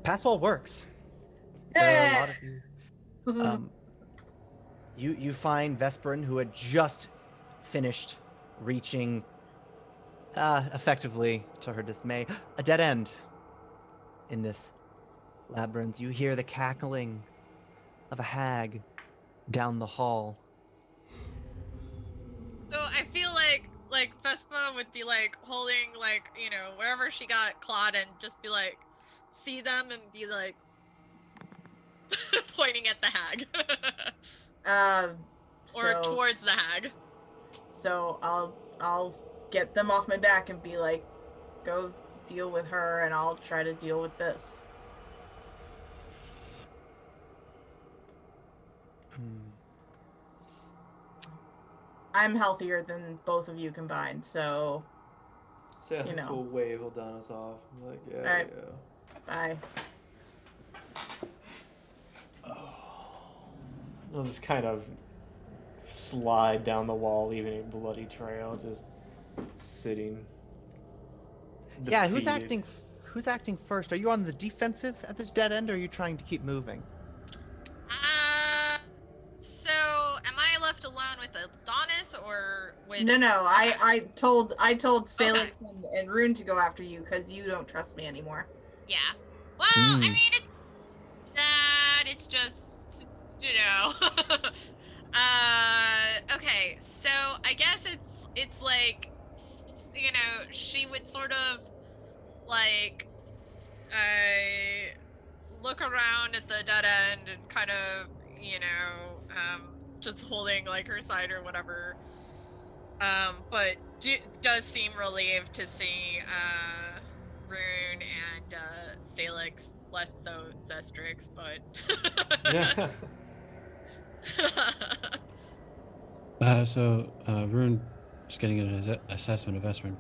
Passwall works. There are a lot of you. You find Vesperin, who had just finished reaching, effectively, to her dismay, a dead end in this labyrinth. You hear the cackling of a hag down the hall. So I feel like Vespa would be like holding like, you know, wherever she got clawed and just be like, see them and be like pointing at the hag. Or So, towards the hag. So I'll get them off my back and be like, go deal with her and I'll try to deal with this. I'm healthier than both of you combined, so Sailix You know. will wave Adonis off. I'm like, yeah, Alright. yeah. bye. I'll just kind of slide down the wall, leaving a bloody trail, just sitting. Yeah, who's defeated. acting? Who's acting first? Are you on the defensive at this dead end, or are you trying to keep moving? So am I left alone with Adonis or with No, I told Sailix and Rune to go after you because you don't trust me anymore. Yeah. Well, I mean, it's just, you know. Okay, so I guess it's like, you know, she would sort of like look around at the dead end and kind of, you know, just holding like her side or whatever. But does seem relieved to see Rune and Sailix, less so Zestrix, but Yeah. So Rune, just getting an assessment of Vesperin.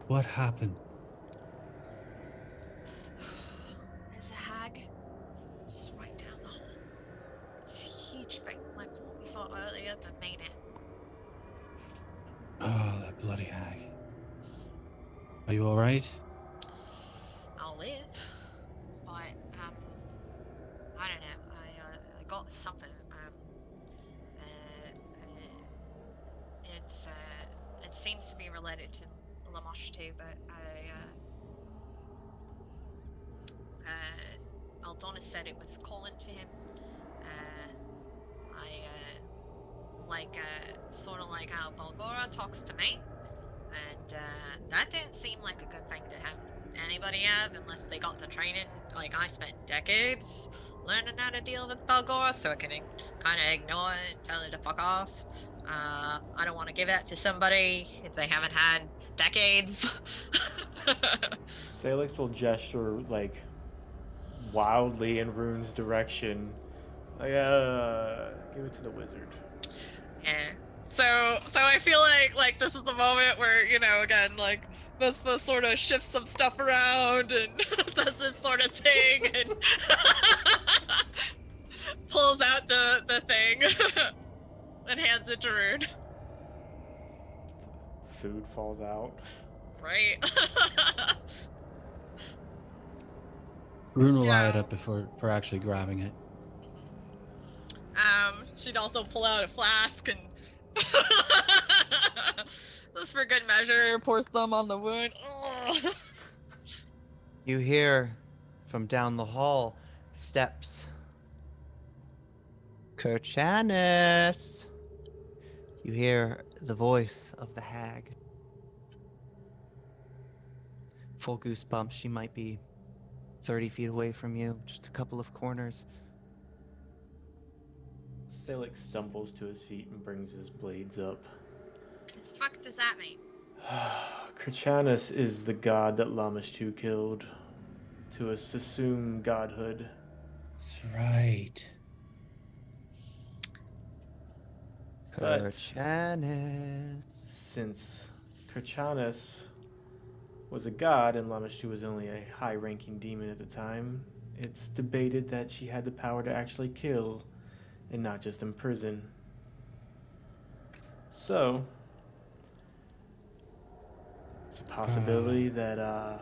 What happened? There's a hag just right down the hall. It's a huge thing, like what we thought earlier, but made it. Oh, that bloody hag. Are you all right? I'll live, but I don't know. I got something. It seems to be related to Lamosh too, but Aldonis said it was calling to him. Sort of like how Balgora talks to me, and that didn't seem like a good thing to have anybody have unless they got the training. Like, I spent decades learning how to deal with Balgora, so I can kind of ignore it and tell it to fuck off. I don't want to give that to somebody if they haven't had decades. Sailix will gesture like wildly in Rune's direction. Like, give to the wizard. Yeah. So I feel like this is the moment where, again, like Vespa sort of shifts some stuff around and does this sort of thing and pulls out the thing and hands it to Rune. Food falls out. Right. Rune will eye it Yeah. up before actually grabbing it. She'd also pull out a flask and just for good measure, pour some on the wound. Oh. You hear from down the hall steps. Kerchanis. You hear the voice of the hag. Full goosebumps. She might be 30 feet away from you, just a couple of corners. Sailix stumbles to his feet and brings his blades up. What the fuck does that mean? Kerchanis is the god that Lamashtu killed to assume godhood. That's right. But Kerchanis. since Kerchanis was a god and Lamashtu was only a high-ranking demon at the time, it's debated that she had the power to actually kill and not just imprison. So, it's a possibility that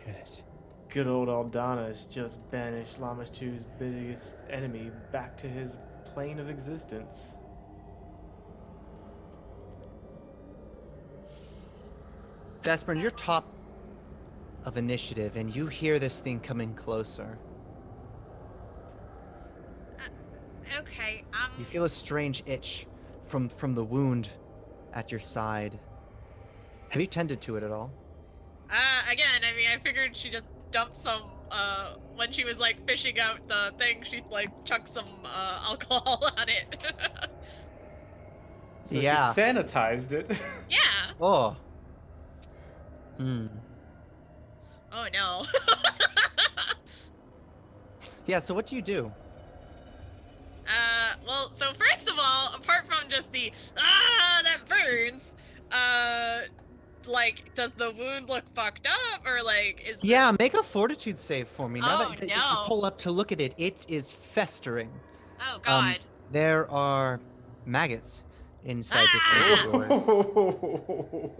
Shit. good old Aldanis just banished Lamashtu's biggest enemy back to his plane of existence. Vesperin, you're top of initiative, and you hear this thing coming closer. Okay, You feel a strange itch from the wound at your side. Have you tended to it at all? again, I mean, I figured she just dumped some, when she was, like, fishing out the thing, she'd, like, chuck some, alcohol on it. So Yeah. she sanitized it. Yeah. Oh. Hmm. Oh, no. Yeah, so what do you do? Well, so first of all, apart from just the, that burns, like, does the wound look fucked up, or, like, is Yeah, make a fortitude save for me. Now Oh, that you no. pull up to look at it, it is festering. Oh, God. There are maggots inside this Ah! wound of yours.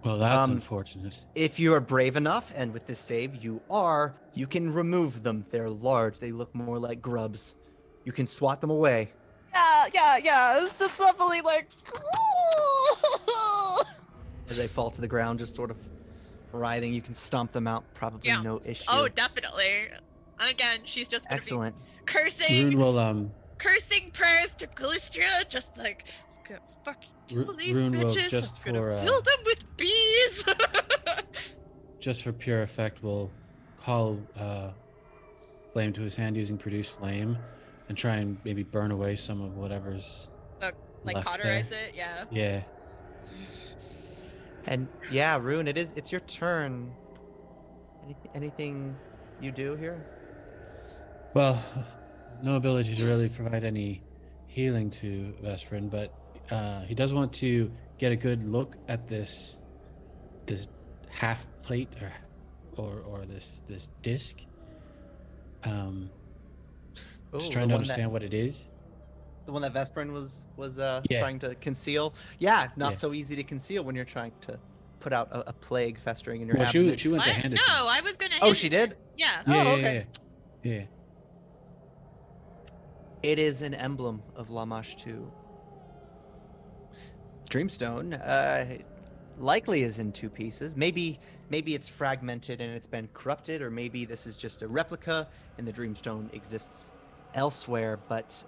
Well, that's Um, unfortunate. If you are brave enough, and with this save you are, you can remove them. They're large. They look more like grubs. You can swat them away. Yeah, it's just definitely, like, As they fall to the ground, just sort of writhing. You can stomp them out. Probably Yeah. no issue. Oh, definitely. And again, she's just gonna Excellent. be cursing, Rune will cursing prayers to Calistria, just like, gonna fucking kill these Rune will bitches. just I'm gonna for, fill them with bees. just for pure effect, will call flame to his hand using produce flame, and try and maybe burn away some of whatever's Like left cauterize there. it, yeah. Yeah. And yeah, Rune, it's your turn. Anything you do here? Well, no ability to really provide any healing to Vesperin, but he does want to get a good look at this half plate or this disc. Just Ooh, trying the to one that- understand what it is. The one that Vesperin was Yeah. trying to conceal. Yeah, not Yeah. so easy to conceal when you're trying to put out a plague festering in your Well, abdomen. she went to What? hand it No, to him. I was gonna Oh, hit she it. did? Yeah. Yeah, Oh, yeah, okay. yeah. It is an emblem of Lamashtu. Dreamstone likely is in two pieces. Maybe it's fragmented and it's been corrupted, or maybe this is just a replica and the Dreamstone exists elsewhere. But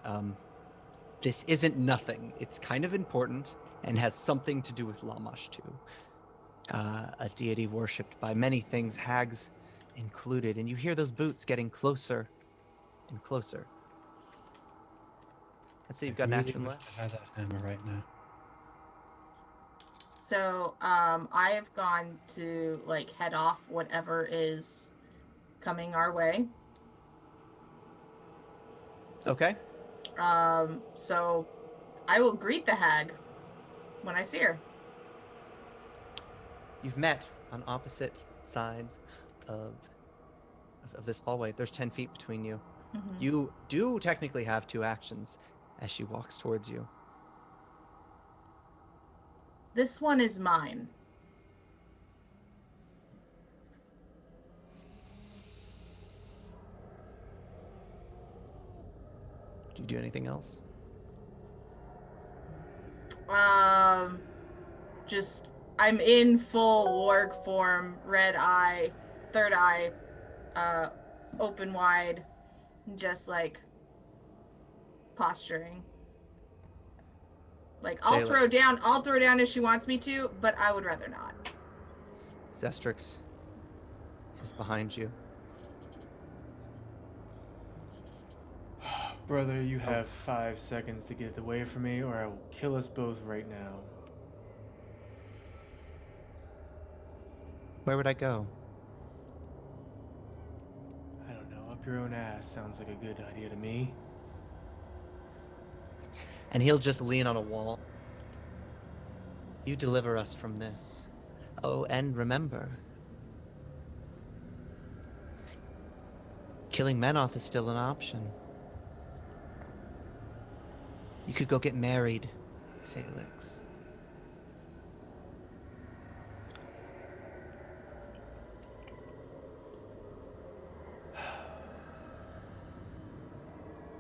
this isn't nothing. It's kind of important and has something to do with Lamashtu, a deity worshipped by many things, hags included. And you hear those boots getting closer and closer. I'd say you've got an I action wish left. I had that hammer right now. So I have gone to like head off whatever is coming our way. Okay. So I will greet the hag when I see her. You've met on opposite sides of this hallway. There's 10 feet between you. Mhm. You do technically have 2 actions as she walks towards you. This one is mine. Do you do anything else? Just I'm in full warg form, red eye, third eye, open wide, just like posturing. Like I'll throw down if she wants me to, but I would rather not. Zestrix is behind you. Brother, you have 5 seconds to get away from me, or I will kill us both right now. Where would I go? I don't know. Up your own ass sounds like a good idea to me. And he'll just lean on a wall. You deliver us from this. Oh, and remember, killing Menoth is still an option. You could go get married, Sailix.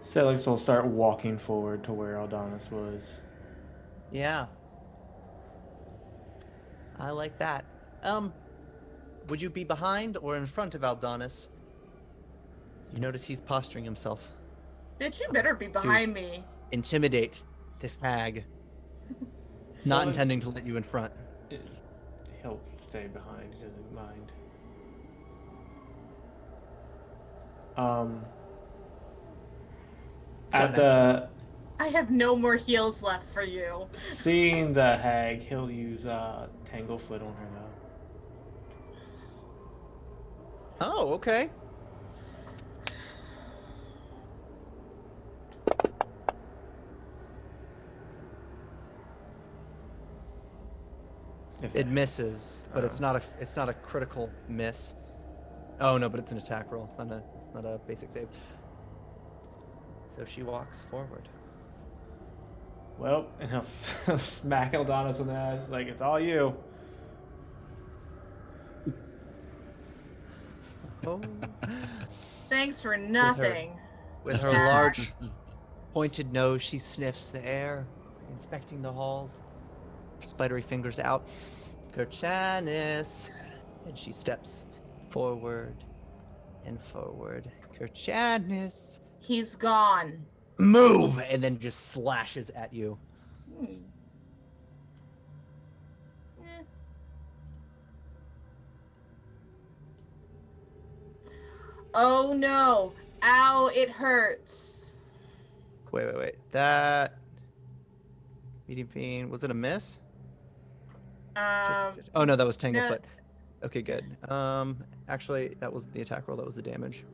Sailix will start walking forward to where Aldonis was. Yeah. I like that. Would you be behind or in front of Aldonis? You notice he's posturing himself. Bitch, you better be behind me. Intimidate this hag. Not Sailix- intending to let you in front. He'll stay behind. He doesn't mind. At the I have no more heals left for you. seeing the hag, he'll use Tanglefoot on her though. Oh, okay. It misses, but it's not a critical miss. Oh no, but it's an attack roll. It's not a basic save. So she walks forward. Well, and he'll smack Aldonis on the ass like it's all you. Oh. Thanks for nothing. With her Attack. large, pointed nose, she sniffs the air, inspecting the halls. Her spidery fingers out. Kirchanis. And she steps forward and forward. Kirchanis. He's gone. Move! And then just slashes at you. Hmm. Eh. Oh no. Ow, it hurts. Wait. That medium fiend, was it a miss? Oh no, that was Tanglefoot. Okay, good. Actually, that was the attack roll. That was the damage.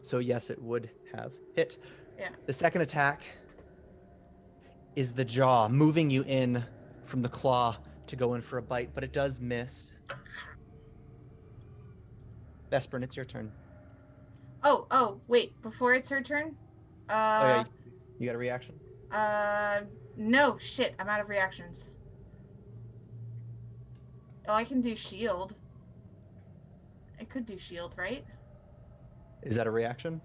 So yes, it would have hit. Yeah. The second attack is the jaw, moving you in from the claw to go in for a bite, but it does miss. Vespern, it's your turn. Oh, wait, before it's her turn? Oh yeah, you got a reaction? No, shit, I'm out of reactions. Oh, I can do shield. I could do shield, right? Is that a reaction?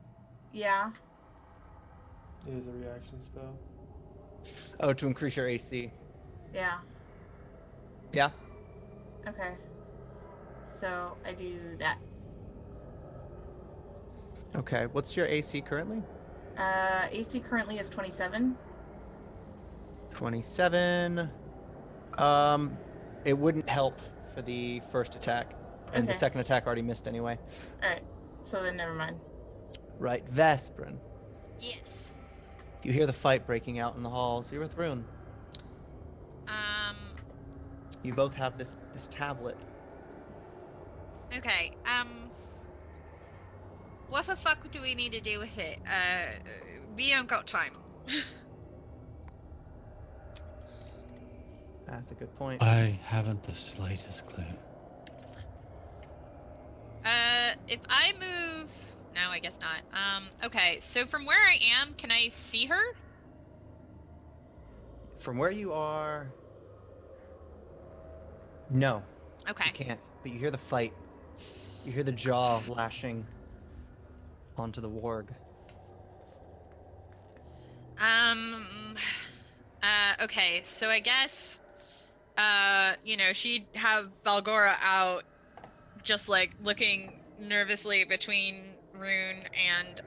Yeah. It is a reaction spell. Oh, to increase your AC. Yeah. Yeah. Okay. So I do that. Okay, what's your AC currently? AC currently is 27. 27. It wouldn't help for the first attack, and the Okay. second attack already missed anyway. Alright. So then never mind. Right, Vesprin. Yes. You hear the fight breaking out in the halls. You're with Rune. You both have this tablet. Okay. What the fuck do we need to do with it? we ain't got time. That's a good point. I haven't the slightest clue. If I move, no, I guess not. Okay, so from where I am, can I see her? From where you are, no, Okay. you can't. But you hear the fight. You hear the jaw lashing onto the warg. Okay, so I guess, she'd have Balgora out, just like looking nervously between Rune and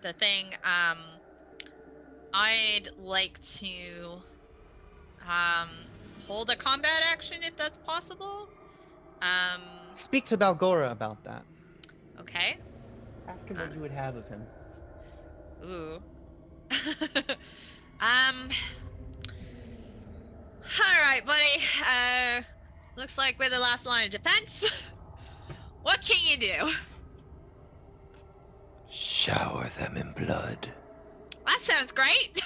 the thing. I'd like to hold a combat action if that's possible. Speak to Balgora about that. Okay. Ask him what you would have of him. Ooh. All right, buddy. Looks like we're the last line of defense. What can you do? Shower them in blood. That sounds great.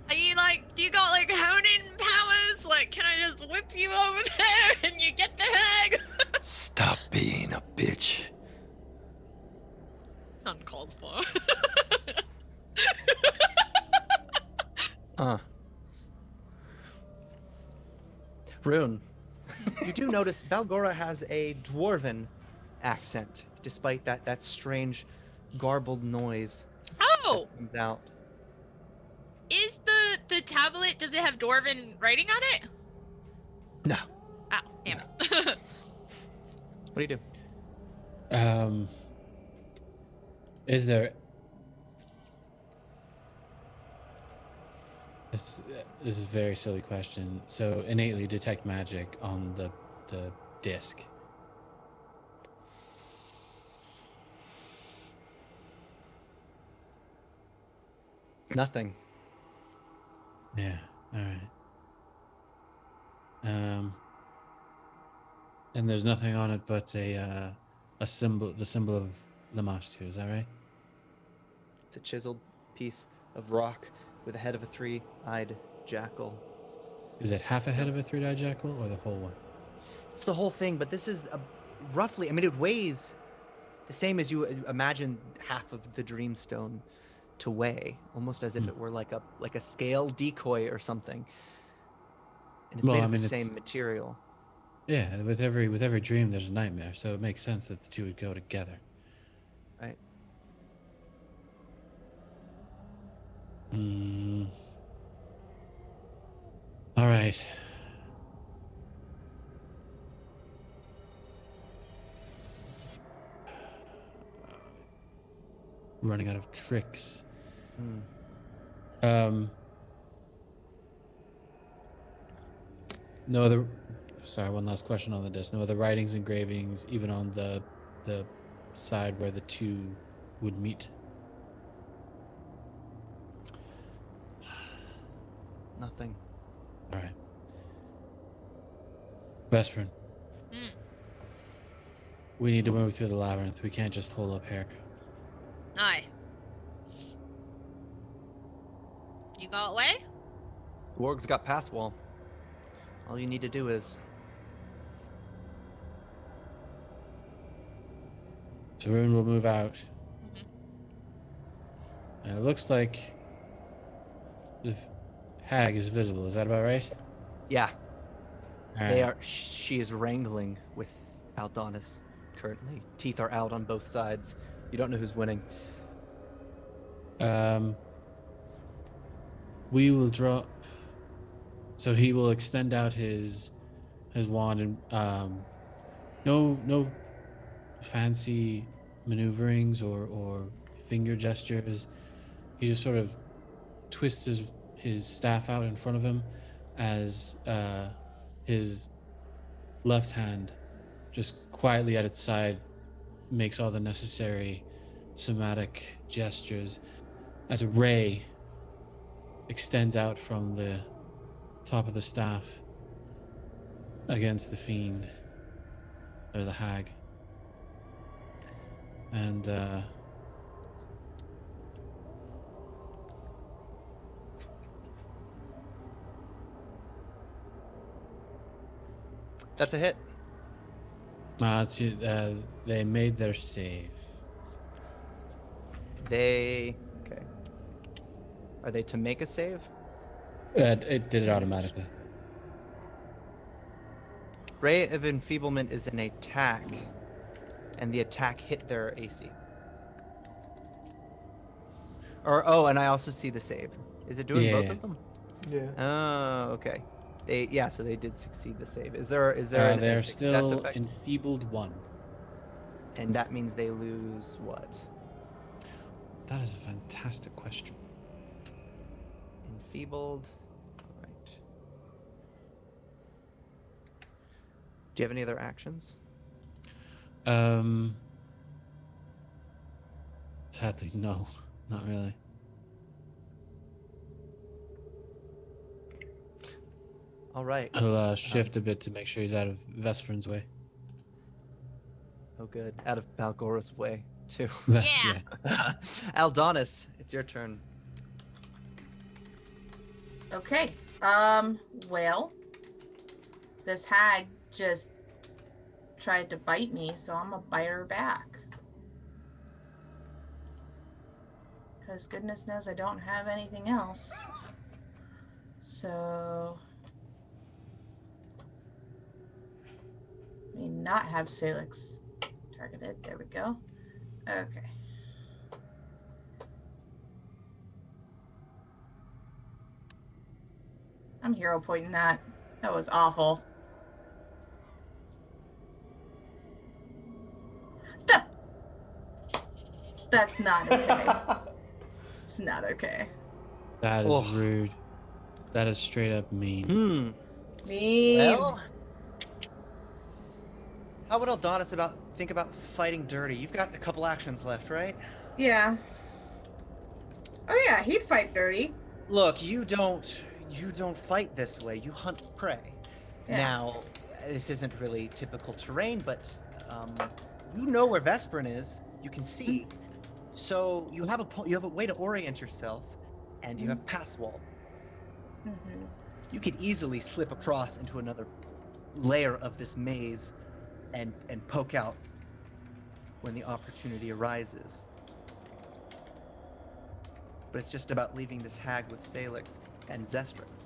Do you got like honing powers? Like, can I just whip you over there and you get the hang? Stop being a bitch. It's uncalled for. Rune, you do notice Balgora has a dwarven accent, despite that strange, garbled noise Oh, that comes out. is the tablet? Does it have Dwarven writing on it? No. Oh, damn it. What do you do? Is there? This is a very silly question. So innately detect magic on the disc. Nothing. Yeah. All right. And there's nothing on it but a symbol, the symbol of Lamashtu. Is that right? It's a chiseled piece of rock with the head of a three-eyed jackal. Is it half a head of a three-eyed jackal or the whole one? It's the whole thing, but this is roughly, I mean, it weighs the same as you imagine half of the Dreamstone to weigh, almost as if it were like a scale decoy or something. And it's made of the same material. Yeah, with every dream there's a nightmare, so it makes sense that the two would go together. Right. All right. Running out of tricks. No other. Sorry, one last question on the disc. No other writings, engravings, even on the side where the two would meet. Nothing. All right. Vesprin. We need to move through the labyrinth. We can't just hold up here. Aye. You got away? The warg's got pass wall. All you need to do is... Tarun will move out. And it looks like the hag is visible. Is that about right? Yeah. All They right. are. She is wrangling with Aldonis currently. Teeth are out on both sides. You don't know who's winning. We will draw. So he will extend out his wand and no fancy maneuverings or finger gestures. He just sort of twists his staff out in front of him as his left hand just quietly at its side makes all the necessary somatic gestures as a ray extends out from the top of the staff against the fiend, or the hag. And That's a hit. they made their save. Okay. Are they to make a save? It did it automatically. Ray of Enfeeblement is an attack, and the attack hit their AC. And I also see the save. Is it doing both Yeah. of them? Yeah. Oh, okay. So they did succeed the save. Is there a They're success still effect? enfeebled 1. And that means they lose what? That is a fantastic question. Enfeebled. Right. Do you have any other actions? Sadly, no, not really. All right. He'll shift a bit to make sure he's out of Vesperin's way. Oh, good. Out of Balgora's way, too. Yeah. Aldonis, it's your turn. Okay. Well, this hag just tried to bite me, so I'm gonna bite her back. Because goodness knows I don't have anything else. So... let me not have Sailix targeted. There we go. Okay. I'm hero pointing that. That was awful. That's not okay. It's not okay. That is Ugh. rude. That is straight up mean. Mean. Well, how would Aldonis think about fighting dirty? You've got a couple actions left, right? Yeah. Oh yeah, he'd fight dirty. Look, you don't fight this way. You hunt prey. Yeah. Now, this isn't really typical terrain, but you know where Vesperin is. You can see. So you have a way to orient yourself, and you have pass wall. Mm-hmm. You could easily slip across into another layer of this maze and poke out when the opportunity arises. But it's just about leaving this hag with Sailix and Zestrix.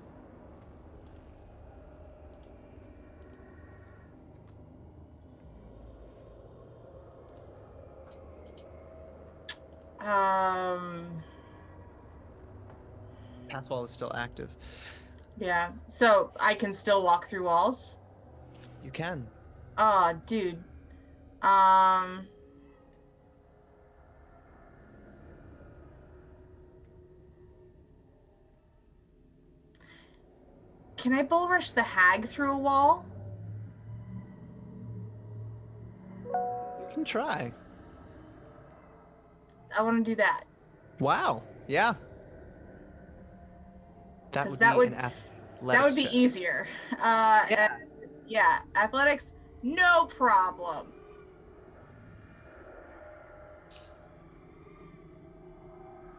Pass wall is still active. Yeah. So I can still walk through walls? You can. Aw, dude. Can I bull rush the hag through a wall? You can try. I want to do that. Wow. Yeah. That 'Cause would that be would- an athletics That would be check. easier. Yeah. Yeah, athletics, no problem.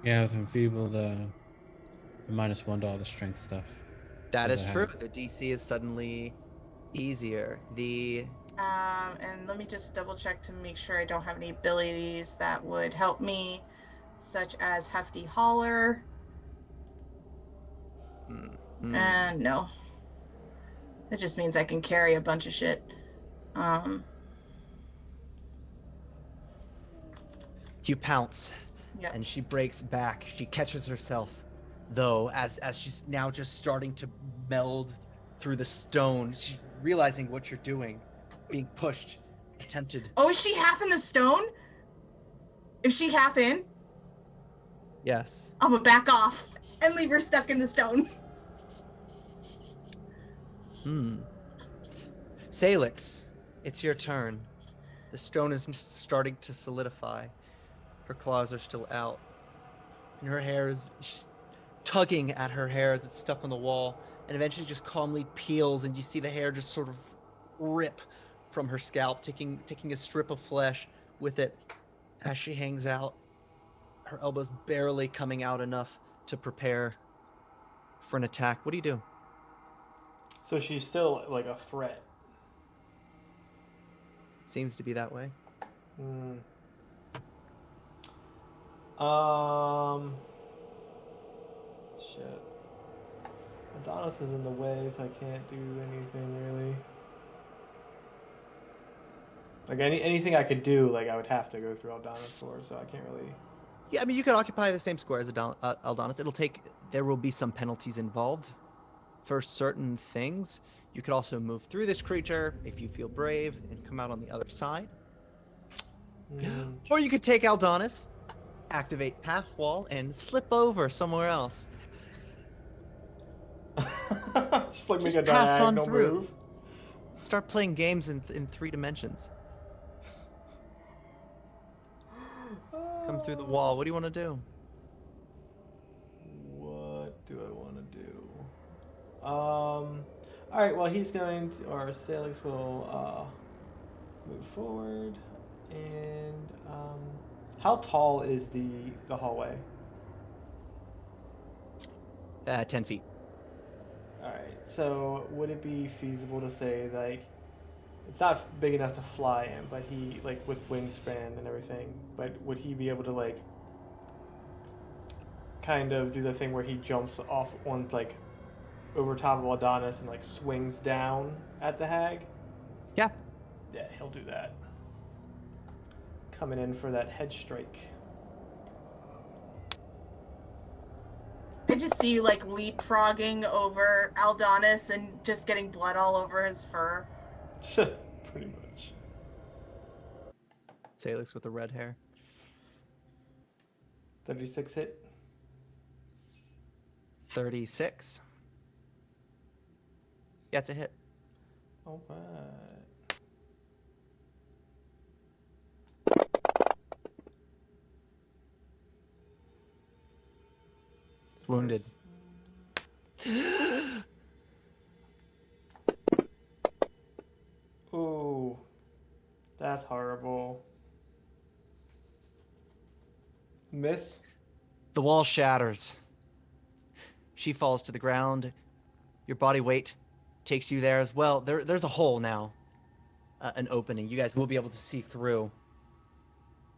Yeah, with enfeebled, -1 to all the strength stuff. That for is the true. hag. The DC is suddenly easier. And let me just double check to make sure I don't have any abilities that would help me, such as Hefty Hauler. And no. It just means I can carry a bunch of shit. You pounce, Yep. and she breaks back. She catches herself, though, as she's now just starting to meld through the stone. She's realizing what you're doing, being pushed, attempted. Oh, is she half in the stone? Is she half in? Yes. I'm gonna back off and leave her stuck in the stone. Sailix, it's your turn. The stone is starting to solidify. Her claws are still out. And her hair is... she's tugging at her hair as it's stuck on the wall. And eventually just calmly peels, and you see the hair just sort of rip from her scalp, taking a strip of flesh with it as she hangs out, her elbows barely coming out enough to prepare for an attack. What do you do? So she's still like a threat. Seems to be that way. Hmm. Shit. Adonis is in the way, so I can't do anything really. Like anything I could do, like I would have to go through Adonis for, so I can't really. Yeah, I mean, you could occupy the same square as Aldonis. There will be some penalties involved for certain things. You could also move through this creature if you feel brave and come out on the other side. Mm. Or you could take Aldonis, activate Pass Wall, and slip over somewhere else. Just like make Just a pass on diagonal through. move. Start playing games in 3 dimensions. Come through the wall. What do you want to do? What do I want to do? All right. Well, he's going to, or Sailix will move forward, and how tall is the hallway? 10 feet. All right. So would it be feasible to say like it's not big enough to fly in, but he like with wingspan and everything, but would he be able to like kind of do the thing where he jumps off on like over top of Adonis and like swings down at the hag? Yeah. Yeah, he'll do that. Coming in for that head strike. I just see you like leapfrogging over Aldonis and just getting blood all over his fur. Pretty much. Salix with the red hair. 36 hit. 36. Yeah, it's a hit. All right. Wounded. Ooh, that's horrible. Miss? The wall shatters. She falls to the ground. Your body weight takes you there as well. There's a hole now, an opening. You guys will be able to see through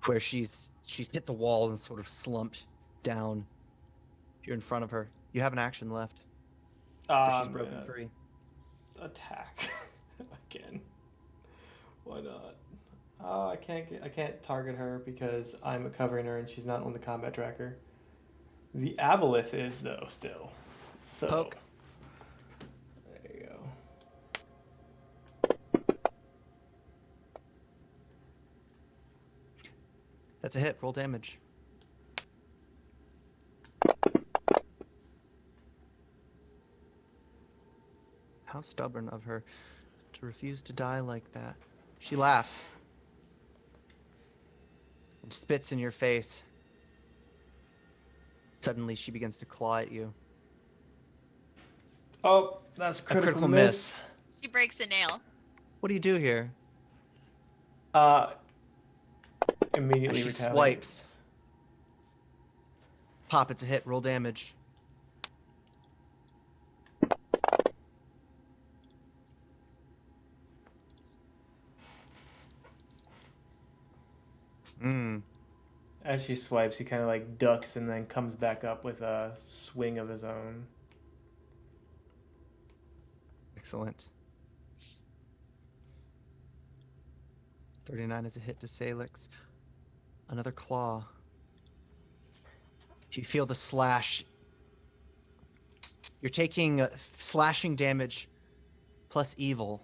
where she's hit the wall and sort of slumped down. You're in front of her. You have an action left. She's broken free. Attack again. Why not? Oh, I can't target her because I'm covering her and she's not on the combat tracker. The aboleth is though still. So Poke. there you go. That's a hit. Roll damage. How stubborn of her to refuse to die like that. She laughs and spits in your face. Suddenly, she begins to claw at you. Oh, that's critical miss. She breaks a nail. What do you do here? Immediately She retaliate. swipes. Pop, it's a hit. Roll damage. As she swipes, he kind of like ducks and then comes back up with a swing of his own. Excellent. 39 is a hit to Salix. Another claw. You feel the slash. You're taking slashing damage plus evil.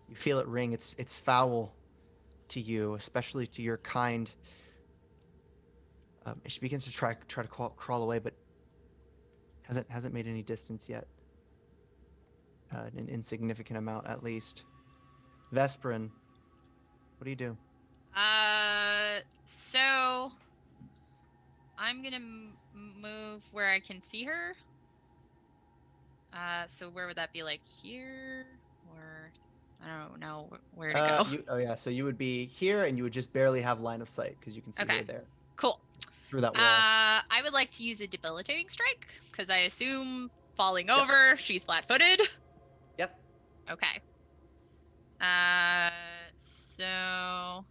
You feel it ring. It's foul to you, especially to your kind. She begins to try to crawl away, but hasn't made any distance yet. An insignificant amount, at least. Vesperin, what do you do? So I'm gonna move where I can see her. So where would that be? Like here or I don't know where to go. So you would be here, and you would just barely have line of sight because you can see Okay. her there Cool. through that wall. I would like to use a debilitating strike because I assume falling over, she's flat-footed. Yep. Okay. So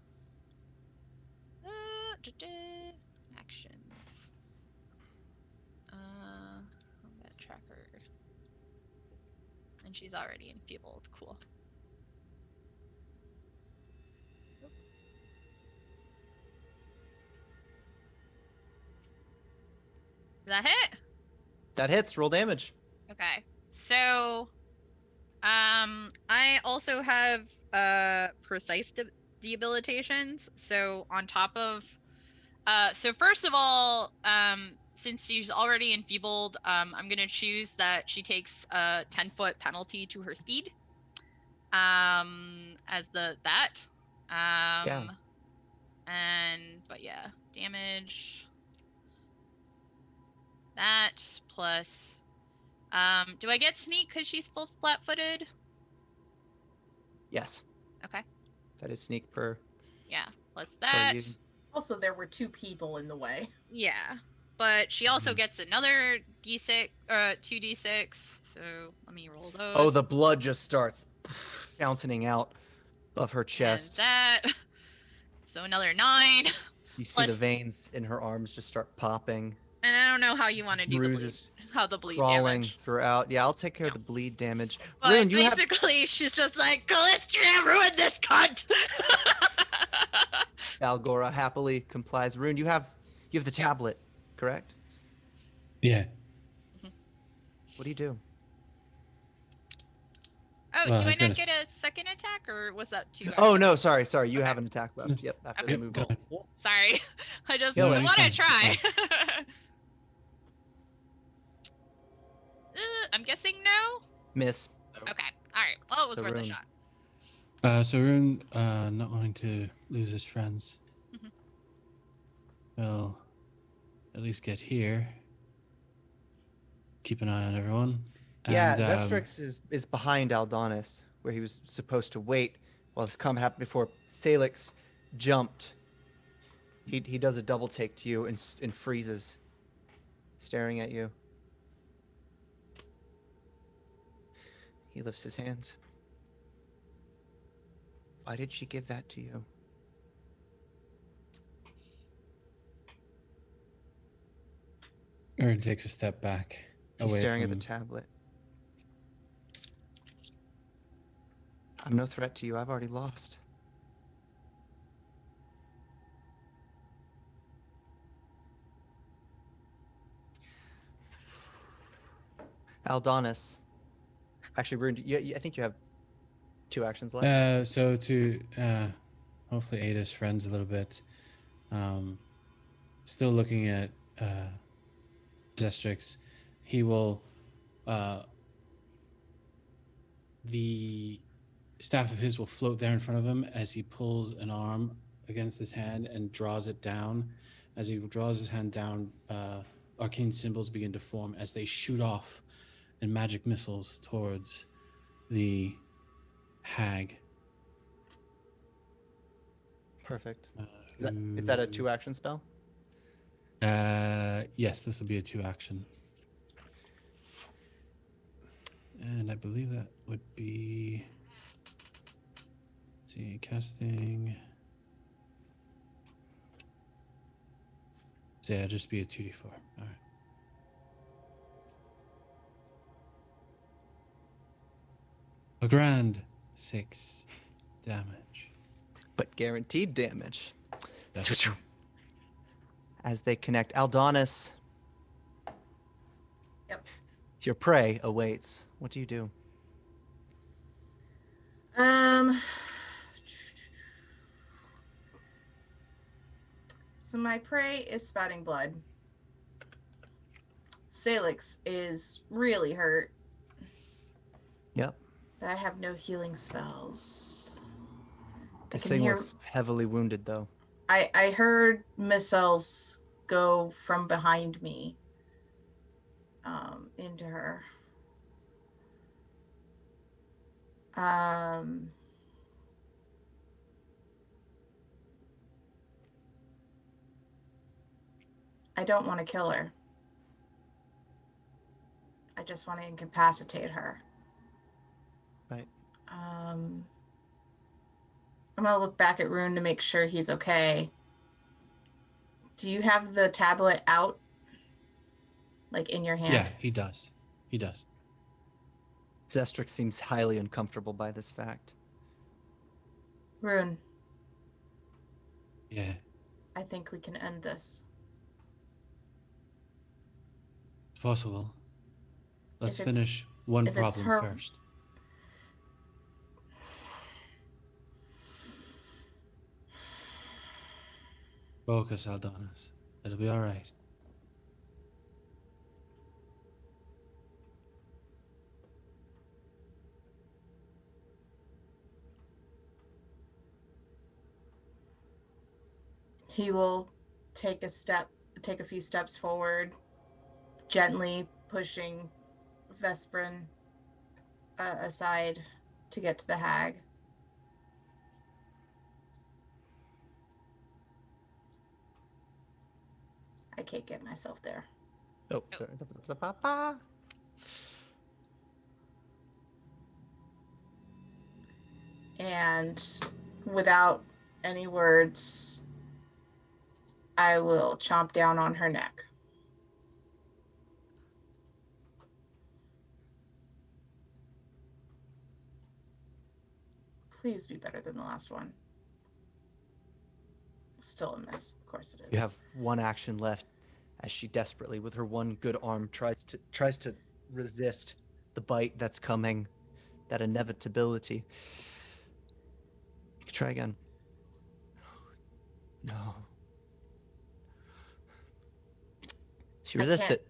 actions. Combat tracker. And she's already enfeebled. Cool. Does that hit? That hits. Roll damage. Okay. So I also have precise debilitations. So on top of so first of all, since she's already enfeebled, I'm gonna choose that she takes a 10-foot penalty to her speed. As that. Yeah. But yeah, damage. That plus do I get sneak because she's full flat-footed? Yes. Okay. That is sneak per. Yeah. Plus per that. you. Also, there were 2 people in the way. Yeah. But she also Mhm. gets another d6, 2d6. So let me roll those. Oh, the blood just starts fountaining out of her chest. And that. So another 9. You see plus- the veins in her arms just start popping. And I don't know how you want to do the bleed. Bruises How the bleed crawling damage. throughout. Yeah, I'll take care of Yeah. the bleed damage. But Rune, you have basically, she's just like, Calistria ruined this cunt! Algora happily complies. Rune, you have the tablet, correct? Yeah. What do you do? Oh, Well, I do I was not gonna get a second attack, or was that 2 Oh actions? no, sorry. You Okay. have an attack left. Yep, after Okay, the move. go ahead. Sorry. I just Kill it. want to You're fine, try. I'm guessing no? Miss. Okay. Alright. Well, it was The worth a rune. shot. So Rune, not wanting to lose his friends, Mhm. will at least get here. Keep an eye on everyone. Yeah, And, Zestrix is behind Aldonis, where he was supposed to wait while this combat happened before Sailix jumped. He does a double take to you and freezes, staring at you. He lifts his hands. Why did she give that to you? Rune takes a step back. He's away staring from at the tablet. I'm no threat to you. I've already lost. Aldonis. Actually, Rune, I think you have 2 actions left. So to hopefully aid his friends a little bit, still looking at Zestrix, he will the staff of his will float there in front of him as he pulls an arm against his hand and draws it down. As he draws his hand down, arcane symbols begin to form as they shoot off in magic missiles towards the hag. Perfect. Is that a 2-action spell? Yes, this will be a 2-action. And I believe that would be, casting. So yeah, just be a 2d4. All right. A grand 6 damage. But guaranteed damage. That's As they connect, Aldonis. Yep. Your prey awaits. What do you do? So my prey is spouting blood. Sailix is really hurt. Yep. But I have no healing spells. This can thing hear- looks heavily wounded, though. I heard missiles go from behind me into her. I don't want to kill her. I just want to incapacitate her. Right. I'm gonna look back at Rune to make sure he's okay. Do you have the tablet out? Like in your hand? Yeah, he does. He does. Zestrix seems highly uncomfortable by this fact. Rune, Yeah. I think we can end this. It's possible. Let's If it's- finish one if it's problem her- first. Focus, Aldonis. It'll be all right. He will take a few steps forward, gently pushing Vesperin aside to get to the hag. I can't get myself there. Oh, sorry. And without any words, I will chomp down on her neck. Please be better than the last one. Still a miss, of course it is. You have one action left as she desperately, with her one good arm, tries to resist the bite that's coming, that inevitability. You can try again. No. She resists can't-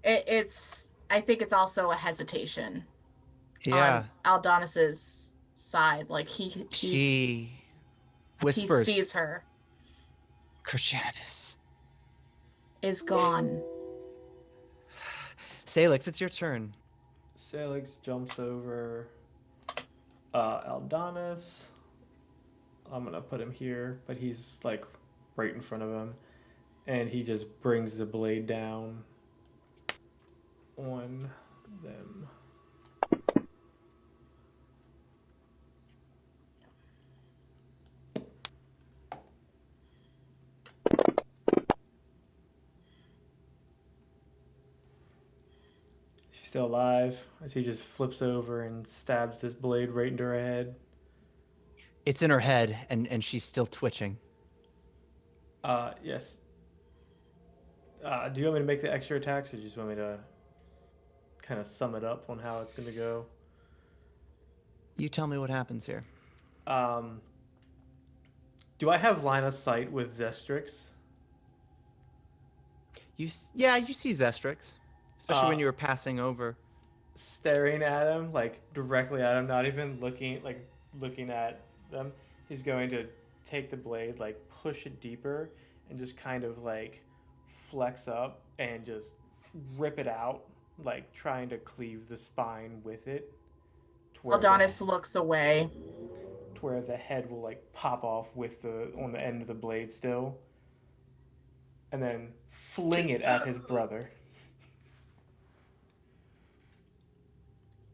it. I think it's also a hesitation Yeah. on Aldonis's side. Like he whispers. He sees her. Cruciatus. Is gone. Sailix, it's your turn. Sailix jumps over Aldonis. I'm gonna put him here, but he's like right in front of him, and he just brings the blade down on them. She's still alive as he just flips over and stabs this blade right into her head. It's in her head, and she's still twitching. Yes. Do you want me to make the extra attacks, or do you just want me to kind of sum it up on how it's going to go? You tell me what happens here. Do I have line of sight with Zestrix? You see Zestrix, especially when you were passing over. Staring at him, like directly at him, not even looking at them. He's going to take the blade, like push it deeper, and just kind of like flex up and just rip it out, like trying to cleave the spine with it. Aldonis looks away. To where the head will like pop off on the end of the blade still, and then fling it at his brother.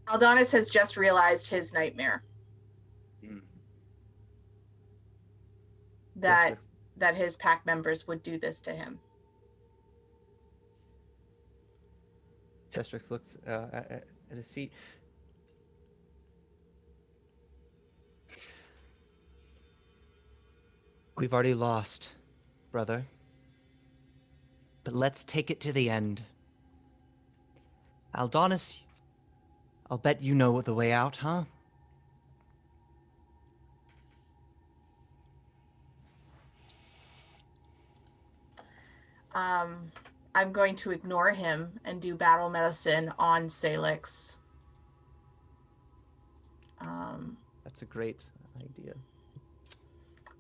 Aldonis has just realized his nightmare. That his pack members would do this to him. Zestrix looks at his feet. We've already lost, brother. But let's take it to the end. Aldonis, I'll bet you know the way out, huh? I'm going to ignore him and do battle medicine on Sailix. That's a great idea.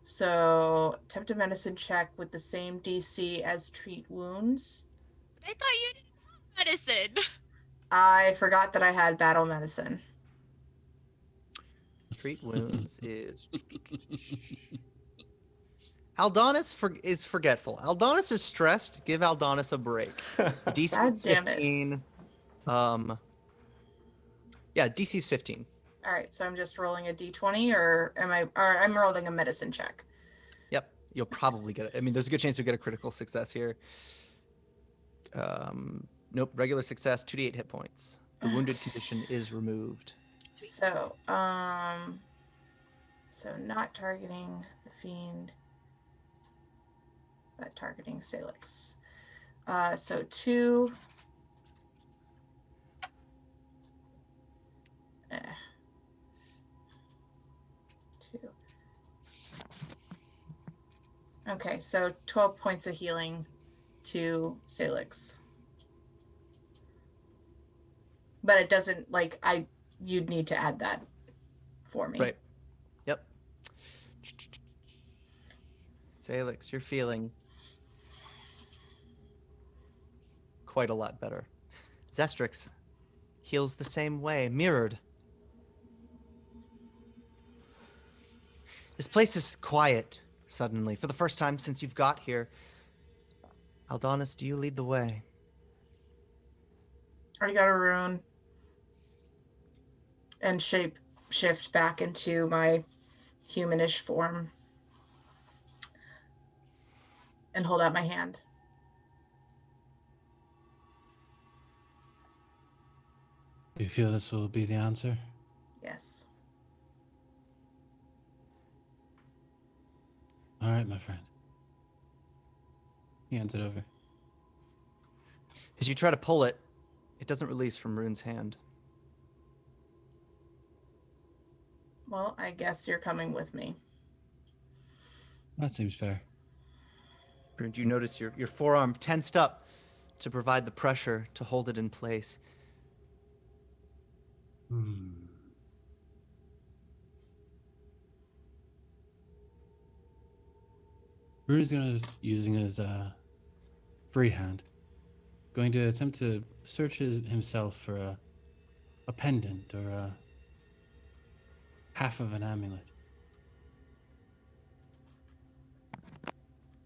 So, attempt a medicine check with the same DC as treat wounds. I thought you didn't have medicine. I forgot that I had battle medicine. Treat wounds is Aldonis is forgetful. Aldonis is stressed. Give Aldonis a break. The DC God is damn it. 15. DC's 15. All right, so I'm just rolling a d20, or I'm rolling a medicine check. Yep, you'll probably get it. I mean, there's a good chance you'll get a critical success here. Nope, regular success, 2d8 hit points. The wounded condition is removed. So, so not targeting the fiend, but targeting Sailix. So 2. Eh. 2. Okay, so 12 points of healing to Sailix. But it doesn't, you'd need to add that for me. Right. Yep. Sailix, you're feeling quite a lot better. Zestrix heals the same way, mirrored. This place is quiet, suddenly, for the first time since you've got here. Aldonis, do you lead the way? I got a rune. And shift back into my humanish form. And hold out my hand. Do you feel this will be the answer? Yes. All right, my friend. He hands it over. As you try to pull it, it doesn't release from Rune's hand. Well, I guess you're coming with me. That seems fair. Rune, you notice your forearm tensed up to provide the pressure to hold it in place. Rune is using his free hand, going to attempt to search himself for a pendant or a half of an amulet.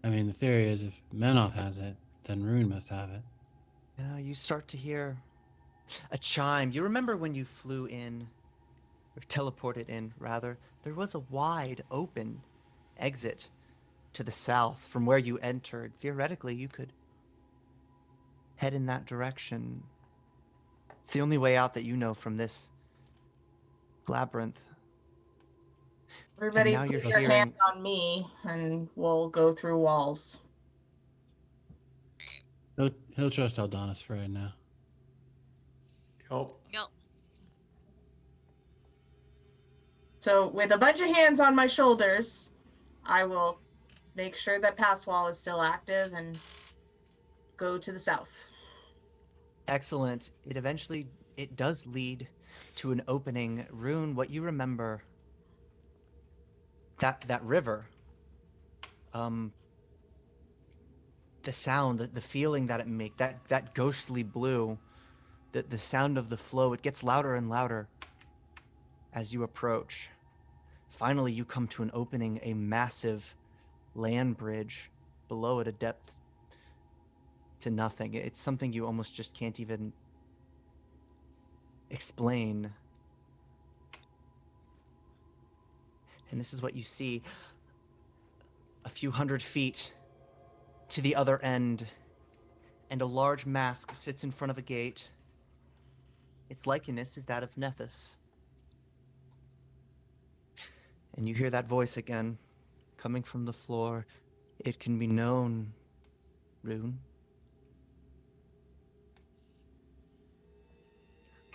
I mean, the theory is if Menoth has it, then Rune must have it. You start to hear a chime. You remember when you flew in, or teleported in, rather, there was a wide open exit to the south from where you entered. Theoretically, you could head in that direction. It's the only way out that you know from this labyrinth. Everybody now put you're your hearing- hand on me and we'll go through walls. He'll trust Aldonis for right now. Yup. Yup. So with a bunch of hands on my shoulders, I will make sure that pass wall is still active and go to the south. Excellent. It does lead to an opening. Rune, what you remember, that river, the sound, the feeling that it makes, that ghostly blue, the sound of the flow, it gets louder and louder as you approach. Finally, you come to an opening, a massive land bridge below at a depth to nothing. It's something you almost just can't even explain. And this is what you see. A few hundred feet to the other end, and a large mask sits in front of a gate. Its likeness is that of Nethys. And you hear that voice again, coming from the floor. It can be known, Rune.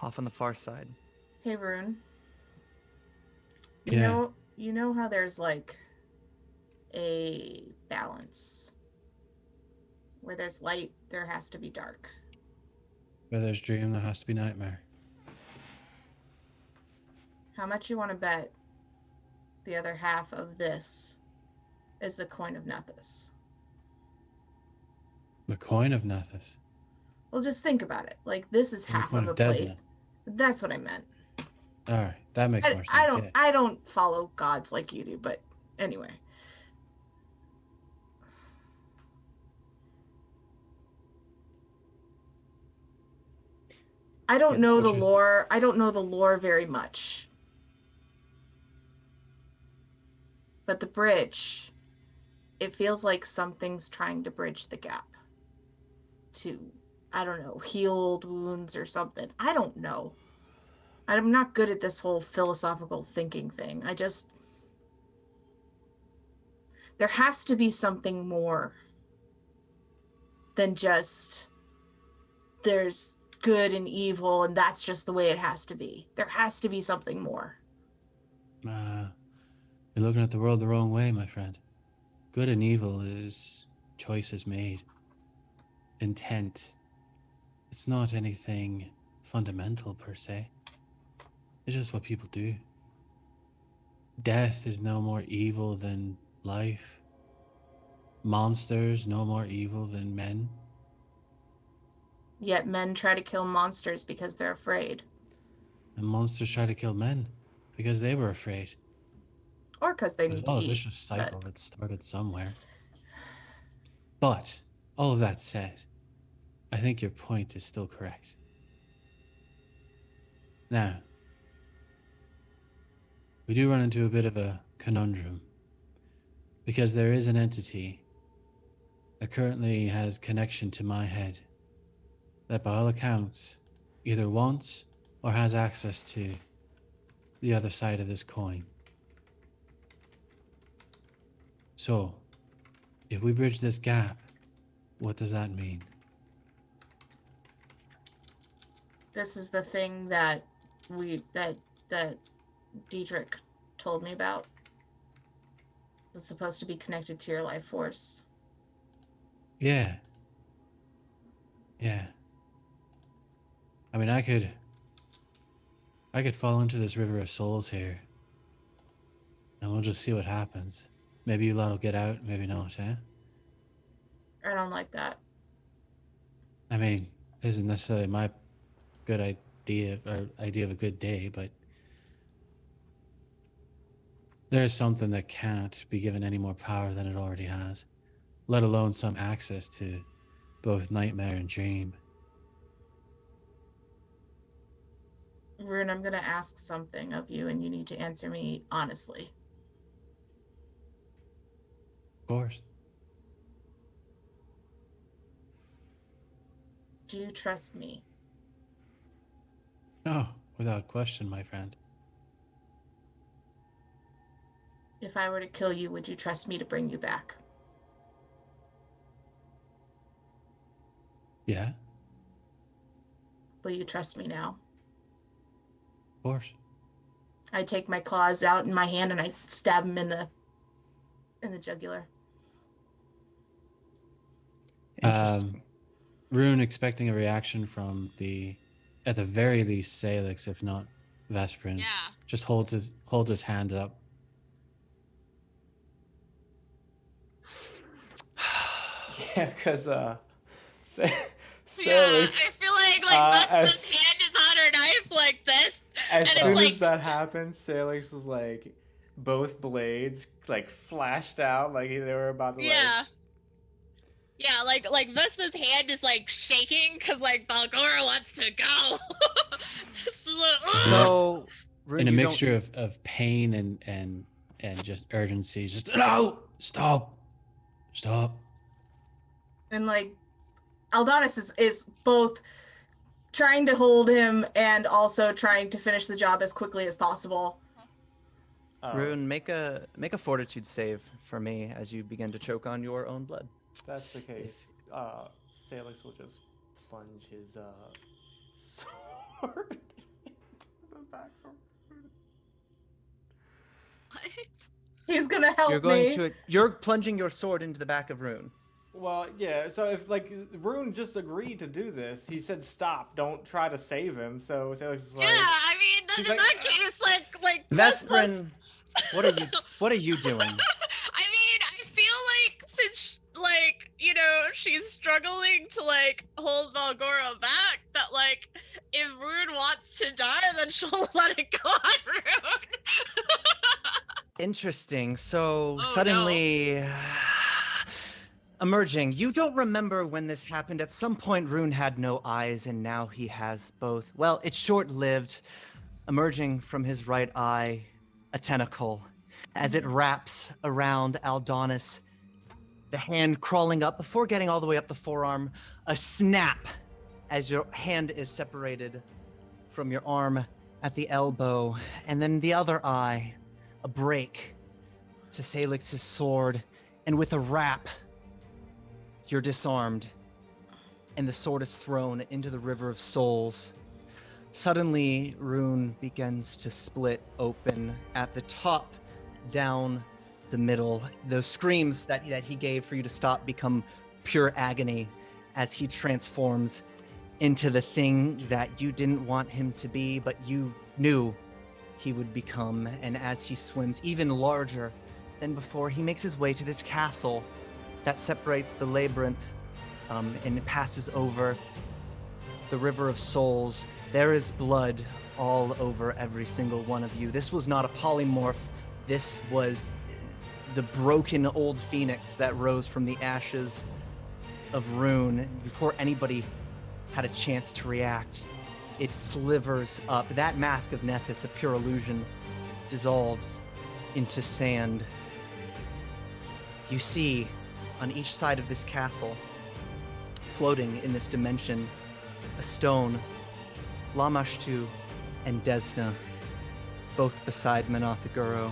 Off on the far side. Hey, Rune. Yeah. You know how there's like a balance. Where there's light, there has to be dark. Where there's dream, there has to be nightmare. How much you want to bet the other half of this is the coin of Nethys? The coin of Nethys. Well, just think about it. Like, this is The half coin of a of plate. Desmond. That's what I meant. All right, that makes more sense. I yeah. don't follow gods like you do, but anyway. I don't Yeah, know the which is- lore. I don't know the lore very much. But the bridge, it feels like something's trying to bridge the gap to, I don't know, healed wounds or something. I don't know. I'm not good at this whole philosophical thinking thing. There has to be something more than just there's good and evil and that's just the way it has to be. There has to be something more. You're looking at the world the wrong way, my friend. Good and evil is choices made. Intent. It's not anything fundamental per se. It's just what people do. Death is no more evil than life. Monsters no more evil than men. Yet men try to kill monsters because they're afraid. And monsters try to kill men because they were afraid. Or because they There's need to all a eat. vicious cycle that started somewhere. But all of that said, I think your point is still correct. Now, we do run into a bit of a conundrum because there is an entity that currently has connection to my head that by all accounts either wants or has access to the other side of this coin. So, if we bridge this gap, what does that mean? This is the thing that that Diedrich told me about. It's supposed to be connected to your life force. Yeah. I mean, I could fall into this river of souls here, and we'll just see what happens. Maybe you lot will get out, maybe not, eh? I don't like that. I mean, it isn't necessarily my good idea or idea of a good day, but there's something that can't be given any more power than it already has, let alone some access to both nightmare and dream. Rune, I'm gonna ask something of you and you need to answer me honestly. Of course. Do you trust me? Oh, without question, my friend. If I were to kill you, would you trust me to bring you back? Yeah, Will you trust me now? of course. I take my claws out in my hand and I stab him in the jugular. Interesting. Rune expecting a reaction from at the very least, Sailix, if not Vesperin. Yeah. Just holds his hand up. Yeah, because Yeah, Sailix, I feel like as- Vespa's hand is on her knife like this. as and soon it's as like, that happened, Sailix was like, both blades like flashed out like they were about to yeah. Yeah, like Vespa's hand is like shaking because like Valgora wants to go. Just like, "Ugh." So, Rune, In a you don't- mixture of pain and just urgency. Just no! Stop. And like Aldonis is both trying to hold him and also trying to finish the job as quickly as possible. Rune, make a fortitude save for me as you begin to choke on your own blood. If that's the case, Sailix will just plunge his sword into the back of Rune. What? He's gonna help You're plunging your sword into the back of Rune. Well, yeah, so if, like, Rune just agreed to do this, he said stop, don't try to save him, so Sailix is like... Yeah, I mean, She's in like, that case, like Vesperin, what are you doing? I mean, I feel like since like she's struggling to like hold Valgora back, that like if Rune wants to die, then she'll let it go on Rune. Interesting. So Oh, suddenly, Emerging, you don't remember when this happened. At some point, Rune had no eyes, and now he has both. Well, it's short-lived. Emerging from his right eye, a tentacle. As it wraps around Aldonis, the hand crawling up before getting all the way up the forearm, a snap as your hand is separated from your arm at the elbow, and then the other eye, a break to Sailix's sword, and with a rap, you're disarmed, and the sword is thrown into the River of Souls. Suddenly, Rune begins to split open at the top, down the middle. Those screams that he gave for you to stop become pure agony as he transforms into the thing that you didn't want him to be, but you knew he would become. And as he swims even larger than before, he makes his way to this castle that separates the labyrinth, and it passes over the River of Souls. There is blood all over every single one of you. This was not a polymorph. This was the broken old phoenix that rose from the ashes of Rune. Before anybody had a chance to react, it slivers up. That mask of Nethys, a pure illusion, dissolves into sand. You see, on each side of this castle, floating in this dimension, a stone, Lamashtu and Desna, both beside Manothaguro.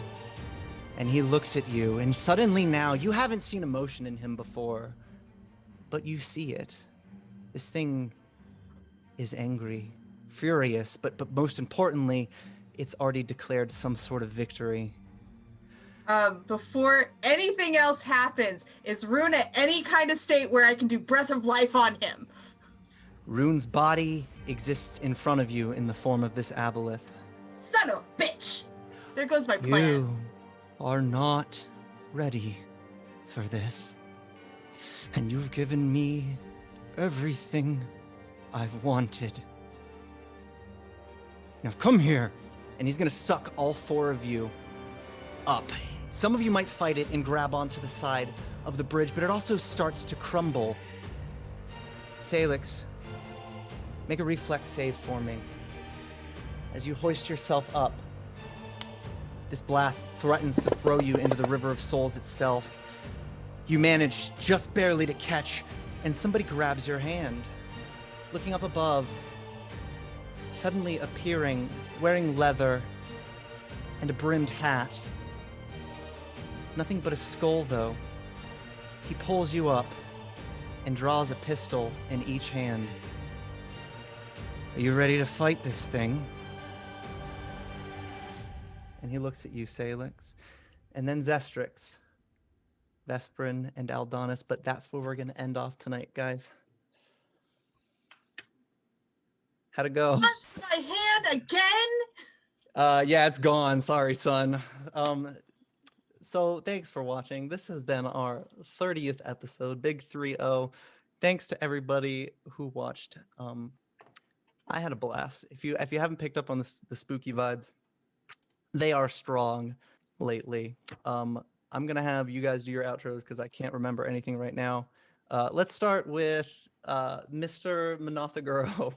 And he looks at you, and suddenly now, you haven't seen emotion in him before, but you see it. This thing is angry, furious, but most importantly, it's already declared some sort of victory. Before anything else happens, is Rune at any kind of state where I can do Breath of Life on him? Rune's body exists in front of you in the form of this aboleth. Son of a bitch! There goes my plan. You are not ready for this. And you've given me everything I've wanted. Now come here. And he's gonna suck all four of you up. Some of you might fight it and grab onto the side of the bridge, but it also starts to crumble. Sailix, make a reflex save for me. As you hoist yourself up, this blast threatens to throw you into the River of Souls itself. You manage just barely to catch, and somebody grabs your hand. Looking up above, suddenly appearing, wearing leather and a brimmed hat. Nothing but a skull, though. He pulls you up and draws a pistol in each hand. Are you ready to fight this thing? And he looks at you, Sailix. And then Zestrix, Vesperin, and Aldonis, but that's where we're going to end off tonight, guys. How'd it go? Lost my hand again? Yeah, it's gone. Sorry, son. So thanks for watching. This has been our 30th episode, Big 3-0. Thanks to everybody who watched. I had a blast. If you haven't picked up on the spooky vibes, they are strong lately. I'm gonna have you guys do your outros because I can't remember anything right now. Let's start with Mr. Manothaguro.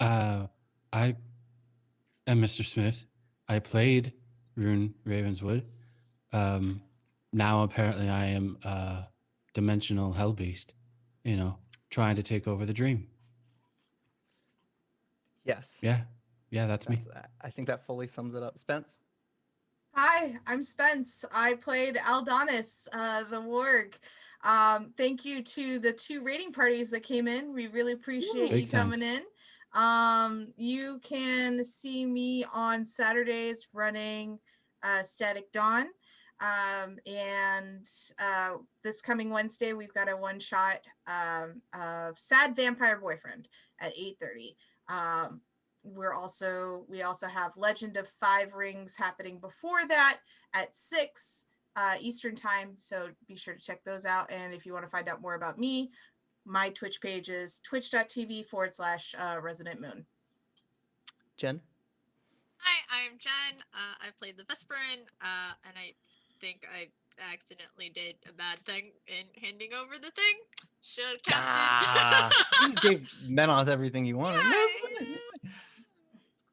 I am Mr. Smith. I played Rune Ravenswood. Now apparently I am a dimensional hell beast, trying to take over the dream. Yes. Yeah, that's me. I think that fully sums it up. Spence? Hi, I'm Spence. I played Aldonis, the warg. Thank you to the 2 rating parties that came in. We really appreciate you Big coming thanks. in. You can see me on Saturdays running Static Dawn. And this coming Wednesday, we've got a one-shot of Sad Vampire Boyfriend at 8:30. We also have Legend of 5 Rings happening before that at 6 Eastern time. So be sure to check those out. And if you want to find out more about me, my Twitch page is twitch.tv/Resident Moon. Jen? Hi, I'm Jen. I played the Vesperin, and I think I accidentally did a bad thing in handing over the thing. Should have kept Ah, it. you gave Menoth everything he wanted. Yeah, No, it's you fine, know. it's fine.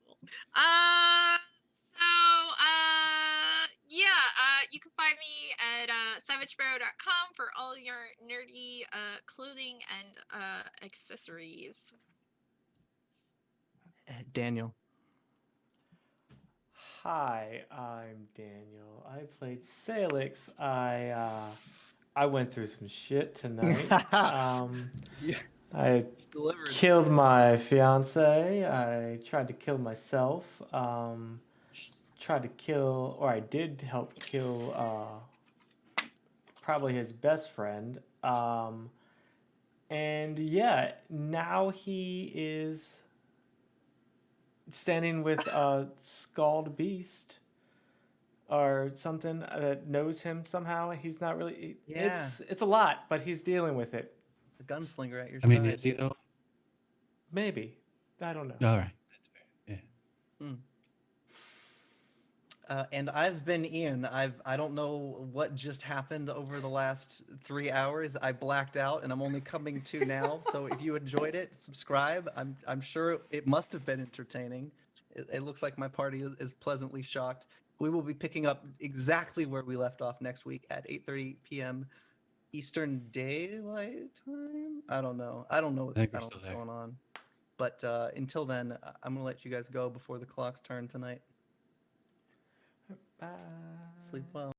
Cool. Yeah, you can find me at savagebro.com for all your nerdy clothing and accessories. Daniel. Hi, I'm Daniel. I played Sailix. I went through some shit tonight. Yeah, I delivered. killed my fiance. I tried to kill myself. Tried to kill, or I did help kill, probably his best friend. And yeah, now he is standing with a scald beast or something that knows him somehow. He's not really. Yeah. It's a lot, but he's dealing with it. A gunslinger at your I mean, side. is he though? Maybe. I don't know. All right, that's fair. Yeah. And I've been Ian. I don't know what just happened over the last 3 hours. I blacked out, and I'm only coming to now. So if you enjoyed it, subscribe. I'm sure it must have been entertaining. It looks like my party is pleasantly shocked. We will be picking up exactly where we left off next week at 8:30 p.m. Eastern Daylight Time. I don't know. I don't know I think we're what's still there. going on. But until then, I'm gonna let you guys go before the clocks turn tonight. Bye. Sleep well.